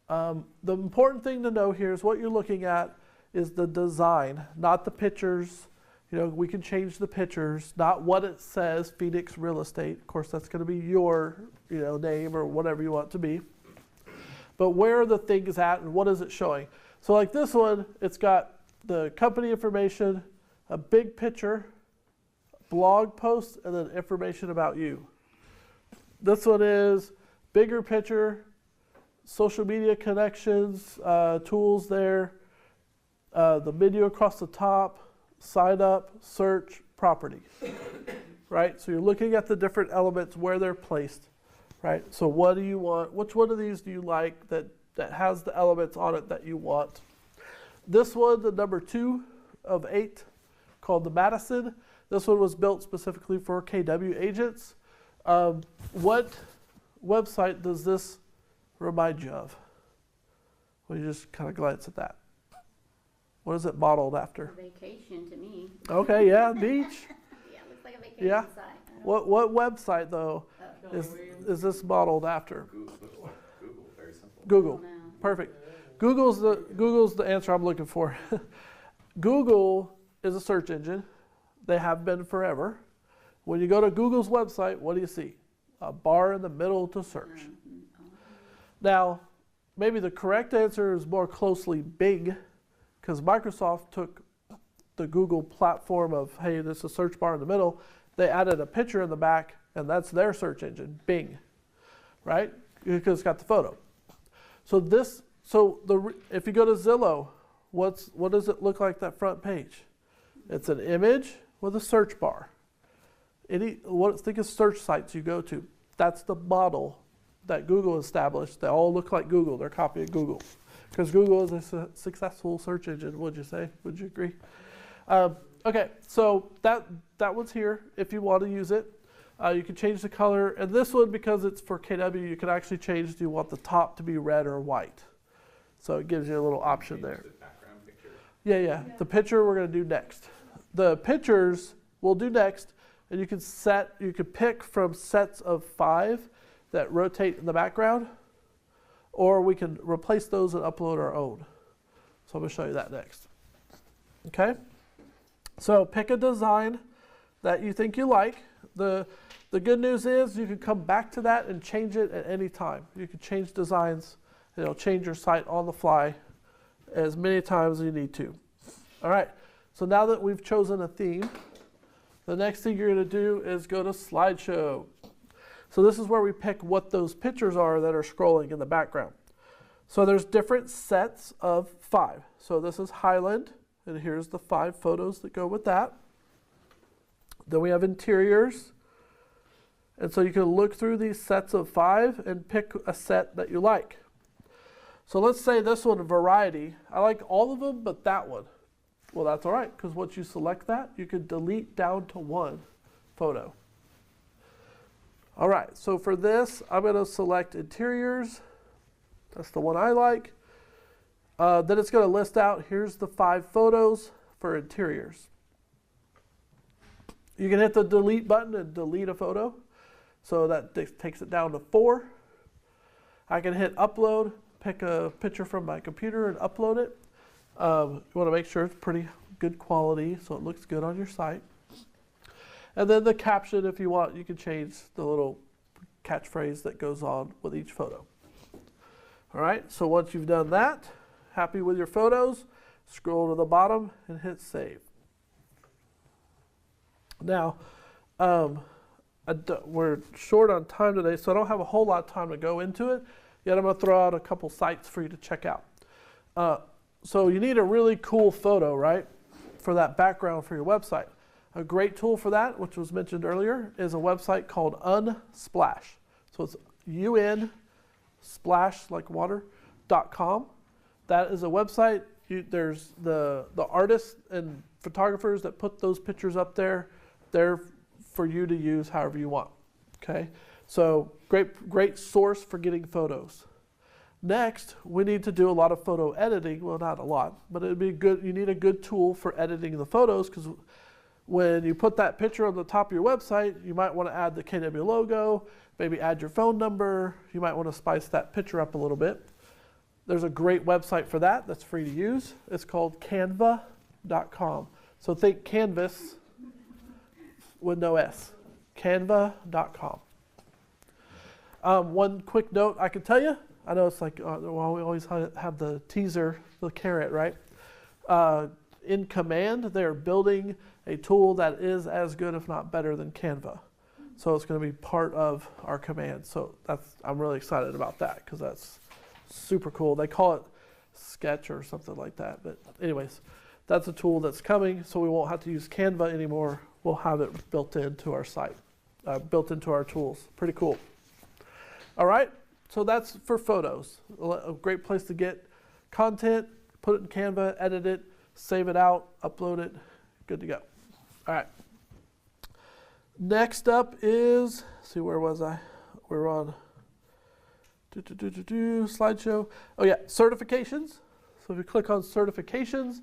The important thing to know here is what you're looking at is the design, not the pictures. You know, we can change the pictures, not what it says, Phoenix Real Estate. Of course, that's going to be your, you know, name or whatever you want it to be. But where are the things at and what is it showing? So like this one, it's got the company information, a big picture, blog post, and then information about you. This one is bigger picture, social media connections, tools there, the menu across the top, sign up, search, property. Right? So you're looking at the different elements where they're placed. Right? So what do you want? Which one of these do you like that has the elements on it that you want? This one, the number 2 of 8, called the Madison. This one was built specifically for KW agents. What website does this remind you of? Well, you just kind of glance at that. What is it modeled after? Vacation to me. Okay, yeah, beach. Yeah, it looks like a vacation Yeah. site. What website though is this modeled after? Google, very simple. Google. Perfect. Google's the answer I'm looking for. Google is a search engine. They have been forever. When you go to Google's website, what do you see? A bar in the middle to search. Now, maybe the correct answer is more closely Bing, because Microsoft took the Google platform of, hey, this is a search bar in the middle. They added a picture in the back, and that's their search engine, Bing, right? Because it's got the photo. If you go to Zillow, what does it look like, that front page? It's an image with a search bar. Think of search sites you go to. That's the model that Google established. They all look like Google. They're copying Google. Because Google is a successful search engine, would you say? Would you agree? Okay, so that one's here if you want to use it. You can change the color. And this one, because it's for KW, you can actually change, do you want the top to be red or white? So it gives you a little option there. Yeah. The picture we're going to do next. The pictures we'll do next, and you can pick from sets of 5 that rotate in the background, or we can replace those and upload our own. So I'm going to show you that next. Okay? So pick a design that you think you like. The good news is you can come back to that and change it at any time. You can change designs, and it'll change your site on the fly as many times as you need to. All right, so now that we've chosen a theme, the next thing you're going to do is go to slideshow. So this is where we pick what those pictures are that are scrolling in the background. So there's different sets of 5. So this is Highland, and here's the 5 photos that go with that. Then we have interiors. And so you can look through these sets of 5 and pick a set that you like. So let's say this one, variety. I like all of them, but that one. Well, that's all right, because once you select that, you can delete down to 1 photo. All right, so for this, I'm going to select interiors. That's the one I like. Then it's going to list out, here's the 5 photos for interiors. You can hit the delete button and delete a photo. So that takes it down to 4. I can hit upload, pick a picture from my computer and upload it. You want to make sure it's pretty good quality so it looks good on your site. And then the caption, if you want, you can change the little catchphrase that goes on with each photo. All right, so once you've done that, happy with your photos, scroll to the bottom and hit save. Now, we're short on time today, so I don't have a whole lot of time to go into it. Yet I'm going to throw out a couple sites for you to check out. So you need a really cool photo, right, for that background for your website. A great tool for that, which was mentioned earlier, is a website called Unsplash. So it's unsplash, like water.com. That is a website. There's the artists and photographers that put those pictures up there. They're for you to use however you want. Okay, so great source for getting photos. Next, we need to do a lot of photo editing. Well, not a lot, but it'd be good. You need a good tool for editing the photos, because when you put that picture on the top of your website, you might want to add the KW logo, maybe add your phone number. You might want to spice that picture up a little bit. There's a great website for that that's free to use. It's called canva.com. So think canvas with no S. Canva.com. One quick note I can tell you. I know it's like, well, we always have the teaser, the carrot, right? in Command, they're building a tool that is as good, if not better, than Canva. So it's going to be part of our Command. So I'm really excited about that because that's super cool. They call it Sketch or something like that. But anyways, that's a tool that's coming, so we won't have to use Canva anymore. We'll have it built into our site, built into our tools. Pretty cool. All right, so that's for photos. A great place to get content, put it in Canva, edit it, save it out, upload it, good to go. All right. Next up is, see, where was I? We're on slideshow. Oh yeah, certifications. So if you click on certifications,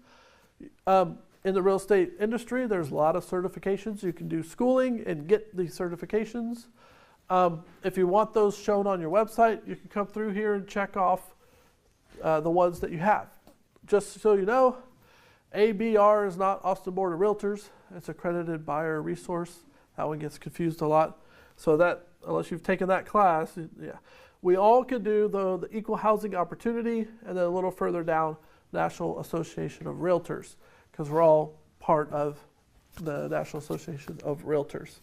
in the real estate industry, there's a lot of certifications. You can do schooling and get the certifications. If you want those shown on your website, you can come through here and check off the ones that you have. Just so you know, ABR is not Austin Board of Realtors. It's accredited buyer resource. That one gets confused a lot. So that, unless you've taken that class, yeah. We all can do the Equal Housing Opportunity, and then a little further down, National Association of Realtors, because we're all part of the National Association of Realtors.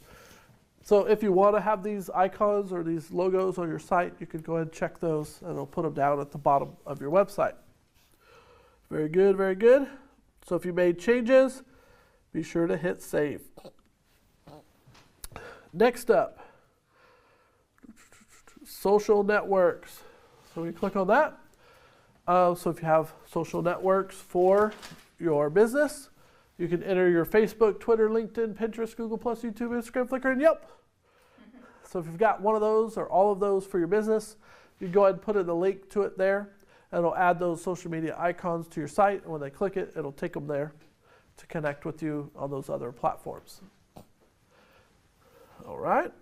So if you want to have these icons or these logos on your site, you can go ahead and check those, and it'll put them down at the bottom of your website. Very good, very good. So if you made changes, be sure to hit save. Next up, social networks. So we click on that. So if you have social networks for your business, you can enter your Facebook, Twitter, LinkedIn, Pinterest, Google+, YouTube, Instagram, Flickr, and Yelp. So if you've got one of those or all of those for your business, you go ahead and put in the link to it there, and it'll add those social media icons to your site. And when they click it, it'll take them there to connect with you on those other platforms. All right.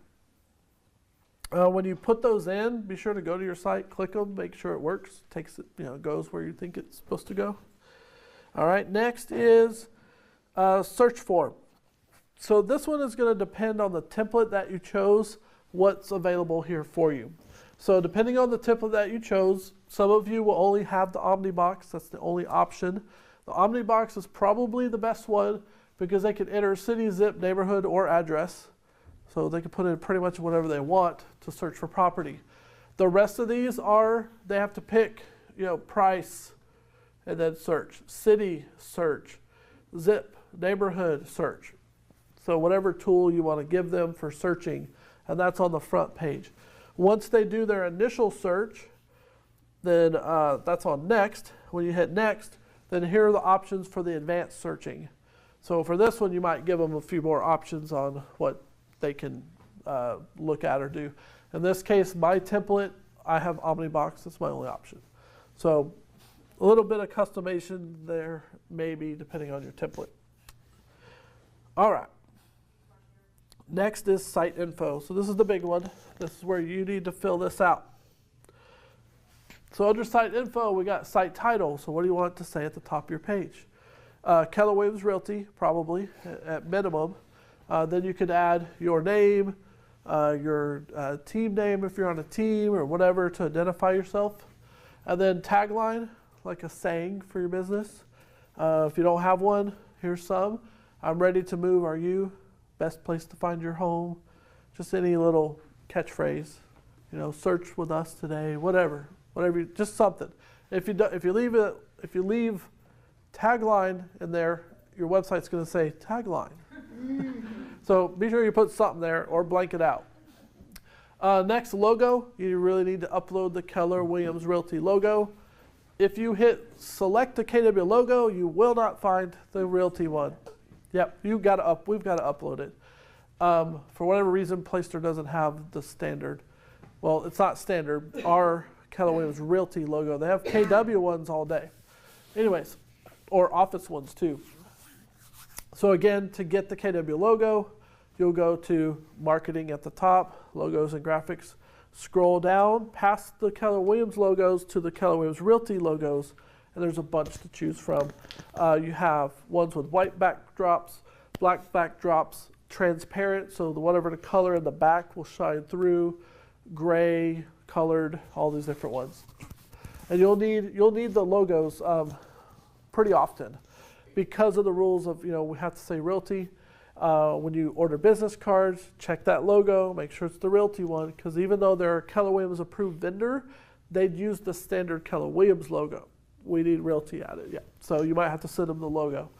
When you put those in, be sure to go to your site, click them, make sure it works, takes it, goes where you think it's supposed to go. All right. Next is search form. So this one is going to depend on the template that you chose, what's available here for you. So depending on the template that you chose, some of you will only have the Omnibox. That's the only option. The Omnibox is probably the best one because they can enter city, zip, neighborhood, or address. So they can put in pretty much whatever they want to search for property. The rest of these they have to pick, price, and then search. City, search. Zip, neighborhood, search. So whatever tool you want to give them for searching, and that's on the front page. Once they do their initial search, then that's on next. When you hit next, then here are the options for the advanced searching. So for this one, you might give them a few more options on what they can look at or do. In this case, my template, I have Omnibox. That's my only option. So a little bit of customization there, maybe, depending on your template. All right. Next is site info. So this is the big one. This is where you need to fill this out. So under site info, we got site title. So what do you want to say at the top of your page? Keller Williams Realty, probably, at minimum. Then you could add your name, your team name if you're on a team or whatever to identify yourself. And then tagline, like a saying for your business. If you don't have one, here's some. I'm ready to move, are you? Best place to find your home. Just any little catchphrase. Search with us today, whatever, just something. If you leave tagline in there, your website's going to say tagline. So be sure you put something there or blank it out. Next, logo. You really need to upload the Keller Williams Realty logo. If you hit select the KW logo, you will not find the Realty one. Yep, we've got to upload it. For whatever reason, Placer doesn't have the standard. Well, it's not standard. Our Keller Williams Realty logo. They have KW ones all day. Anyways, or office ones too. So again, to get the KW logo, you'll go to marketing at the top, logos and graphics. Scroll down past the Keller Williams logos to the Keller Williams Realty logos, and there's a bunch to choose from. You have ones with white backdrops, black backdrops, transparent, so whatever the color in the back will shine through, gray, colored, all these different ones. And you'll need the logos pretty often. because of the rules of, we have to say Realty. When you order business cards, check that logo, make sure it's the Realty one, because even though they're a Keller Williams approved vendor, they'd use the standard Keller Williams logo. We need Realty added, yeah. So you might have to send them the logo.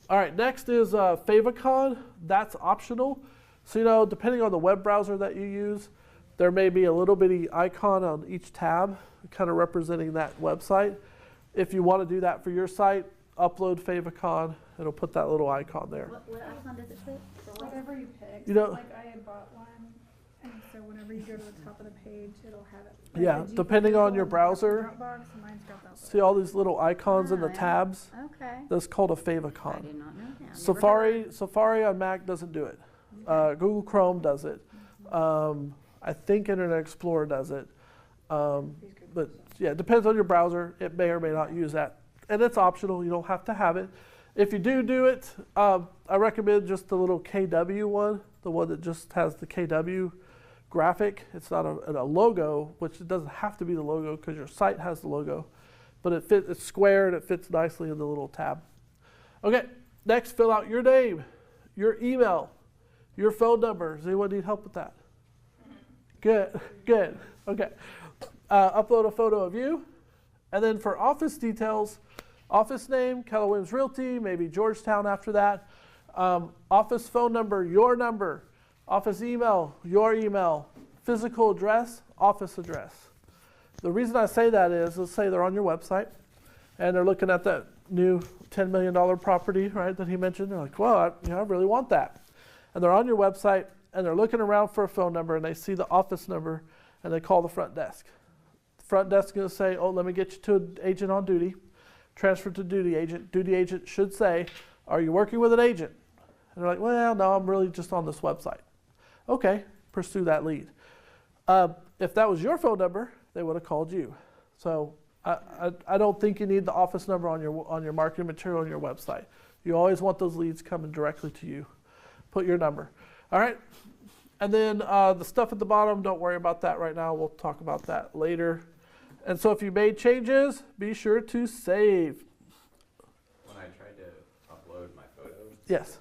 All right, next is favicon. That's optional. So, depending on the web browser that you use, there may be a little bitty icon on each tab, kind of representing that website. If you want to do that for your site, upload favicon. It'll put that little icon there. What icon does it put? Whatever you pick. Like I had bought one, and so whenever you go to the top of the page, it'll have it. Like Yeah, depending on your browser. Dropbox, and mine's got that See all these little icons in the tabs? Okay. That's called a favicon. I did not know that. Safari on Mac doesn't do it. Google Chrome does it. I think Internet Explorer does it. But yeah, it depends on your browser. It may or may not use that. And it's optional. You don't have to have it. If you do it, I recommend just the little KW one, the one that just has the KW graphic. It's not a logo, which it doesn't have to be the logo because your site has the logo. But it's square and it fits nicely in the little tab. Okay, next, fill out your name, your email, your phone number. Does anyone need help with that? Good, good. Okay. Upload a photo of you. And then for office details, office name, Keller Williams Realty, maybe Georgetown after that. Office phone number, your number. Office email, your email. Physical address, office address. The reason I say that is, let's say they're on your website and they're looking at that new $10 million property, right, that he mentioned. They're like, well, I really want that. And they're on your website and they're looking around for a phone number and they see the office number and they call the front desk. The front desk is going to say, oh, let me get you to an agent on duty. Transfer to duty agent. Duty agent should say, are you working with an agent? And they're like, well, no, I'm really just on this website. Okay, pursue that lead. If that was your phone number, they would have called you. So I don't think you need the office number on your marketing material on your website. You always want those leads coming directly to you. Put your number. All right. And then the stuff at the bottom, don't worry about that right now. We'll talk about that later. And so if you made changes, be sure to save. When I tried to upload my photos, yes.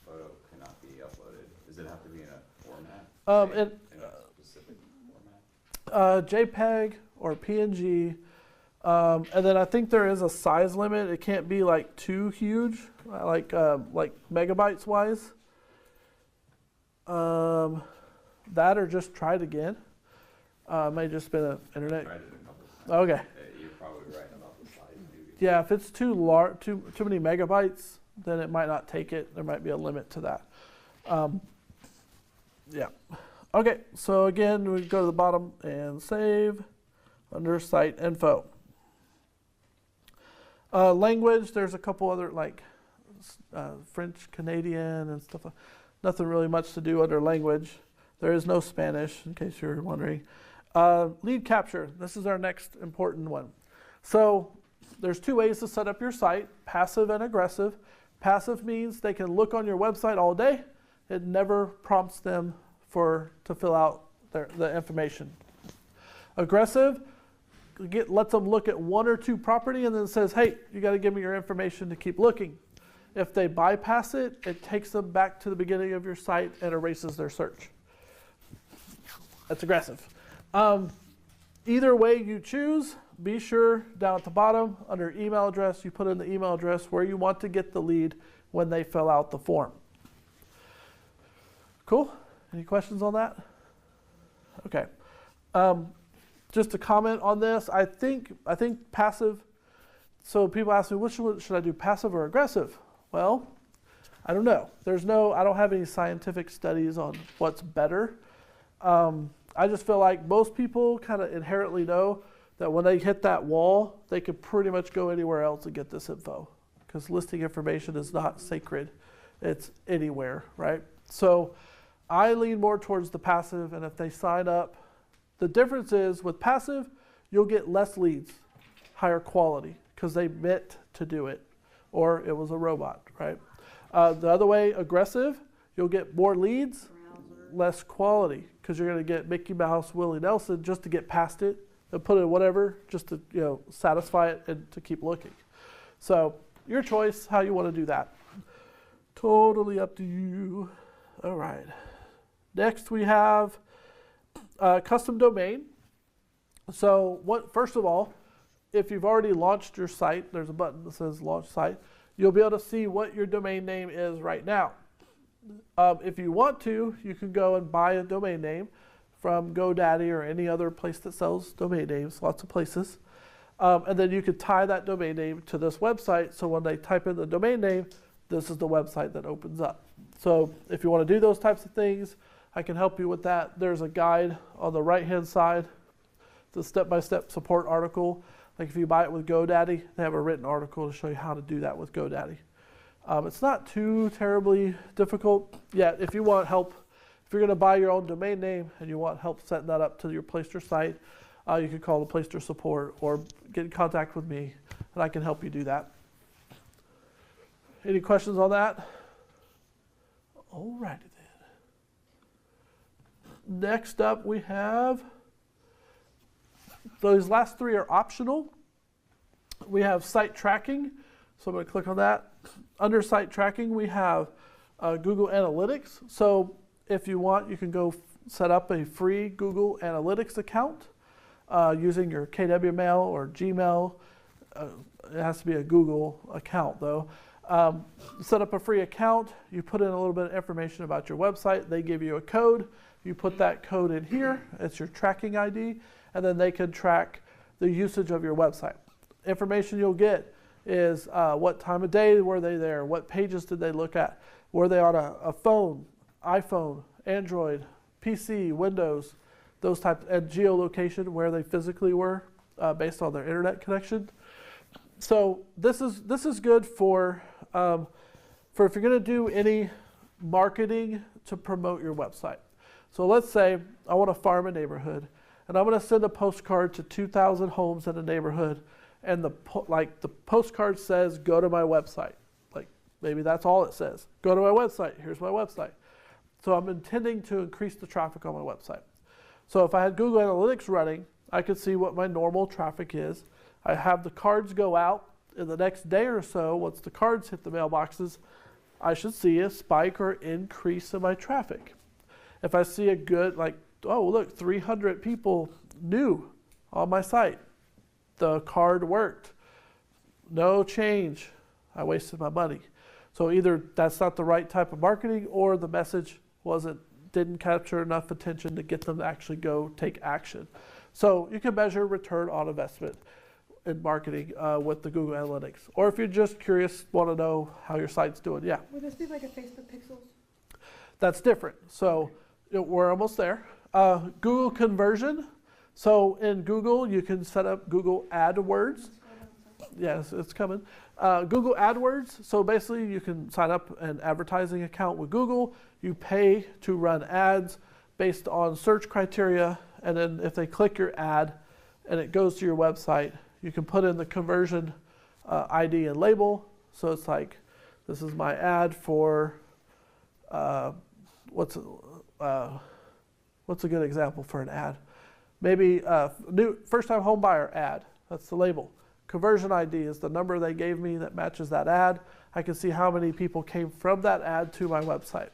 The photo cannot be uploaded. Does it have to be in a format? In a specific format? JPEG or PNG. And then I think there is a size limit. It can't be like too huge, like megabytes wise. That or just try it again. May have just been an internet. Tried it a couple times. Okay. You're probably right about the size. Yeah, if it's too large, too many megabytes, then it might not take it. There might be a limit to that. Yeah. Okay, so again, we go to the bottom and save under site info. Language, there's a couple other like French, Canadian, and stuff. Nothing really much to do under language. There is no Spanish, in case you're wondering. Lead capture, this is our next important one. So there's two ways to set up your site, passive and aggressive. Passive means they can look on your website all day. It never prompts them to fill out the information. Aggressive lets them look at one or two property and then says, hey, you got to give me your information to keep looking. If they bypass it, it takes them back to the beginning of your site and erases their search. That's aggressive. Either way you choose, be sure down at the bottom under email address, you put in the email address where you want to get the lead when they fill out the form. Cool? Any questions on that? Okay. Just to comment on this, I think passive. So people ask me, which one should I do, passive or aggressive? Well, I don't know. I don't have any scientific studies on what's better. I just feel like most people kind of inherently know that when they hit that wall, they could pretty much go anywhere else and get this info, because listing information is not sacred. It's anywhere, right? So I lean more towards the passive, and if they sign up, the difference is with passive, you'll get less leads, higher quality, because they meant to do it, or it was a robot, right? The other way, aggressive, you'll get more leads, less quality, because you're going to get Mickey Mouse, Willie Nelson just to get past it and put in whatever just to satisfy it and to keep looking. So your choice how you want to do that. Totally up to you. All right. Next we have custom domain. So first of all, if you've already launched your site, there's a button that says launch site. You'll be able to see what your domain name is right now. If you want to, you can go and buy a domain name from GoDaddy or any other place that sells domain names, lots of places. And then you could tie that domain name to this website, so when they type in the domain name, this is the website that opens up. So if you want to do those types of things, I can help you with that. There's a guide on the right-hand side, the step-by-step support article. Like if you buy it with GoDaddy, they have a written article to show you how to do that with GoDaddy. It's not too terribly difficult yet. If you want help, if you're going to buy your own domain name and you want help setting that up to your Playster site, you can call the Playster support or get in contact with me, and I can help you do that. Any questions on that? All righty then. Next up we have, those last three are optional. We have site tracking, so I'm going to click on that. Under site tracking we have Google Analytics. So if you want, you can go set up a free Google Analytics account using your KW Mail or Gmail. It has to be a Google account though. Set up a free account, you put in a little bit of information about your website, they give you a code, you put that code in here, it's your tracking ID, and then they can track the usage of your website. Information you'll get is what time of day were they there, what pages did they look at, were they on a phone, iPhone, Android, PC, Windows, those types, and geolocation, where they physically were based on their internet connection. So this is good for if you're going to do any marketing to promote your website. So let's say I want to farm a neighborhood, and I'm going to send a postcard to 2,000 homes in a neighborhood, and the postcard says, go to my website. Like maybe that's all it says. Go to my website. Here's my website. So I'm intending to increase the traffic on my website. So if I had Google Analytics running, I could see what my normal traffic is. I have the cards go out in the next day or so. Once the cards hit the mailboxes, I should see a spike or increase in my traffic. If I see a good, like, oh, look, 300 people new on my site. The card worked. No change. I wasted my money. So either that's not the right type of marketing, or the message didn't capture enough attention to get them to actually go take action. So you can measure return on investment in marketing with the Google Analytics. Or if you're just curious, want to know how your site's doing, yeah. Would this be like a Facebook Pixels? That's different. So we're almost there. Google conversion. So in Google, you can set up Google AdWords. Yes, it's coming. Google AdWords. So basically, you can sign up an advertising account with Google. You pay to run ads based on search criteria. And then if they click your ad and it goes to your website, you can put in the conversion ID and label. So it's like, this is my ad for, what's a good example for an ad? Maybe new first-time home buyer ad. That's the label. Conversion ID is the number they gave me that matches that ad. I can see how many people came from that ad to my website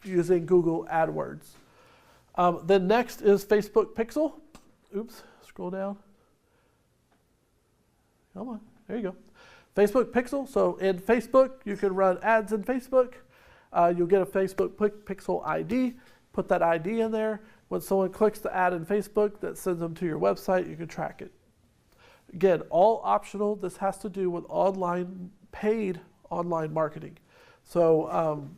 using Google AdWords. Then next is Facebook Pixel. Oops, scroll down. Come on, there you go. Facebook Pixel. So in Facebook, you can run ads in Facebook. You'll get a Facebook Pixel ID. Put that ID in there. When someone clicks the ad in Facebook that sends them to your website, you can track it. Again, all optional. This has to do with paid online marketing. So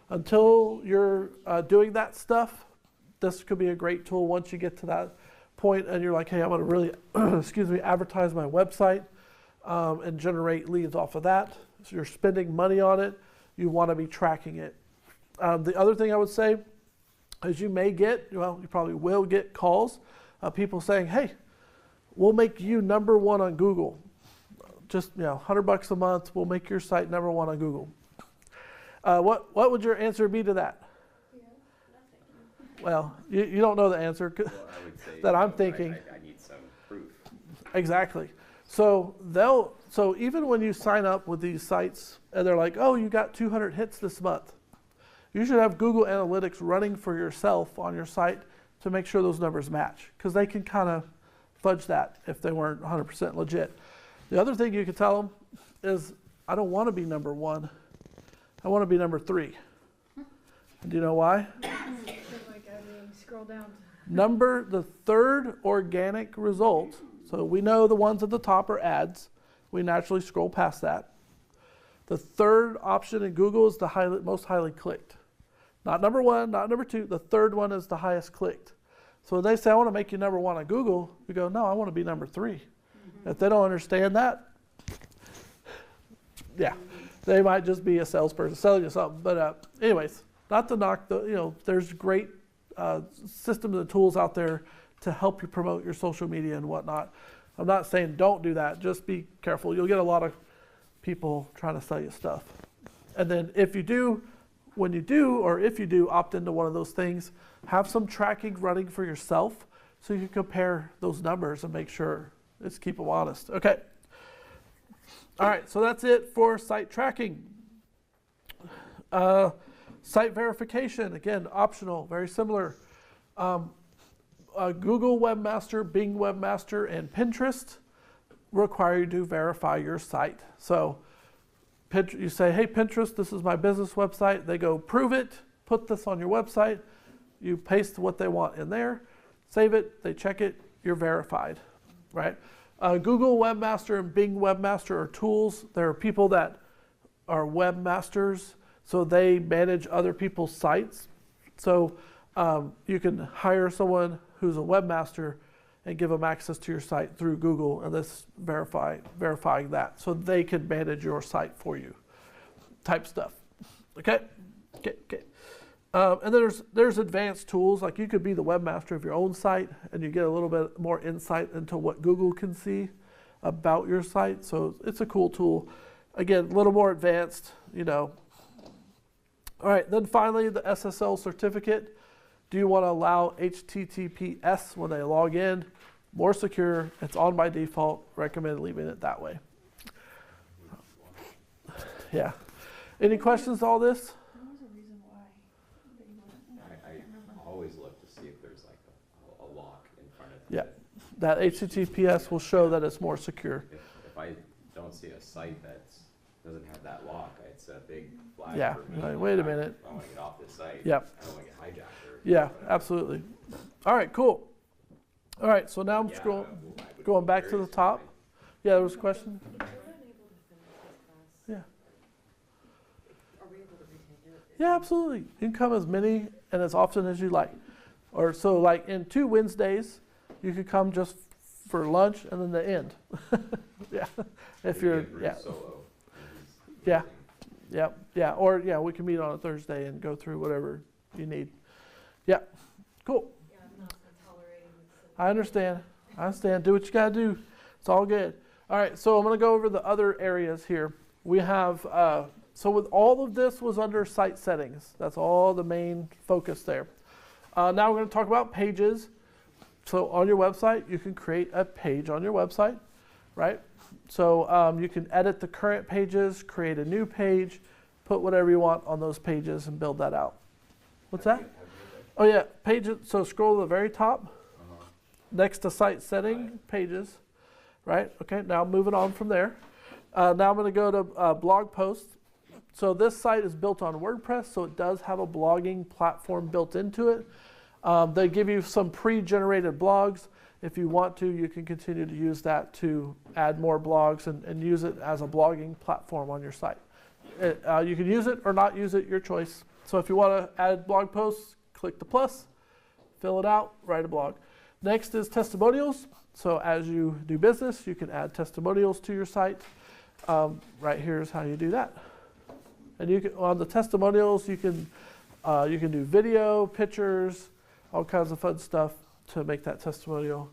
until you're doing that stuff, this could be a great tool. Once you get to that point and you're like, hey, I'm going to really, advertise my website and generate leads off of that. So you're spending money on it. You want to be tracking it. The other thing I would say is you probably will get calls of people saying, hey, we'll make you number one on Google. Just $100 a month, we'll make your site number one on Google. What would your answer be to that? Well, you don't know the answer that I'm thinking. I need some proof. Exactly. So they'll So even when you sign up with these sites and they're like, oh, you got 200 hits this month, you should have Google Analytics running for yourself on your site to make sure those numbers match, because they can kind of fudge that if they weren't 100% legit. The other thing you can tell them is, I don't want to be number 1. I want to be number 3. And do you know why? Scroll down. The third organic result, so we know the ones at the top are ads. We naturally scroll past that. The third option in Google is the most highly clicked. Not number 1, not number 2. The third one is the highest clicked. So when they say, I want to make you number 1 on Google, we go, no, I want to be number 3. If they don't understand that, yeah, they might just be a salesperson selling you something. But anyways, not to knock there's great systems and tools out there to help you promote your social media and whatnot. I'm not saying don't do that. Just be careful. You'll get a lot of people trying to sell you stuff. And then if you do opt into one of those things, have some tracking running for yourself so you can compare those numbers and make sure let's keep them honest. Okay. All right, so that's it for site tracking. Site verification, again, optional, very similar. Google Webmaster, Bing Webmaster, and Pinterest require you to verify your site. So you say, hey, Pinterest, this is my business website. They go, prove it, put this on your website. You paste what they want in there, save it, they check it, you're verified, right? Google Webmaster and Bing Webmaster are tools. There are people that are webmasters, so they manage other people's sites. So you can hire someone who's a webmaster and give them access to your site through Google, and this verifying that, so they can manage your site for you, type stuff. Okay. And there's advanced tools, like you could be the webmaster of your own site, and you get a little bit more insight into what Google can see about your site. So it's a cool tool. Again, a little more advanced, All right, then finally the SSL certificate. Do you want to allow HTTPS when they log in? More secure. It's on by default. Recommend leaving it that way. Yeah. Any questions to all this? Always look to see if there's like a lock in front of it. Yeah, that HTTPS will show that it's more secure. If I don't see a site that doesn't have that lock, it's a big flag. Yeah, for me. like, wait a minute. I want to get off this site. Yep. I don't want to get hijacked. Yeah, absolutely. All right, cool. All right, so now I'm going back to the top. Yeah, there was a question? Yeah. Yeah, absolutely. You can come as many and as often as you like. Or so like in 2 Wednesdays, you could come just for lunch and then the end. Yeah. If you're, yeah. Solo. Yeah. Or we can meet on a Thursday and go through whatever you need. Yeah. Cool. Yeah, I'm not tolerating this. I understand. Do what you gotta do. It's all good. All right, so I'm gonna go over the other areas here. We have, so with all of this was under site settings. That's all the main focus there. Now we're gonna talk about pages. So on your website, you can create a page on your website, right? So you can edit the current pages, create a new page, put whatever you want on those pages and build that out. What's that? Oh yeah, pages. So scroll to the very top, next to site setting, pages, right? Okay, now moving on from there. Now I'm going to go to blog posts. So this site is built on WordPress, so it does have a blogging platform built into it. They give you some pre-generated blogs. If you want to, you can continue to use that to add more blogs and use it as a blogging platform on your site. You can use it or not use it, your choice. So if you want to add blog posts, click the plus, fill it out, write a blog. Next is testimonials. So as you do business, you can add testimonials to your site. Right here is how you do that. And you can, on the testimonials, you can do video, pictures, all kinds of fun stuff to make that testimonial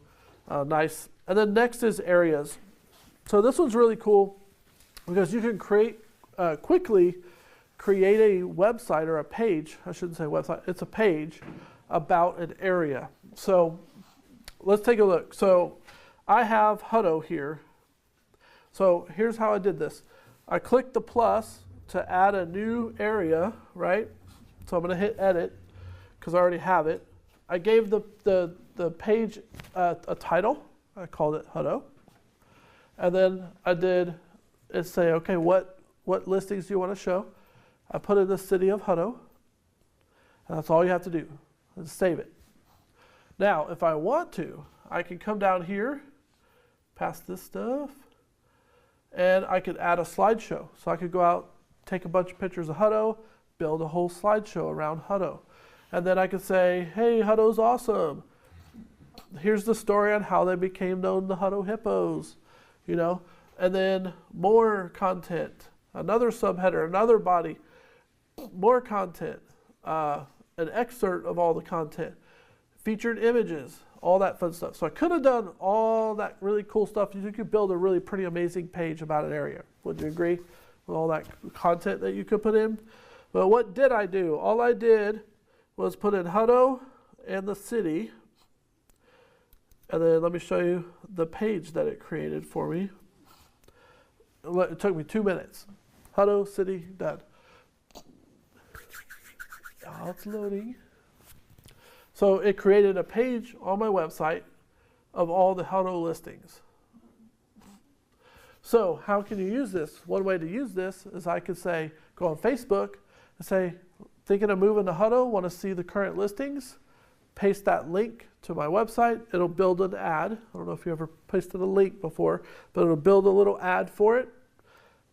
nice. And then next is areas. So this one's really cool because you can quickly create a website or a page. I shouldn't say website. It's a page about an area. So let's take a look. So I have Hutto here. So here's how I did this. I clicked the plus to add a new area, right? So I'm going to hit edit because I already have it. I gave the page a title. I called it Hutto. And then I did say, okay, what listings do you want to show? I put in the city of Hutto. And that's all you have to do, is save it. Now, if I want to, I can come down here, past this stuff, and I could add a slideshow. So I could go out, take a bunch of pictures of Hutto, build a whole slideshow around Hutto. And then I could say, hey, Hutto's awesome. Here's the story on how they became known the Hutto Hippos, you know. And then more content, another subheader, another body, more content, an excerpt of all the content, featured images, all that fun stuff. So I could have done all that really cool stuff. You could build a really pretty amazing page about an area. Would you agree with all that content that you could put in? But what did I do? All I did was put in Hutto and the city. And then let me show you the page that it created for me. It took me 2 minutes. Hutto, city, done. Oh, it's loading. So it created a page on my website of all the Hutto listings. So how can you use this? One way to use this is I could say, go on Facebook and say, thinking of moving to Hutto, want to see the current listings? Paste that link to my website. It'll build an ad. I don't know if you ever pasted a link before, but it'll build a little ad for it.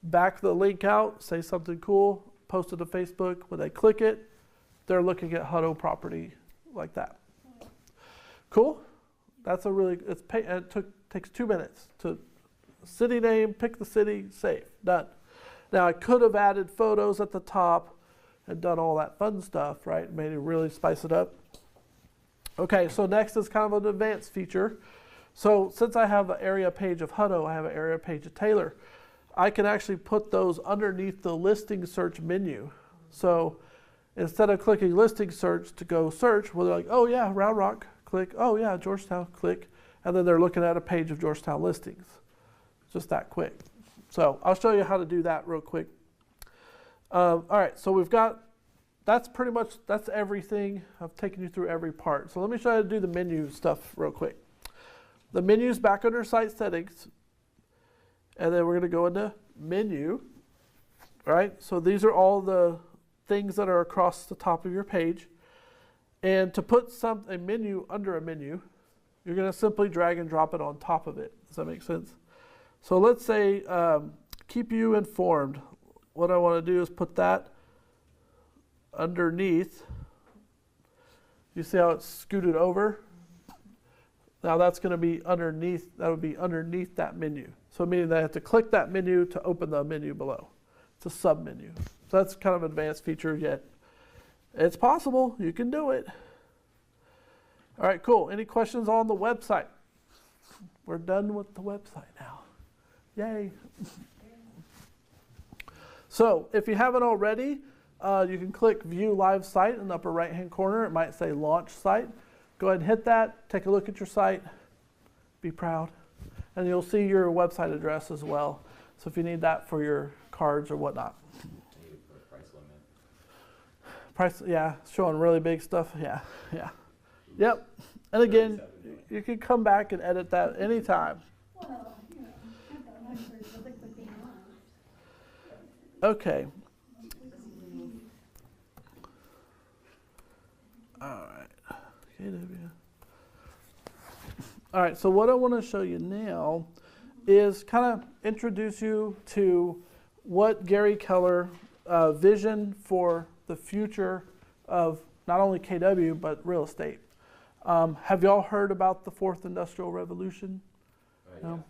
Back the link out, say something cool, post it to Facebook. When they click it, they're looking at Hutto property like that. Cool? That's a really, takes 2 minutes to city name, pick the city, save, done. Now I could have added photos at the top and done all that fun stuff, right? Made it really spice it up. Okay, so next is kind of an advanced feature. So since I have an area page of Hutto, I have an area page of Taylor, I can actually put those underneath the listing search menu. So instead of clicking listing search to go search, well, they're like, oh yeah, Round Rock, click. Oh yeah, Georgetown, click. And then they're looking at a page of Georgetown listings. Just that quick. So I'll show you how to do that real quick. All right, so we've got, that's pretty much, that's everything. I've taken you through every part. So let me show you how to do the menu stuff real quick. The menu's back under site settings. And then we're going to go into menu. All right, so these are all the things that are across the top of your page. And to put a menu under a menu, you're going to simply drag and drop it on top of it. Does that make sense? So let's say keep you informed. What I want to do is put that underneath. You see how it's scooted over? Now that's going to be underneath, that would be underneath that menu. So meaning that I have to click that menu to open the menu below. It's a sub-menu. So that's kind of an advanced feature yet. It's possible, you can do it. All right, cool. Any questions on the website? We're done with the website now. Yay. So if you haven't already, you can click View Live Site in the upper right-hand corner. It might say Launch Site. Go ahead and hit that. Take a look at your site. Be proud. And you'll see your website address as well. So if you need that for your cards or whatnot. Price, yeah, showing really big stuff. Yeah, yeah. Yep. And again, you can come back and edit that anytime. Okay. All right. All right, so what I want to show you now is kind of introduce you to what Gary Keller vision for the future of not only KW, but real estate. Have y'all heard about the fourth industrial revolution? No?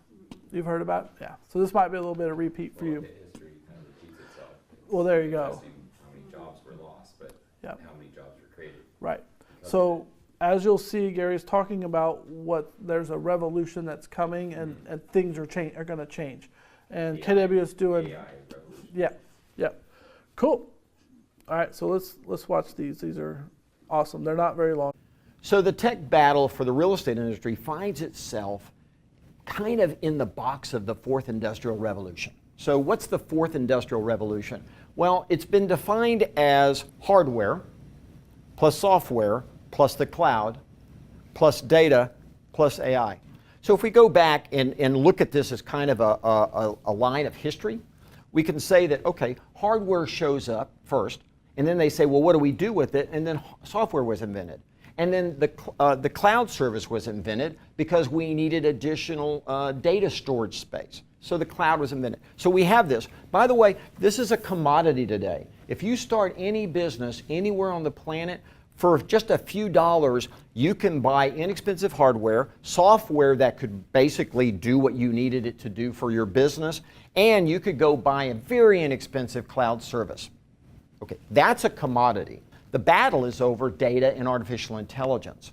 You've heard about it? Yeah. So this might be a little bit of repeat for you. The history kind of repeats itself. Well, there you go. How many jobs were lost, but how many jobs were created. Right. So as you'll see, Gary's talking about there's a revolution that's coming and things are going to change. And KW is doing, yeah. Cool. All right, so let's watch these. These are awesome. They're not very long. So the tech battle for the real estate industry finds itself kind of in the box of the fourth industrial revolution. So what's the fourth industrial revolution? Well, it's been defined as hardware plus software plus the cloud plus data plus AI. So if we go back and look at this as kind of a line of history, we can say that, okay, hardware shows up first, and then they say, well, what do we do with it? And then software was invented. And then the cloud service was invented because we needed additional data storage space. So the cloud was invented. So we have this. By the way, this is a commodity today. If you start any business anywhere on the planet, for just a few dollars, you can buy inexpensive hardware, software that could basically do what you needed it to do for your business, and you could go buy a very inexpensive cloud service. Okay, that's a commodity. The battle is over data and artificial intelligence.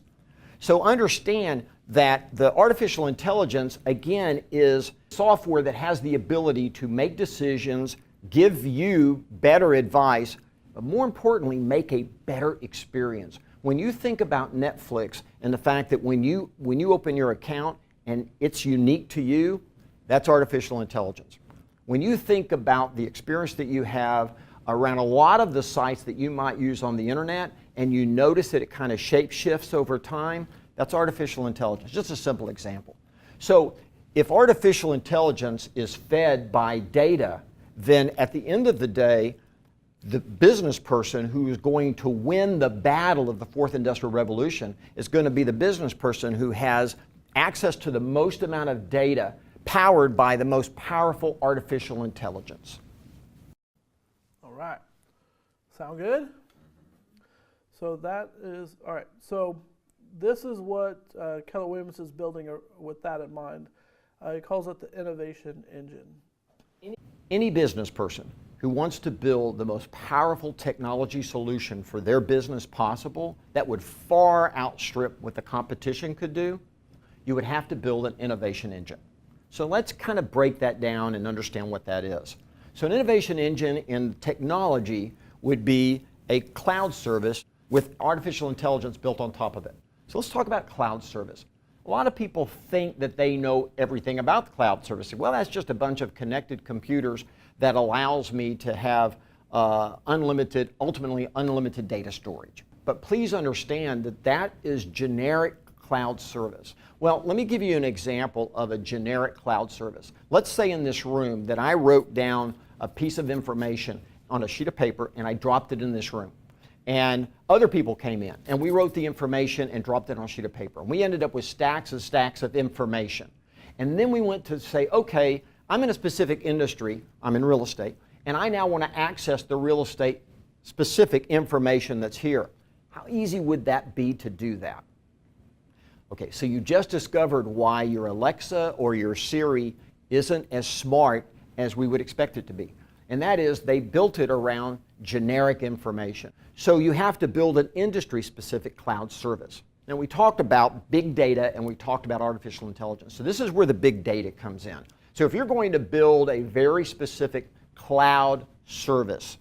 So understand that the artificial intelligence, again, is software that has the ability to make decisions, give you better advice, but more importantly, make a better experience. When you think about Netflix and the fact that when you open your account and it's unique to you, that's artificial intelligence. When you think about the experience that you have around a lot of the sites that you might use on the internet and you notice that it kind of shape shifts over time, that's artificial intelligence. Just a simple example. So if artificial intelligence is fed by data, then at the end of the day, the business person who is going to win the battle of the fourth industrial revolution is going to be the business person who has access to the most amount of data powered by the most powerful artificial intelligence. All right. Sound good? So that is, all right. So this is what Keller Williams is building with that in mind. He calls it the innovation engine. Any business person who wants to build the most powerful technology solution for their business possible that would far outstrip what the competition could do, you would have to build an innovation engine. So let's kind of break that down and understand what that is. So an innovation engine in technology would be a cloud service with artificial intelligence built on top of it. So let's talk about cloud service. A lot of people think that they know everything about the cloud service. Well, that's just a bunch of connected computers that allows me to have ultimately unlimited data storage. But please understand that that is generic cloud service. Well, let me give you an example of a generic cloud service. Let's say in this room that I wrote down a piece of information on a sheet of paper and I dropped it in this room. And other people came in and we wrote the information and dropped it on a sheet of paper. And we ended up with stacks and stacks of information. And then we went to say, okay, I'm in a specific industry, I'm in real estate, and I now want to access the real estate specific information that's here. How easy would that be to do that? Okay, so you just discovered why your Alexa or your Siri isn't as smart as we would expect it to be. And that is they built it around generic information. So you have to build an industry-specific cloud service. Now we talked about big data and we talked about artificial intelligence. So this is where the big data comes in. So if you're going to build a very specific cloud service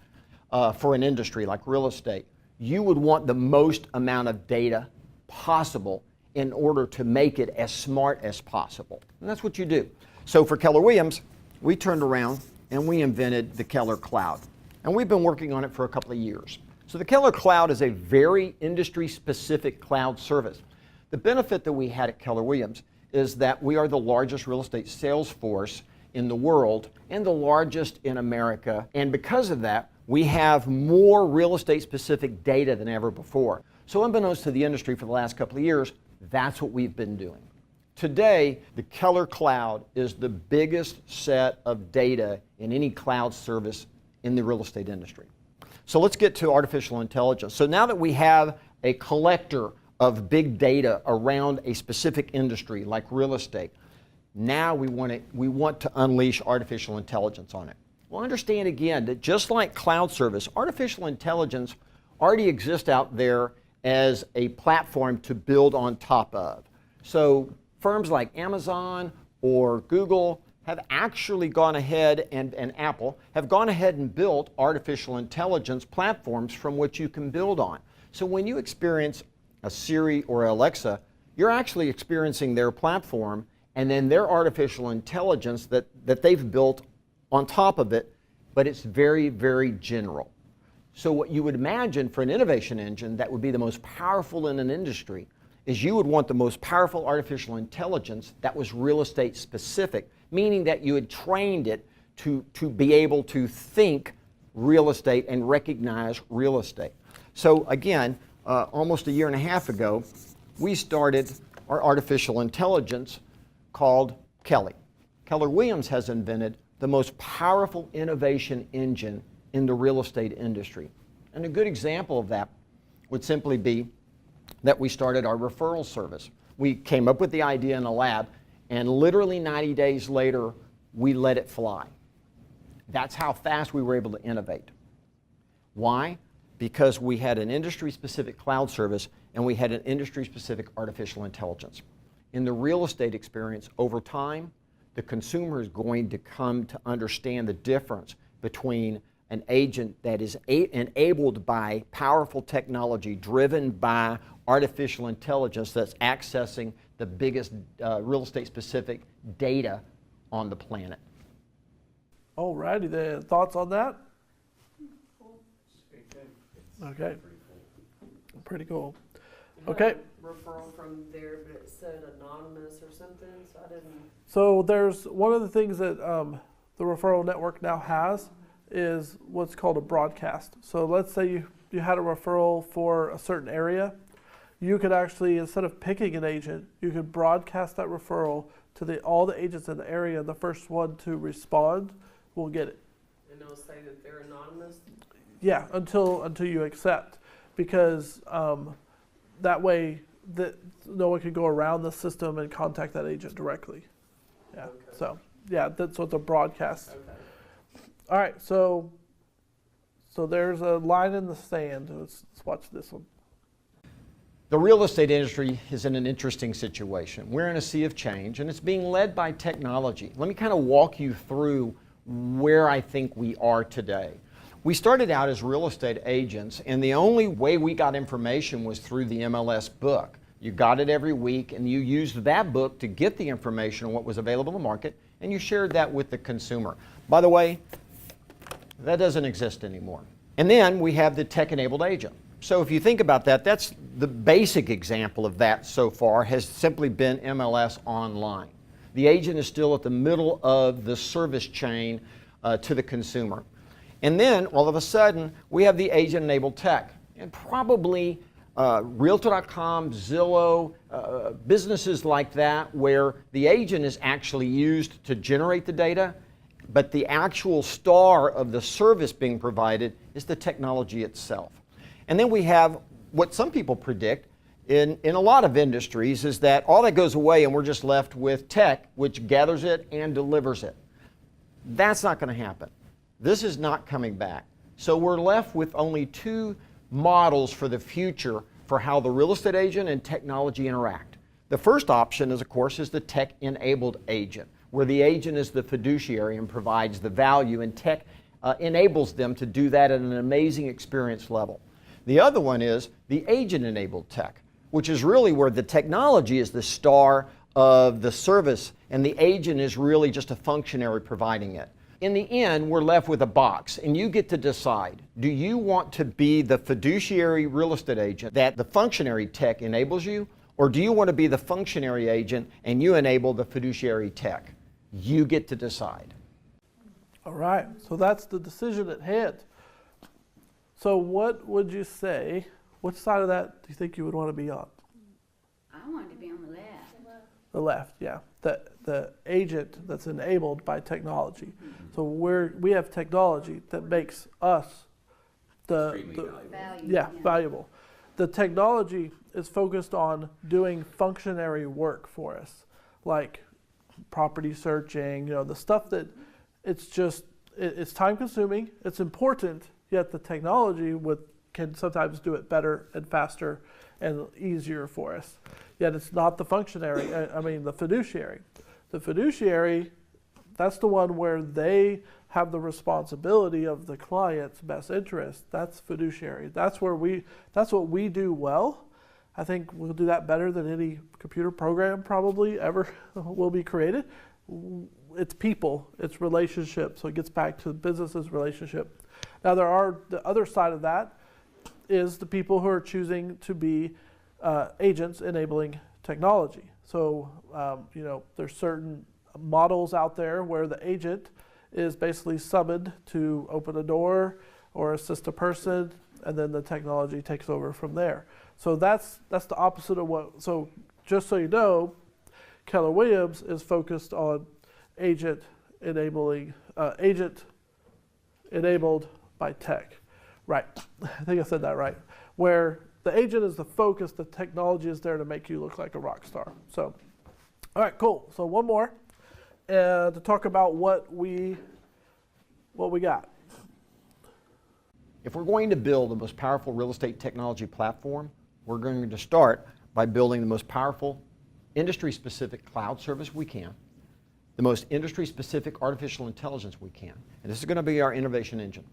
for an industry like real estate, you would want the most amount of data possible in order to make it as smart as possible. And that's what you do. So for Keller Williams, we turned around and we invented the Keller Cloud. And we've been working on it for a couple of years. So the Keller Cloud is a very industry-specific cloud service. The benefit that we had at Keller Williams is that we are the largest real estate sales force in the world and the largest in America. And because of that, we have more real estate specific data than ever before. So unbeknownst to the industry for the last couple of years, that's what we've been doing. Today, the Keller Cloud is the biggest set of data in any cloud service in the real estate industry. So let's get to artificial intelligence. So now that we have a collector of big data around a specific industry like real estate, now we want to unleash artificial intelligence on it. Well, understand again that just like cloud service, artificial intelligence already exists out there as a platform to build on top of. So firms like Amazon or Google have actually gone ahead, and Apple have gone ahead and built artificial intelligence platforms from which you can build on. So when you experience a Siri or Alexa, you're actually experiencing their platform, and then their artificial intelligence that they've built on top of it, but it's very, very general. So what you would imagine for an innovation engine that would be the most powerful in an industry is you would want the most powerful artificial intelligence that was real estate specific, meaning that you had trained it to be able to think real estate and recognize real estate. So again, almost a year and a half ago, we started our artificial intelligence called Keller. Keller Williams has invented the most powerful innovation engine in the real estate industry. And a good example of that would simply be that we started our referral service. We came up with the idea in a lab, and literally 90 days later, we let it fly. That's how fast we were able to innovate. Why? Because we had an industry-specific cloud service and we had an industry-specific artificial intelligence. In the real estate experience, over time, the consumer is going to come to understand the difference between an agent that is enabled by powerful technology driven by artificial intelligence that's accessing the biggest real estate specific data on the planet. Alrighty then, thoughts on that? Okay, pretty cool. Okay. Referral from there, but it said anonymous or something, so I didn't. So there's one of the things that the referral network now has is what's called a broadcast. So let's say you had a referral for a certain area. You could actually, instead of picking an agent, you could broadcast that referral to all the agents in the area. The first one to respond will get it. And they'll say that they're anonymous? Yeah, until you accept, because that way no one can go around the system and contact that agent directly. Yeah. Okay. So yeah, that's what the broadcast. Okay. All right. So there's a line in the sand. Let's watch this one. The real estate industry is in an interesting situation. We're in a sea of change, and it's being led by technology. Let me kind of walk you through where I think we are today. We started out as real estate agents, and the only way we got information was through the MLS book. You got it every week, and you used that book to get the information on what was available in the market, and you shared that with the consumer. By the way, that doesn't exist anymore. And then we have the tech-enabled agent. So if you think about that, that's the basic example of that so far has simply been MLS online. The agent is still at the middle of the service chain to the consumer. And then, all of a sudden, we have the agent-enabled tech. And probably Realtor.com, Zillow, businesses like that, where the agent is actually used to generate the data, but the actual star of the service being provided is the technology itself. And then we have what some people predict in a lot of industries is that all that goes away and we're just left with tech, which gathers it and delivers it. That's not going to happen. This is not coming back. So we're left with only two models for the future for how the real estate agent and technology interact. The first option is, of course, is the tech-enabled agent, where the agent is the fiduciary and provides the value, and tech enables them to do that at an amazing experience level. The other one is the agent-enabled tech, which is really where the technology is the star of the service, and the agent is really just a functionary providing it. In the end, we're left with a box, and you get to decide. Do you want to be the fiduciary real estate agent that the functionary tech enables you, or do you want to be the functionary agent and you enable the fiduciary tech? You get to decide. All right, so that's the decision at hand. So what would you say, which side of that do you think you would want to be on? I wanted to be on the left. The left, yeah. The agent that's enabled by technology. Mm-hmm. So we have technology that makes us valuable. The technology is focused on doing functionary work for us, like property searching, the stuff that it's time consuming, it's important, yet the technology can sometimes do it better and faster and easier for us. Yet it's not the the fiduciary. The fiduciary, that's the one where they have the responsibility of the client's best interest. That's fiduciary. That's what we do well. I think we'll do that better than any computer program probably ever will be created. It's people, it's relationships, so it gets back to business's relationship. Now the other side of that is the people who are choosing to be agents enabling technology. So, there's certain models out there where the agent is basically summoned to open a door or assist a person, and then the technology takes over from there. So that's the opposite of what, so just so you know, Keller Williams is focused on agent enabled by tech. Right, I think I said that right. Where the agent is the focus, the technology is there to make you look like a rock star. So, all right, cool. So one more to talk about what we got. If we're going to build the most powerful real estate technology platform, we're going to start by building the most powerful industry-specific cloud service we can, the most industry-specific artificial intelligence we can. And this is going to be our innovation engine.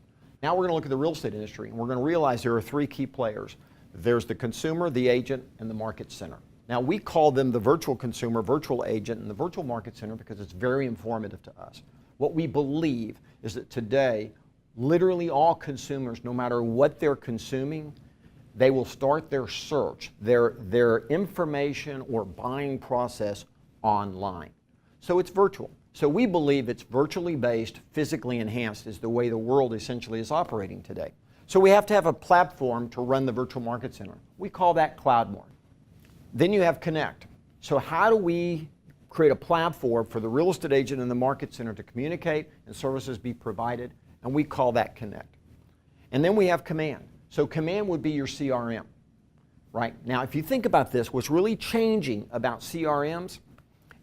Now we're going to look at the real estate industry, and we're going to realize there are three key players. There's the consumer, the agent, and the market center. Now we call them the virtual consumer, virtual agent, and the virtual market center because it's very informative to us. What we believe is that today, literally all consumers, no matter what they're consuming, they will start their search, their information or buying process online. So it's virtual. So we believe it's virtually based, physically enhanced is the way the world essentially is operating today. So we have to have a platform to run the virtual market center. We call that CloudMark. Then you have Connect. So how do we create a platform for the real estate agent and the market center to communicate and services be provided? And we call that Connect. And then we have Command. So Command would be your CRM, right? Now if you think about this, what's really changing about CRMs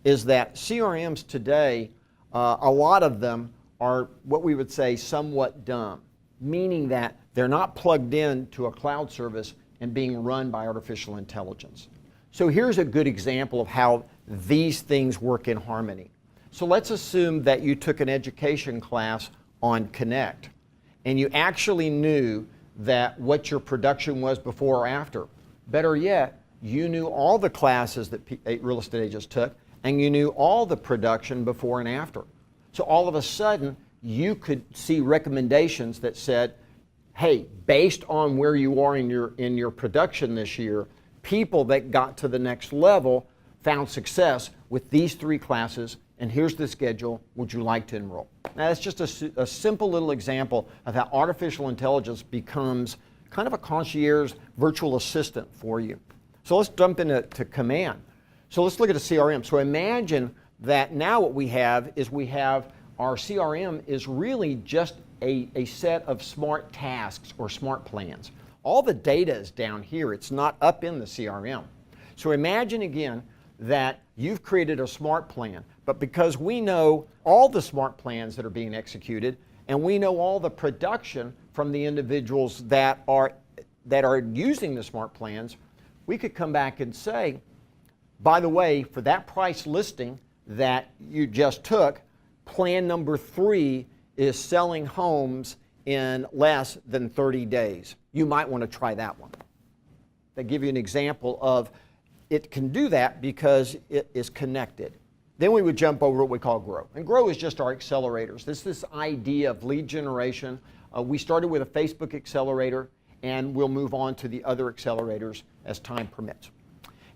is that CRMs today, a lot of them are what we would say somewhat dumb, meaning that they're not plugged in to a cloud service and being run by artificial intelligence. So here's a good example of how these things work in harmony. So let's assume that you took an education class on Connect and you actually knew that what your production was before or after. Better yet, you knew all the classes that real estate agents took and you knew all the production before and after. So all of a sudden, you could see recommendations that said, hey, based on where you are in your production this year, people that got to the next level found success with these three classes, and here's the schedule, would you like to enroll? Now that's just a simple little example of how artificial intelligence becomes kind of a concierge virtual assistant for you. So let's jump into Command. So let's look at a CRM. So imagine that now what we have is our CRM is really just a set of smart tasks or smart plans. All the data is down here. It's not up in the CRM. So imagine again that you've created a smart plan, but because we know all the smart plans that are being executed and we know all the production from the individuals that are using the smart plans, we could come back and say, by the way, for that price listing that you just took, plan number 3 is selling homes in less than 30 days. You might want to try that one. They give you an example of it can do that because it is connected. Then we would jump over what we call Grow. And Grow is just our accelerators. This idea of lead generation. We started with a Facebook accelerator, and we'll move on to the other accelerators as time permits.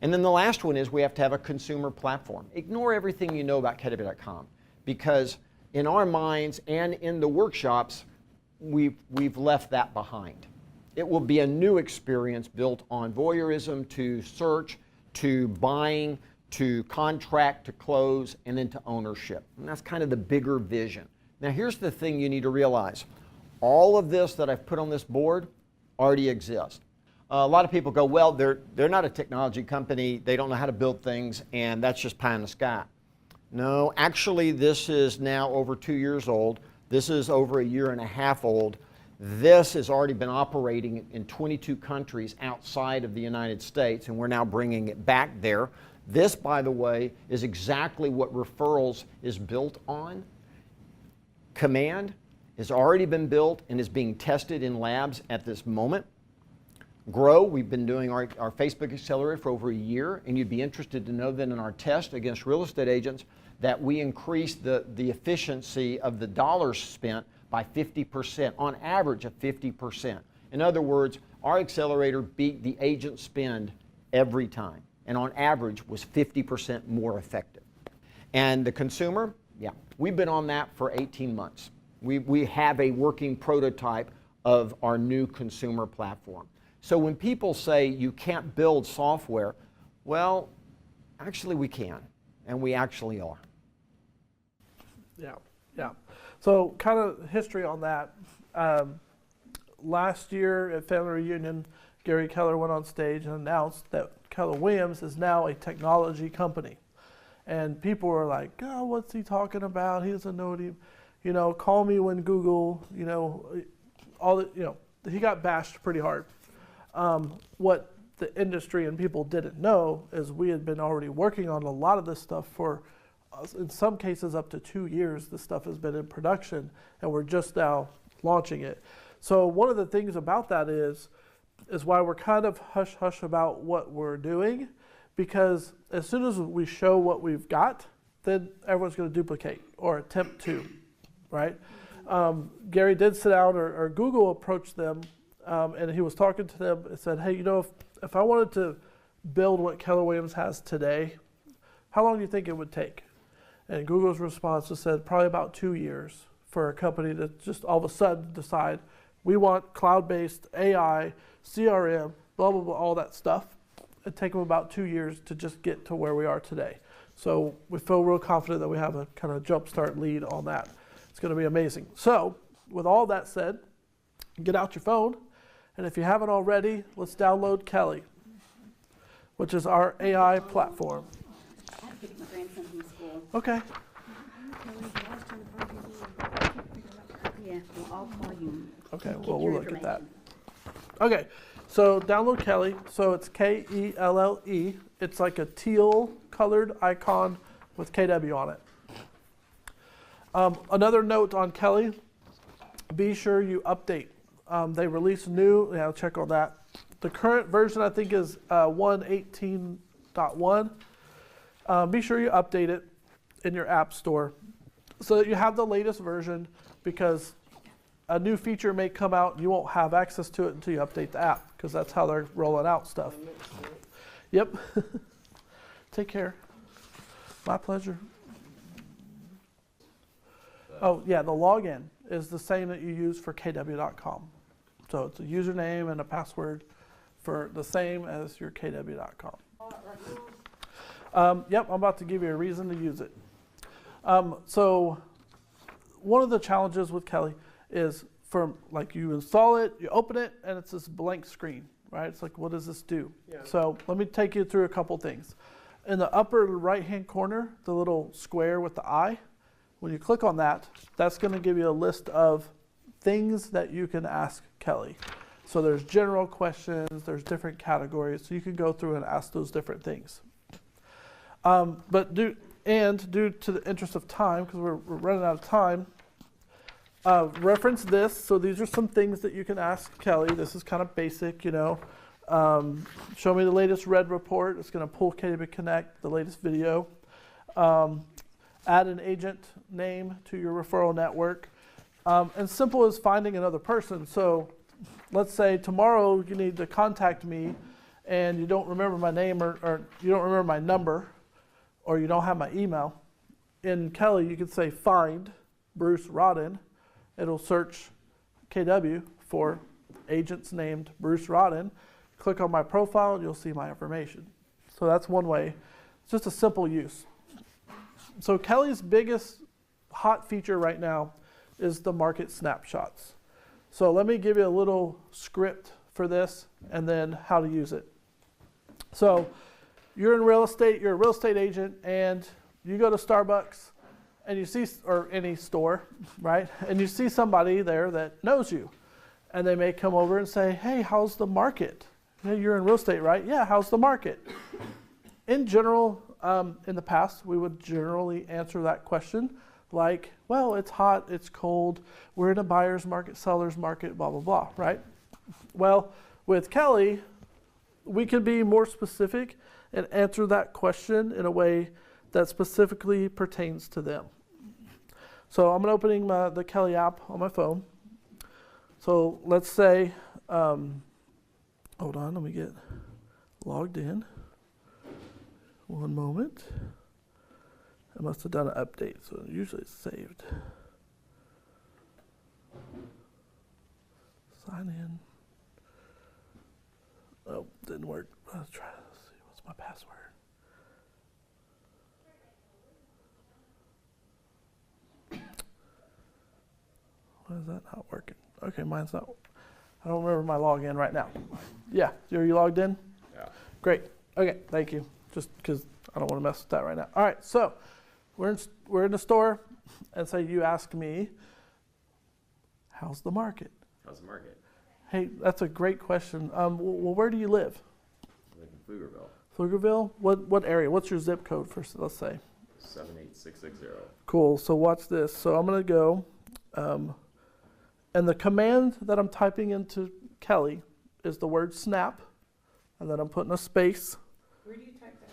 And then the last one is we have to have a consumer platform. Ignore everything you know about Keller.com, because in our minds and in the workshops, we've left that behind. It will be a new experience built on voyeurism to search, to buying, to contract, to close, and then to ownership. And that's kind of the bigger vision. Now here's the thing you need to realize. All of this that I've put on this board already exists. A lot of people go, well, they're not a technology company, they don't know how to build things, and that's just pie in the sky. No, actually this is now over 2 years old. This is over a year and a half old. This has already been operating in 22 countries outside of the United States, and we're now bringing it back there. This, by the way, is exactly what referrals is built on. Command has already been built and is being tested in labs at this moment. grow. We've been doing our Facebook Accelerator for over a year, and you'd be interested to know that in our test against real estate agents that we increased the efficiency of the dollars spent by 50%, on average of 50%. In other words, our accelerator beat the agent spend every time, and on average was 50% more effective. And the consumer, yeah, we've been on that for 18 months. We have a working prototype of our new consumer platform. So when people say you can't build software, well, actually we can, and we actually are. Yeah, yeah. So kind of history on that. Last year at Family Reunion, Gary Keller went on stage and announced that Keller Williams is now a technology company. And people were like, oh, what's he talking about? He doesn't know what he, call me when Google, he got bashed pretty hard. What the industry and people didn't know is we had been already working on a lot of this stuff for, in some cases, up to 2 years. This stuff has been in production, and we're just now launching it. So one of the things about that is why we're kind of hush-hush about what we're doing, because as soon as we show what we've got, then everyone's going to duplicate or attempt to, right? Gary did sit down, or Google approached them, and he was talking to them and said, hey, if I wanted to build what Keller Williams has today, how long do you think it would take? And Google's response was said probably about 2 years for a company to just all of a sudden decide we want cloud-based AI, CRM, blah, blah, blah, all that stuff. It'd take them about 2 years to just get to where we are today. So we feel real confident that we have a kind of jumpstart lead on that. It's going to be amazing. So with all that said, get out your phone, and if you haven't already, let's download Kelly, which is our AI platform. I have to pick my grandson from school. Okay. Yeah, well, I'll call you. Okay, Get well, your we'll look at that. information. Okay, so download Kelly. So it's K-E-L-L-E. It's like a teal colored icon with KW on it. Another note on Kelly, be sure you update. They release new, I'll check on that. The current version I think is 1.18.1. Be sure you update it in your app store so that you have the latest version, because a new feature may come out and you won't have access to it until you update the app, because that's how they're rolling out stuff. Yep. Take care. My pleasure. Oh, yeah, the login is the same that you use for kw.com. So it's a username and a password for the same as your kw.com. Yep, I'm about to give you a reason to use it. So one of the challenges with Kelly is you install it, you open it, and it's this blank screen, right? It's like, what does this do? Yeah. So let me take you through a couple things. In the upper right-hand corner, the little square with the eye, when you click on that, that's going to give you a list of things that you can ask Kelly. So there's general questions, there's different categories, so you can go through and ask those different things. But due to the interest of time, because we're running out of time, reference this. So these are some things that you can ask Kelly. This is kind of basic, show me the latest red report. It's going to pull KW Connect, the latest video. Add an agent name to your referral network. And simple as finding another person. So let's say tomorrow you need to contact me and you don't remember my name or you don't remember my number or you don't have my email. In Kelly, you could say find Bruce Rodden. It'll search KW for agents named Bruce Rodden. Click on my profile and you'll see my information. So that's one way. It's just a simple use. So Kelly's biggest hot feature right now is the market snapshots. So let me give you a little script for this and then how to use it. So you're in real estate, you're a real estate agent, and you go to Starbucks and you see, or any store, right? And you see somebody there that knows you. And they may come over and say, hey, how's the market? Hey, you're in real estate, right? Yeah, how's the market? In general, in the past, we would generally answer that question like, well, it's hot, it's cold, we're in a buyer's market, seller's market, blah, blah, blah, right? Well, With Kelly, we can be more specific and answer that question in a way that specifically pertains to them. So I'm opening the Kelly app on my phone. So let's say, hold on, let me get logged in. One moment. I must have done an update, so usually it's saved. Sign in. Oh, didn't work. Let's try to see. What's my password? Why is that not working? Okay, mine's not. I don't remember my login right now. Yeah, are you logged in? Yeah. Great. Okay, thank you. Just because I don't want to mess with that right now. All right, so we're in the store, and say you ask me, how's the market? How's the market? Hey, that's a great question. Well, where do you live? I live in Pflugerville. Pflugerville? What area? What's your zip code first? Let's say. 78660. Cool. So watch this. So I'm gonna go, and the command that I'm typing into Kelly is the word snap, and then I'm putting a space. Where do you type that?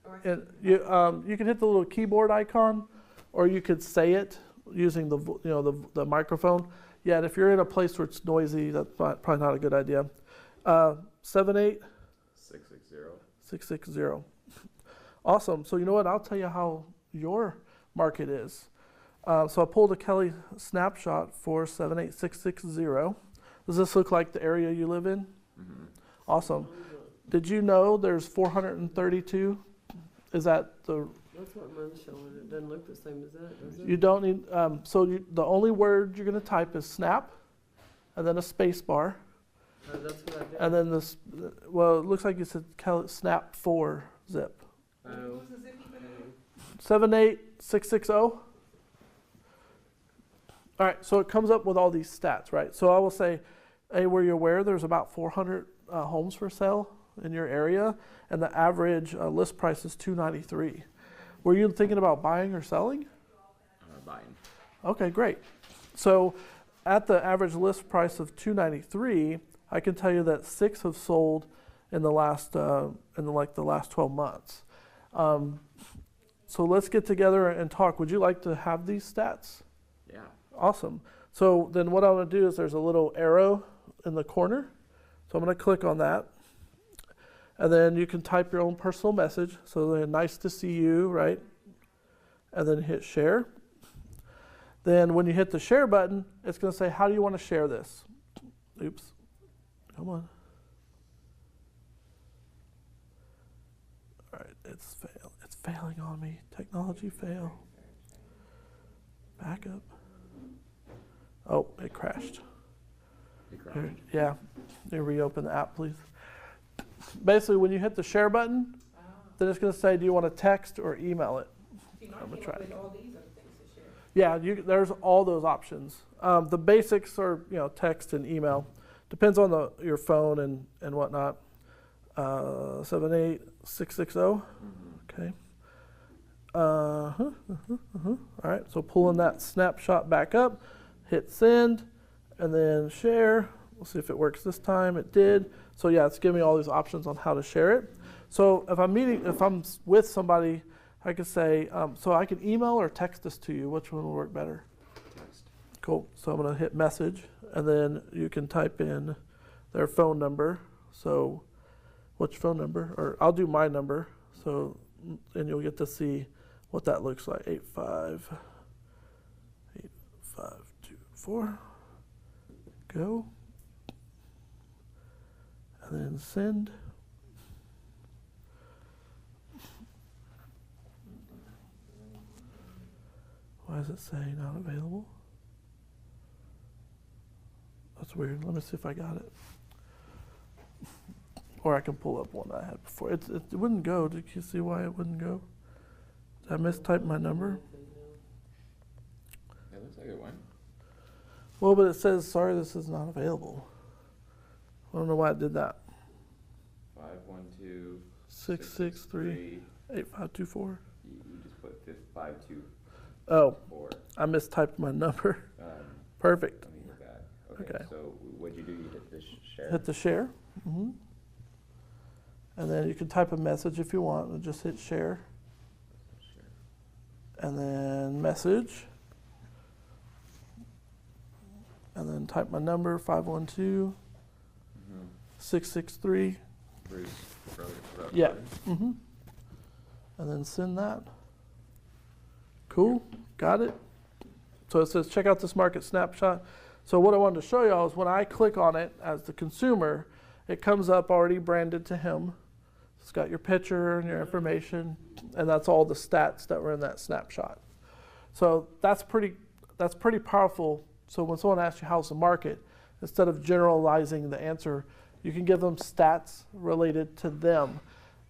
Oh, I And you can hit the little keyboard icon, or you could say it using the microphone. Yeah, and if you're in a place where it's noisy, that's probably not a good idea. 78660. Awesome. So you know what? I'll tell you how your market is. So I pulled a Kelly snapshot for 78660. Does this look like the area you live in? Mm-hmm. Awesome. Did you know there's 432? Is that the? That's what mine's showing. It doesn't look the same as that, does it? You don't need. The only word you're going to type is snap, and then a space bar. That's what I did. And then this. Well, it looks like you said Kelly snap 4 zip. Oh. 78660. All right, so it comes up with all these stats, right? So I will say, hey, were you aware there's about 400 homes for sale in your area, and the average list price is $293. Were you thinking about buying or selling? Buying. Okay, great. So at the average list price of $293, I can tell you that 6 have sold in the last the last 12 months. So let's get together and talk. Would you like to have these stats? Yeah. Awesome. So then what I'm going to do is there's a little arrow in the corner. So I'm going to click on that. And then you can type your own personal message. So then, nice to see you, right? And then hit share. Then when you hit the share button, it's going to say, how do you want to share this? Oops. Come on. All right, it's failing on me. Technology fail. Back up. Oh, it crashed. Yeah. Here, reopen the app, please. Basically, when you hit the share button, then it's going to say, do you want to text or email it? I'm going to try it. Yeah, there's all those options. The basics are, text and email. Depends on your phone and whatnot. 78660. Okay. All right, so pulling that snapshot back up, hit send, and then share. We'll see if it works this time. It did. So yeah, it's giving me all these options on how to share it. So if I'm with somebody, I could say, so I can email or text this to you. Which one will work better? Text. Cool. So I'm going to hit message, and then you can type in their phone number. So what's your phone number? Or I'll do my number. So, and you'll get to see what that looks like. 8524. Go. And then send. Why does it say not available? That's weird. Let me see if I got it. Or I can pull up one I had before. It wouldn't go. Did you see why it wouldn't go? Did I mistype my number? It looks like it went. Well, but it says, sorry, this is not available. I don't know why it did that. 512-663-8524. You just put 524. Oh, I mistyped my number. Perfect. Let me hit that. Okay. So what'd you do? You hit the share? Hit the share. And then you can type a message if you want and just hit share. And then message. And then type my number, 512 663. Bruce wrote Yeah. it. And then send that. Cool. Got it. So it says check out this market snapshot. So what I wanted to show y'all is when I click on it as the consumer, it comes up already branded to him. It's got your picture and your information, and that's all the stats that were in that snapshot. So that's pretty powerful. So when someone asks you how's the market, instead of generalizing the answer, you can give them stats related to them.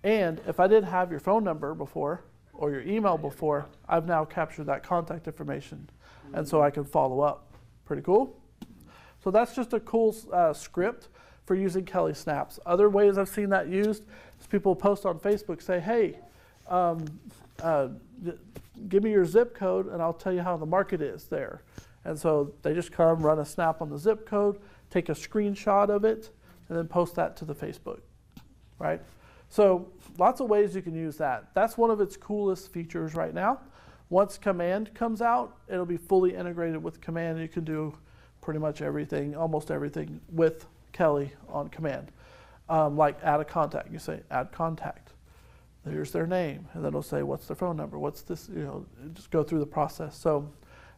And if I didn't have your phone number before or your email before, I've now captured that contact information, and so I can follow up. Pretty cool? So that's just a cool script for using Kelly Snaps. Other ways I've seen that used is people post on Facebook, say, hey, give me your zip code and I'll tell you how the market is there. And so they just come, run a snap on the zip code, take a screenshot of it, and then post that to the Facebook, right? So lots of ways you can use that. That's one of its coolest features right now. Once Command comes out, it'll be fully integrated with Command. You can do pretty much everything, almost everything with Kelly on Command. Like add a contact, you say add contact. Here's their name, and then it'll say what's their phone number, what's this, just go through the process. So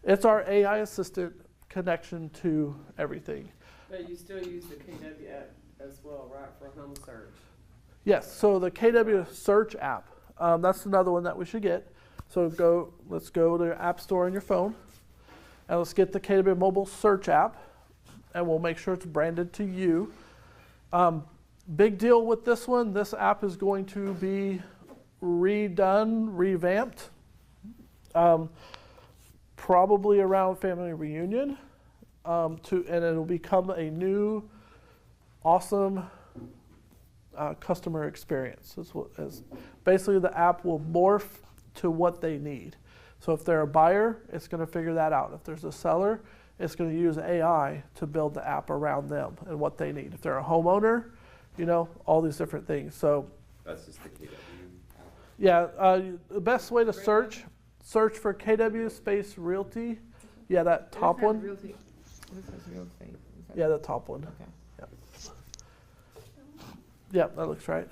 it's our AI assistant connection to everything. But you still use the KW app as well, right, for home search? Yes, so the KW search app, that's another one that we should get. So let's go to your app store on your phone, and let's get the KW mobile search app, and we'll make sure it's branded to you. Big deal with this one, this app is going to be redone, revamped, probably around family reunion, and it'll become a new, awesome customer experience. Basically, the app will morph to what they need. So if they're a buyer, it's going to figure that out. If there's a seller, it's going to use AI to build the app around them and what they need. If they're a homeowner, all these different things. So That's just the KW app. yeah, the best way to search for KW space Realty. Yeah, that top one. Realty. This is real estate. Yeah, the top one. Okay. Yep, that looks right.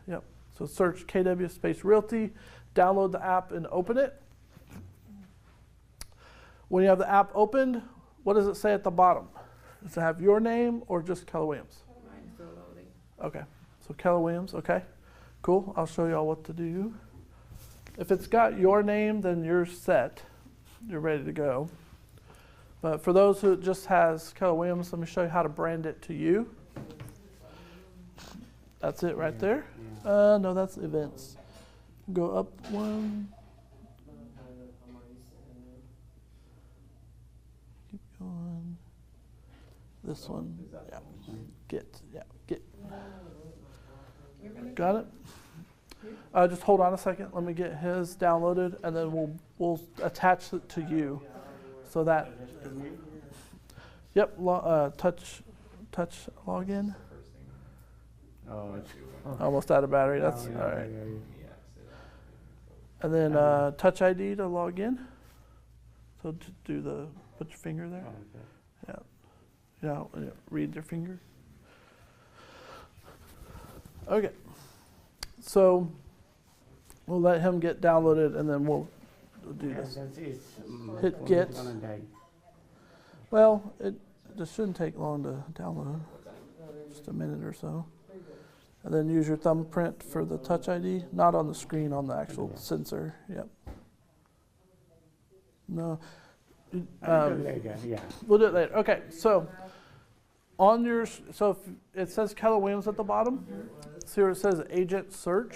Yep. So search KW space Realty, download the app and open it. When you have the app opened, what does it say at the bottom? Does it have your name or just Keller Williams? Mine's still loading. Okay, so Keller Williams, okay. Cool, I'll show y'all what to do. If it's got your name, then you're set. You're ready to go. But for those who it just has Keller Williams, let me show you how to brand it to you. That's it right there. No, that's events. Go up one. Keep going. This one. Yeah. Get. Got it? Just hold on a second. Let me get his downloaded, and then we'll attach it to you, so that. Yep. Touch login. Oh, Almost out of battery. That's all right. And then Touch ID to log in. So to do put your finger there. Yeah. Read your finger. Okay. So we'll let him get downloaded, and then we'll do this. Hit get. Well, it just shouldn't take long to download. Just a minute or so. And then use your thumbprint for the Touch ID, not on the screen, on the actual sensor. Yep. No. We'll do it later. Okay, so if it says Keller Williams at the bottom, see where it says Agent Search?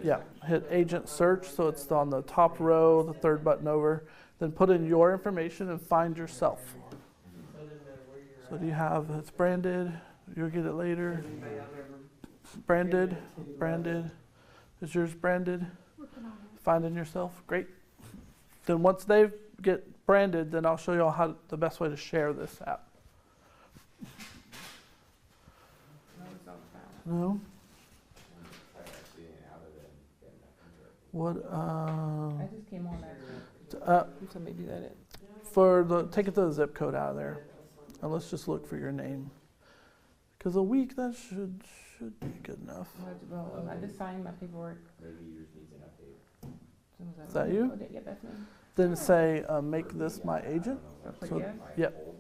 Yeah, hit Agent Search, so it's on the top row, the third button over. Then put in your information and find yourself. So do you have, it's branded, you'll get it later. Branded. Is yours branded? Finding yourself, great. Then once they get branded, then I'll show you all the best way to share this app. No. What? I just came on that. So maybe that it. For the take it the zip code out of there, and let's just look for your name. Because a week that should be good enough. Well, I just signed my paperwork. Maybe yours needs an update. Is that you? Yeah, that's me. Then say make this my agent. So, yes? Yep.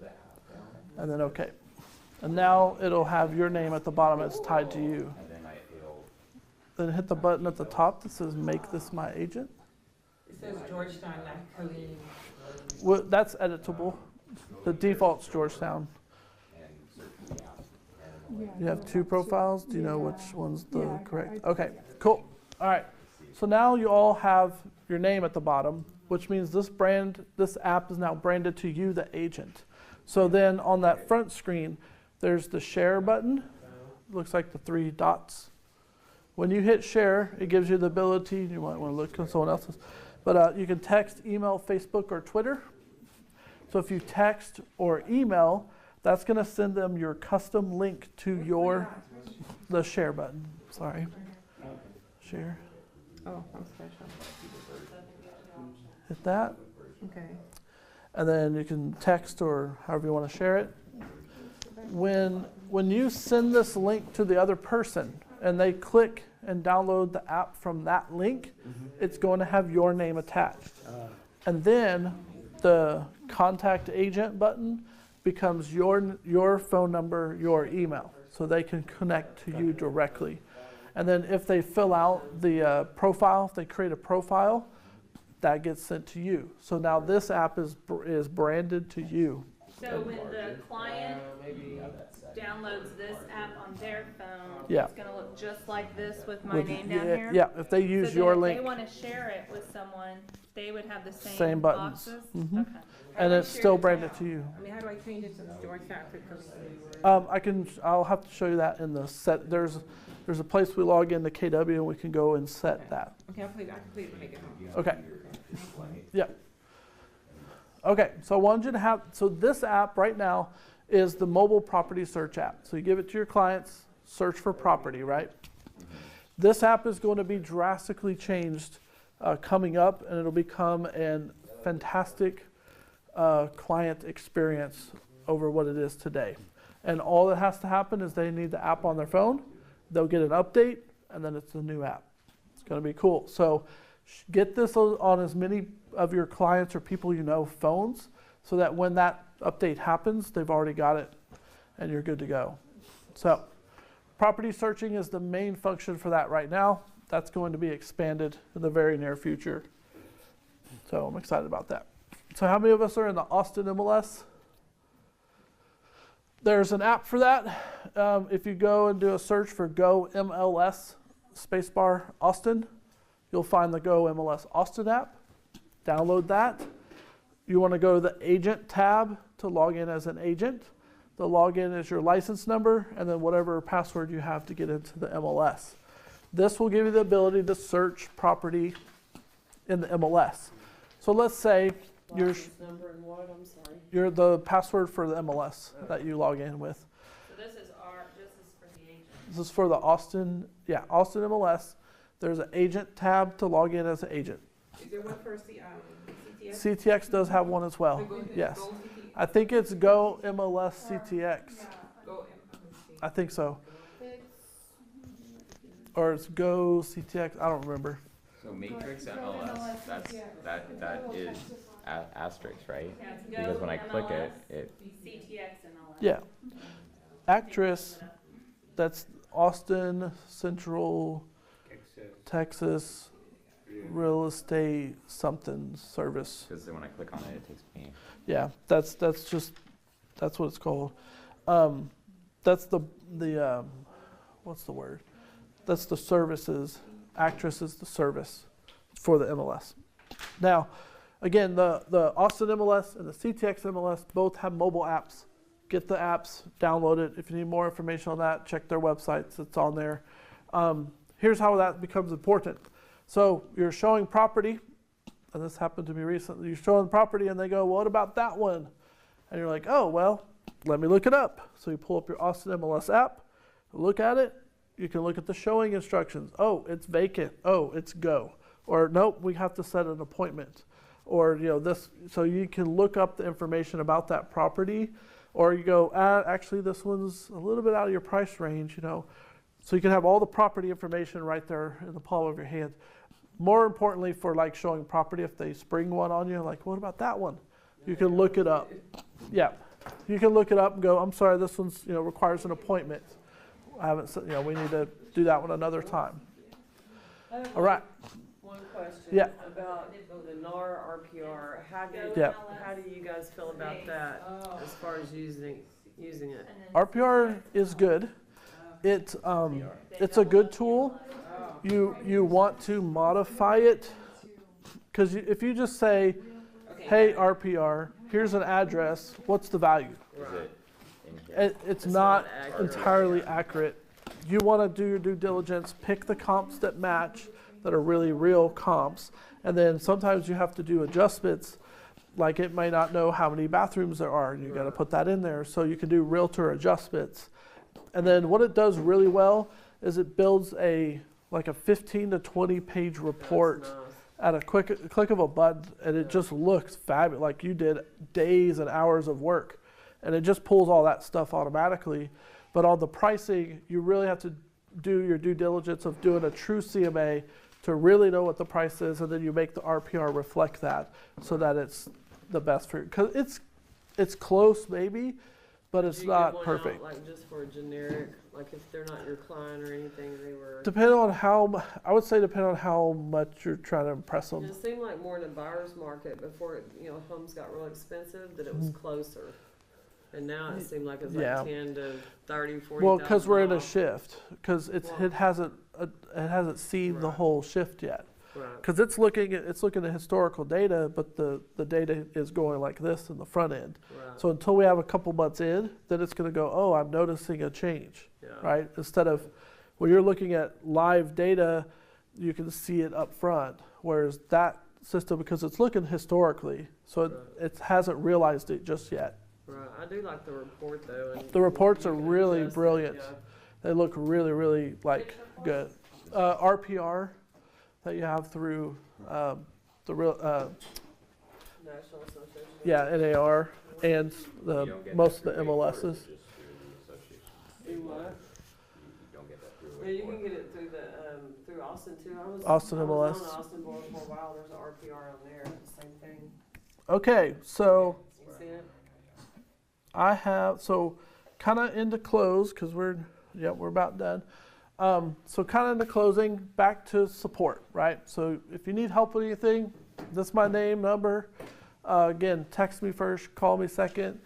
And then okay. And now it'll have your name at the bottom. It's tied to you. Then hit the button at the top that says make this my agent. It says Georgetown, not Colleen. Well, that's editable. The default's Georgetown. You have two profiles. Do you know which one's the correct? Okay, cool. All right. So now you all have your name at the bottom, which means this app is now branded to you, the agent. So then on that front screen, there's the share button. Looks like the 3 dots. When you hit share, it gives you the ability, you might want to look at someone else's, but you can text, email, Facebook, or Twitter. So if you text or email, that's going to send them your custom link to the share button. Sorry. Share. Oh, I'm special. Hit that. Okay. And then you can text or however you want to share it. When you send this link to the other person and they click and download the app from that link, it's going to have your name attached. And then the contact agent button becomes your phone number, your email, so they can connect to you directly. And then if they fill out the profile, if they create a profile, that gets sent to you. So now this app is branded to you. So when the client downloads this app on their phone, Yeah. it's going to look just like this with my name down here? Yeah, if they use your link. If they want to share it with someone, they would have the Same buttons. boxes? Mhm. Okay. And it's still branded to you. I mean, how do I change it to Georgetown to Colleen? I'll have to show you that in the set. There's a place we log into KW and we can go and set that. Okay, I can please make it. Okay. Yeah. Okay, so I wanted you to have, so this app right now is the mobile property search app. So you give it to your clients, search for property, right? This app is going to be drastically changed coming up, and it'll become a fantastic client experience over what it is today. And all that has to happen is they need the app on their phone, they'll get an update, and then it's a new app. It's going to be cool. So get this on as many of your clients or people you know phones, so that when that update happens, they've already got it and you're good to go. So property searching is the main function for that right now. That's going to be expanded in the very near future. So I'm excited about that. So how many of us are in the Austin MLS? There's an app for that. If you go and do a search for Go MLS spacebar Austin, you'll find the Go MLS Austin app. Download that. You want to go to the agent tab to log in as an agent. The login is your license number and then whatever password you have to get into the MLS. This will give you the ability to search property in the MLS. So let's say you're the password for the MLS that you log in with. So this is for the agent. This is for the Austin MLS. There's an agent tab to log in as an agent. Is there one for CTX? CTX does have one as well. Yes. I think it's Go MLS CTX. I think so. Or it's Go CTX. I don't remember. So Matrix MLS, that is asterisk, right? Yeah, it's Because Go when I click MLS, it CTX MLS. Yeah. Actress, that's Austin, Central, Texas, real estate something service. Because when I click on it, it takes me. Yeah, that's what it's called. That's the what's the word? That's the services. Actress is the service for the MLS. Now, again, the Austin MLS and the CTX MLS both have mobile apps. Get the apps, download it. If you need more information on that, check their websites. It's on there. Here's how that becomes important. So you're showing property, and this happened to me recently. You're showing property, and they go, "What about that one?" And you're like, "Oh, well, let me look it up." So you pull up your Austin MLS app, look at it, You can look at the showing instructions. Oh, it's vacant. Oh, it's go. Or nope, we have to set an appointment. Or this, so you can look up the information about that property. Or you go, actually this one's a little bit out of your price range, So you can have all the property information right there in the palm of your hand. More importantly, for like showing property, if they spring one on you, like what about that one? You can look it up. Yeah, you can look it up and go, I'm sorry, this one's requires an appointment. I haven't, we need to do that one another time. All right. One question. Yeah. About the NAR RPR. How do you guys feel about that as far as using it? RPR is good. It's a good tool. You want to modify it because if you just say, hey RPR, here's an address, what's the value? It's not entirely accurate. You want to do your due diligence, pick the comps that match, that are really real comps, and then sometimes you have to do adjustments, like it may not know how many bathrooms there are, and you got to put that in there, so you can do realtor adjustments. And then what it does really well is it builds a 15 to 20 page report at a click of a button, and it just looks fabulous, like you did days and hours of work, and it just pulls all that stuff automatically. But on the pricing, you really have to do your due diligence of doing a true CMA to really know what the price is, and then you make the RPR reflect that so that it's the best for you. Because it's close maybe, but it's not perfect. Like just for a generic, like if they're not your client or anything, they were. Depending on I would say depending on how much you're trying to impress them. It seemed like more in the buyer's market before homes got real expensive that it was closer. And now it seemed like it's like 10 to 30, 40. Well, because we're in a shift, because it hasn't seen the whole shift yet. Because it's looking at historical data, but the data is going like this in the front end. So until we have a couple months in, then it's going to go, oh, I'm noticing a change, right? Instead of when you're looking at live data, you can see it up front, whereas that system, because it's looking historically, so it hasn't realized it just yet. Right. I do like the report though. And the reports are really brilliant. They look really, really good. RPR that you have through the National Association. Yeah, NAR and most of the MLSs. Do what? Yeah, you can get it through through Austin too. Austin MLS. I was on Austin board for a while. There's an RPR on there. Same thing. Okay, so. You see it? I have, so kind of into close, because we're about done. So kind of into closing, back to support, right? So if you need help with anything, this is my name, number. Again, text me first, call me second.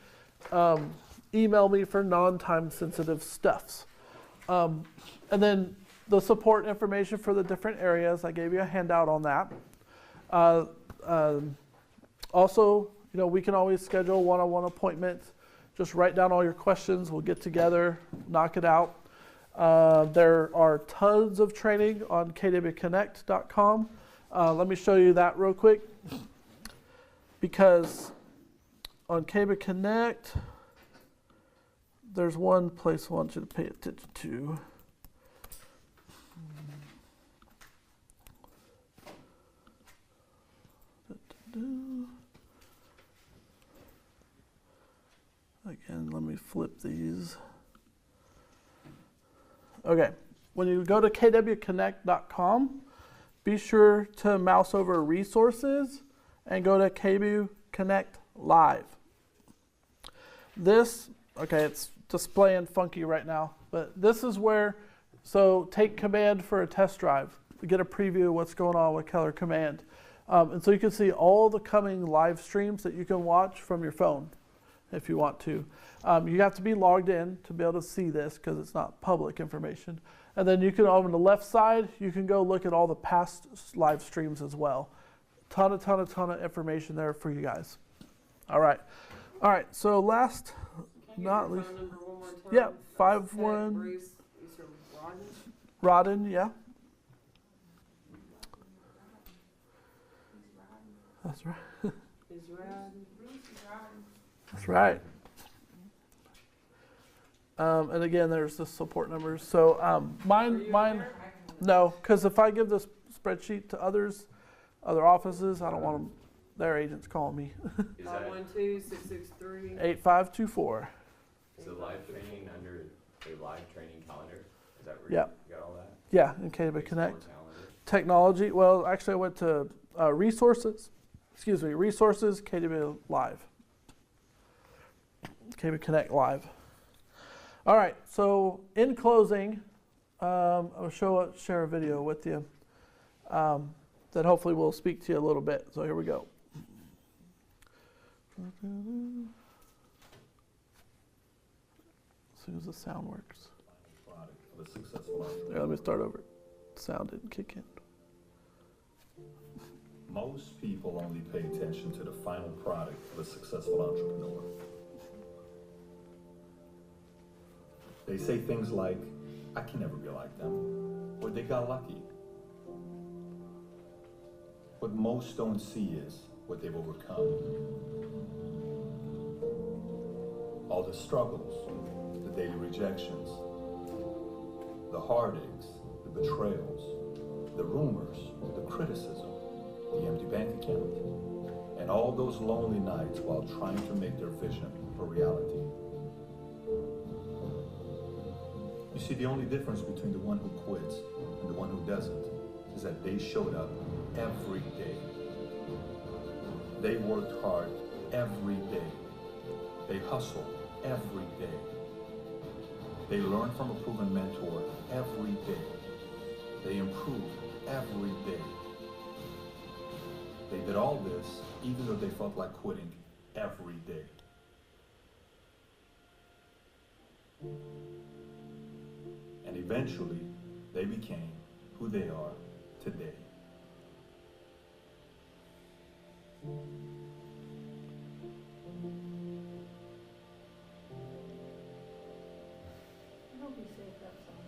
Email me for non-time sensitive stuffs. And then the support information for the different areas, I gave you a handout on that. Also, we can always schedule one-on-one appointments. Just write down all your questions. We'll get together, knock it out. There are tons of training on kwconnect.com. Let me show you that real quick. Because on KB Connect, there's one place I want you to pay attention to. Again, let me flip these. Okay, when you go to kwconnect.com, be sure to mouse over resources and go to KB Connect Live. This, okay, it's displaying funky right now, but this is where, so take Command for a test drive to get a preview of what's going on with Keller Command. And so you can see all the coming live streams that you can watch from your phone if you want to. You have to be logged in to be able to see this because it's not public information. And then you can, on the left side, you can go look at all the past live streams as well. Ton of information there for you guys. All right, so last, not least, yeah, 51, Rodden, yeah. That's right. That's right. And again, there's the support numbers. So mine, no, because if I give this spreadsheet to other offices, I don't want them, their agents calling me. 512-663. 8524. Is the live training under a live training calendar? Is that where Yeah. you got all that? Yeah, in KW Connect. Technology, well, actually I went to resources, KW Live. KW Connect Live. All right, so in closing, I'll share a video with you that hopefully will speak to you a little bit. So here we go. As soon as the sound works. There, let me start over. Sound didn't kick in. Most people only pay attention to the final product of a successful entrepreneur. They say things like, I can never be like them, or they got lucky. What most don't see is what they've overcome. All the struggles, the daily rejections, the heartaches, the betrayals, the rumors, the criticism, the empty bank account, and all those lonely nights while trying to make their vision a reality. You see, the only difference between the one who quits and the one who doesn't is that they showed up every day. They worked hard every day. They hustled every day. They learned from a proven mentor every day. They improved every day. They did all this even though they felt like quitting every day. And eventually, they became who they are today. I hope you saved that song.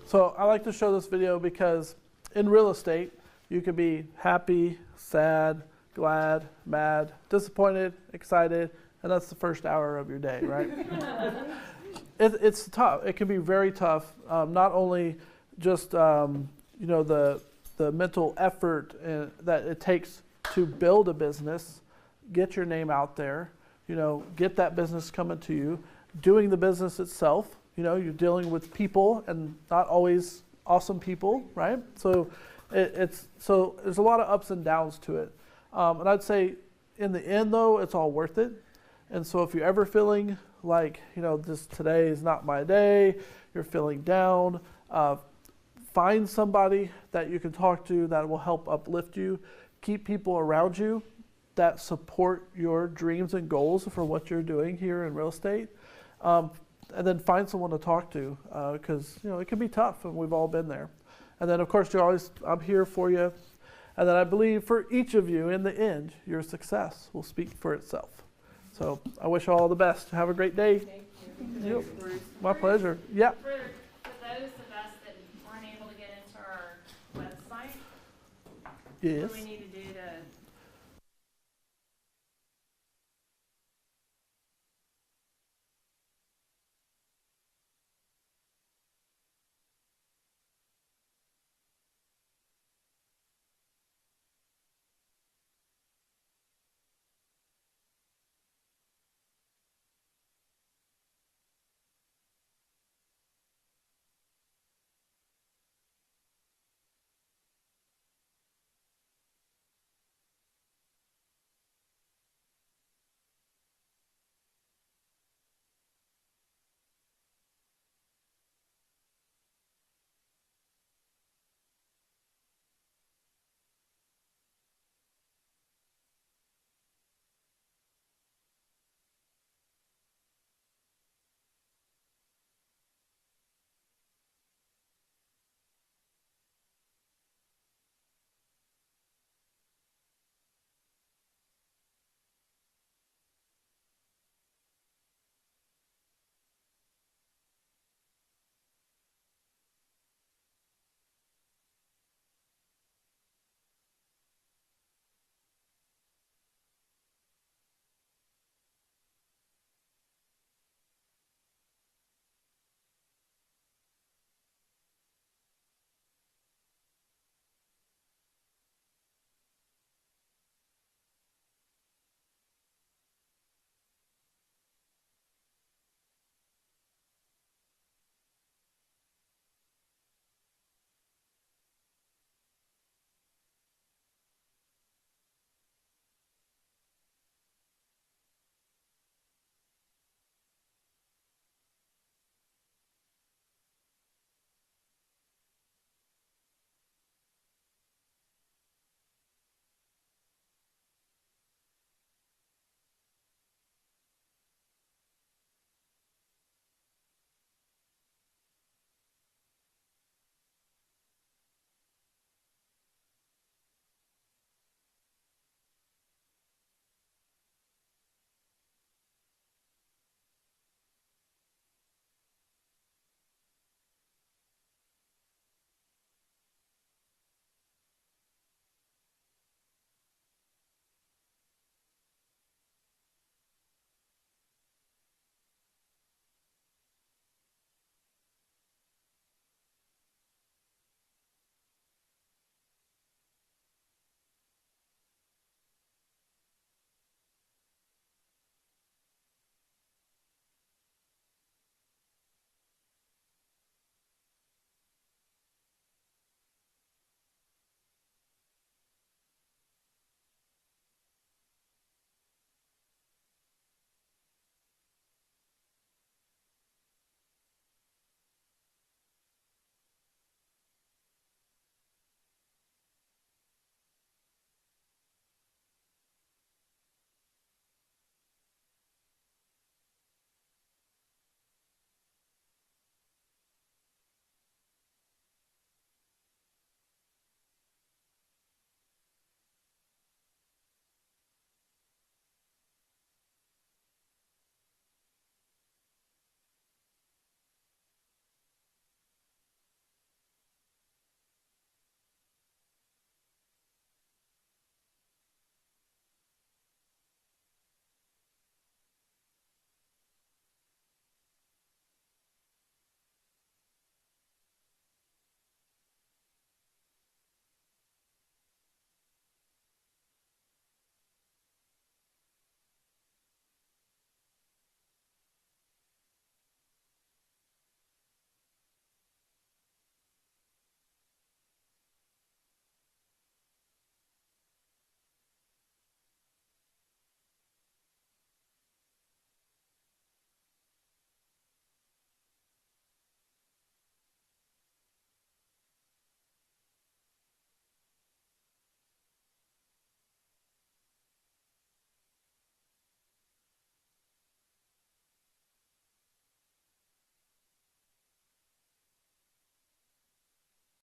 So I like to show this video because in real estate, you can be happy, sad, glad, mad, disappointed, excited, and that's the first hour of your day, right? It's tough. It can be very tough. Not only just the mental effort that it takes to build a business, get your name out there, get that business coming to you, doing the business itself. You're dealing with people and not always awesome people, right? So there's a lot of ups and downs to it. And I'd say in the end though, it's all worth it. And so if you're ever feeling like, today is not my day, you're feeling down, find somebody that you can talk to that will help uplift you. Keep people around you that support your dreams and goals for what you're doing here in real estate. And then find someone to talk to because it can be tough and we've all been there. And then of course I'm here for you. And then I believe for each of you in the end, your success will speak for itself. So I wish you all the best. Have a great day. Thank you. Yep. My pleasure. Yeah. For those of us that weren't able to get into our website, Yes. what do we need to do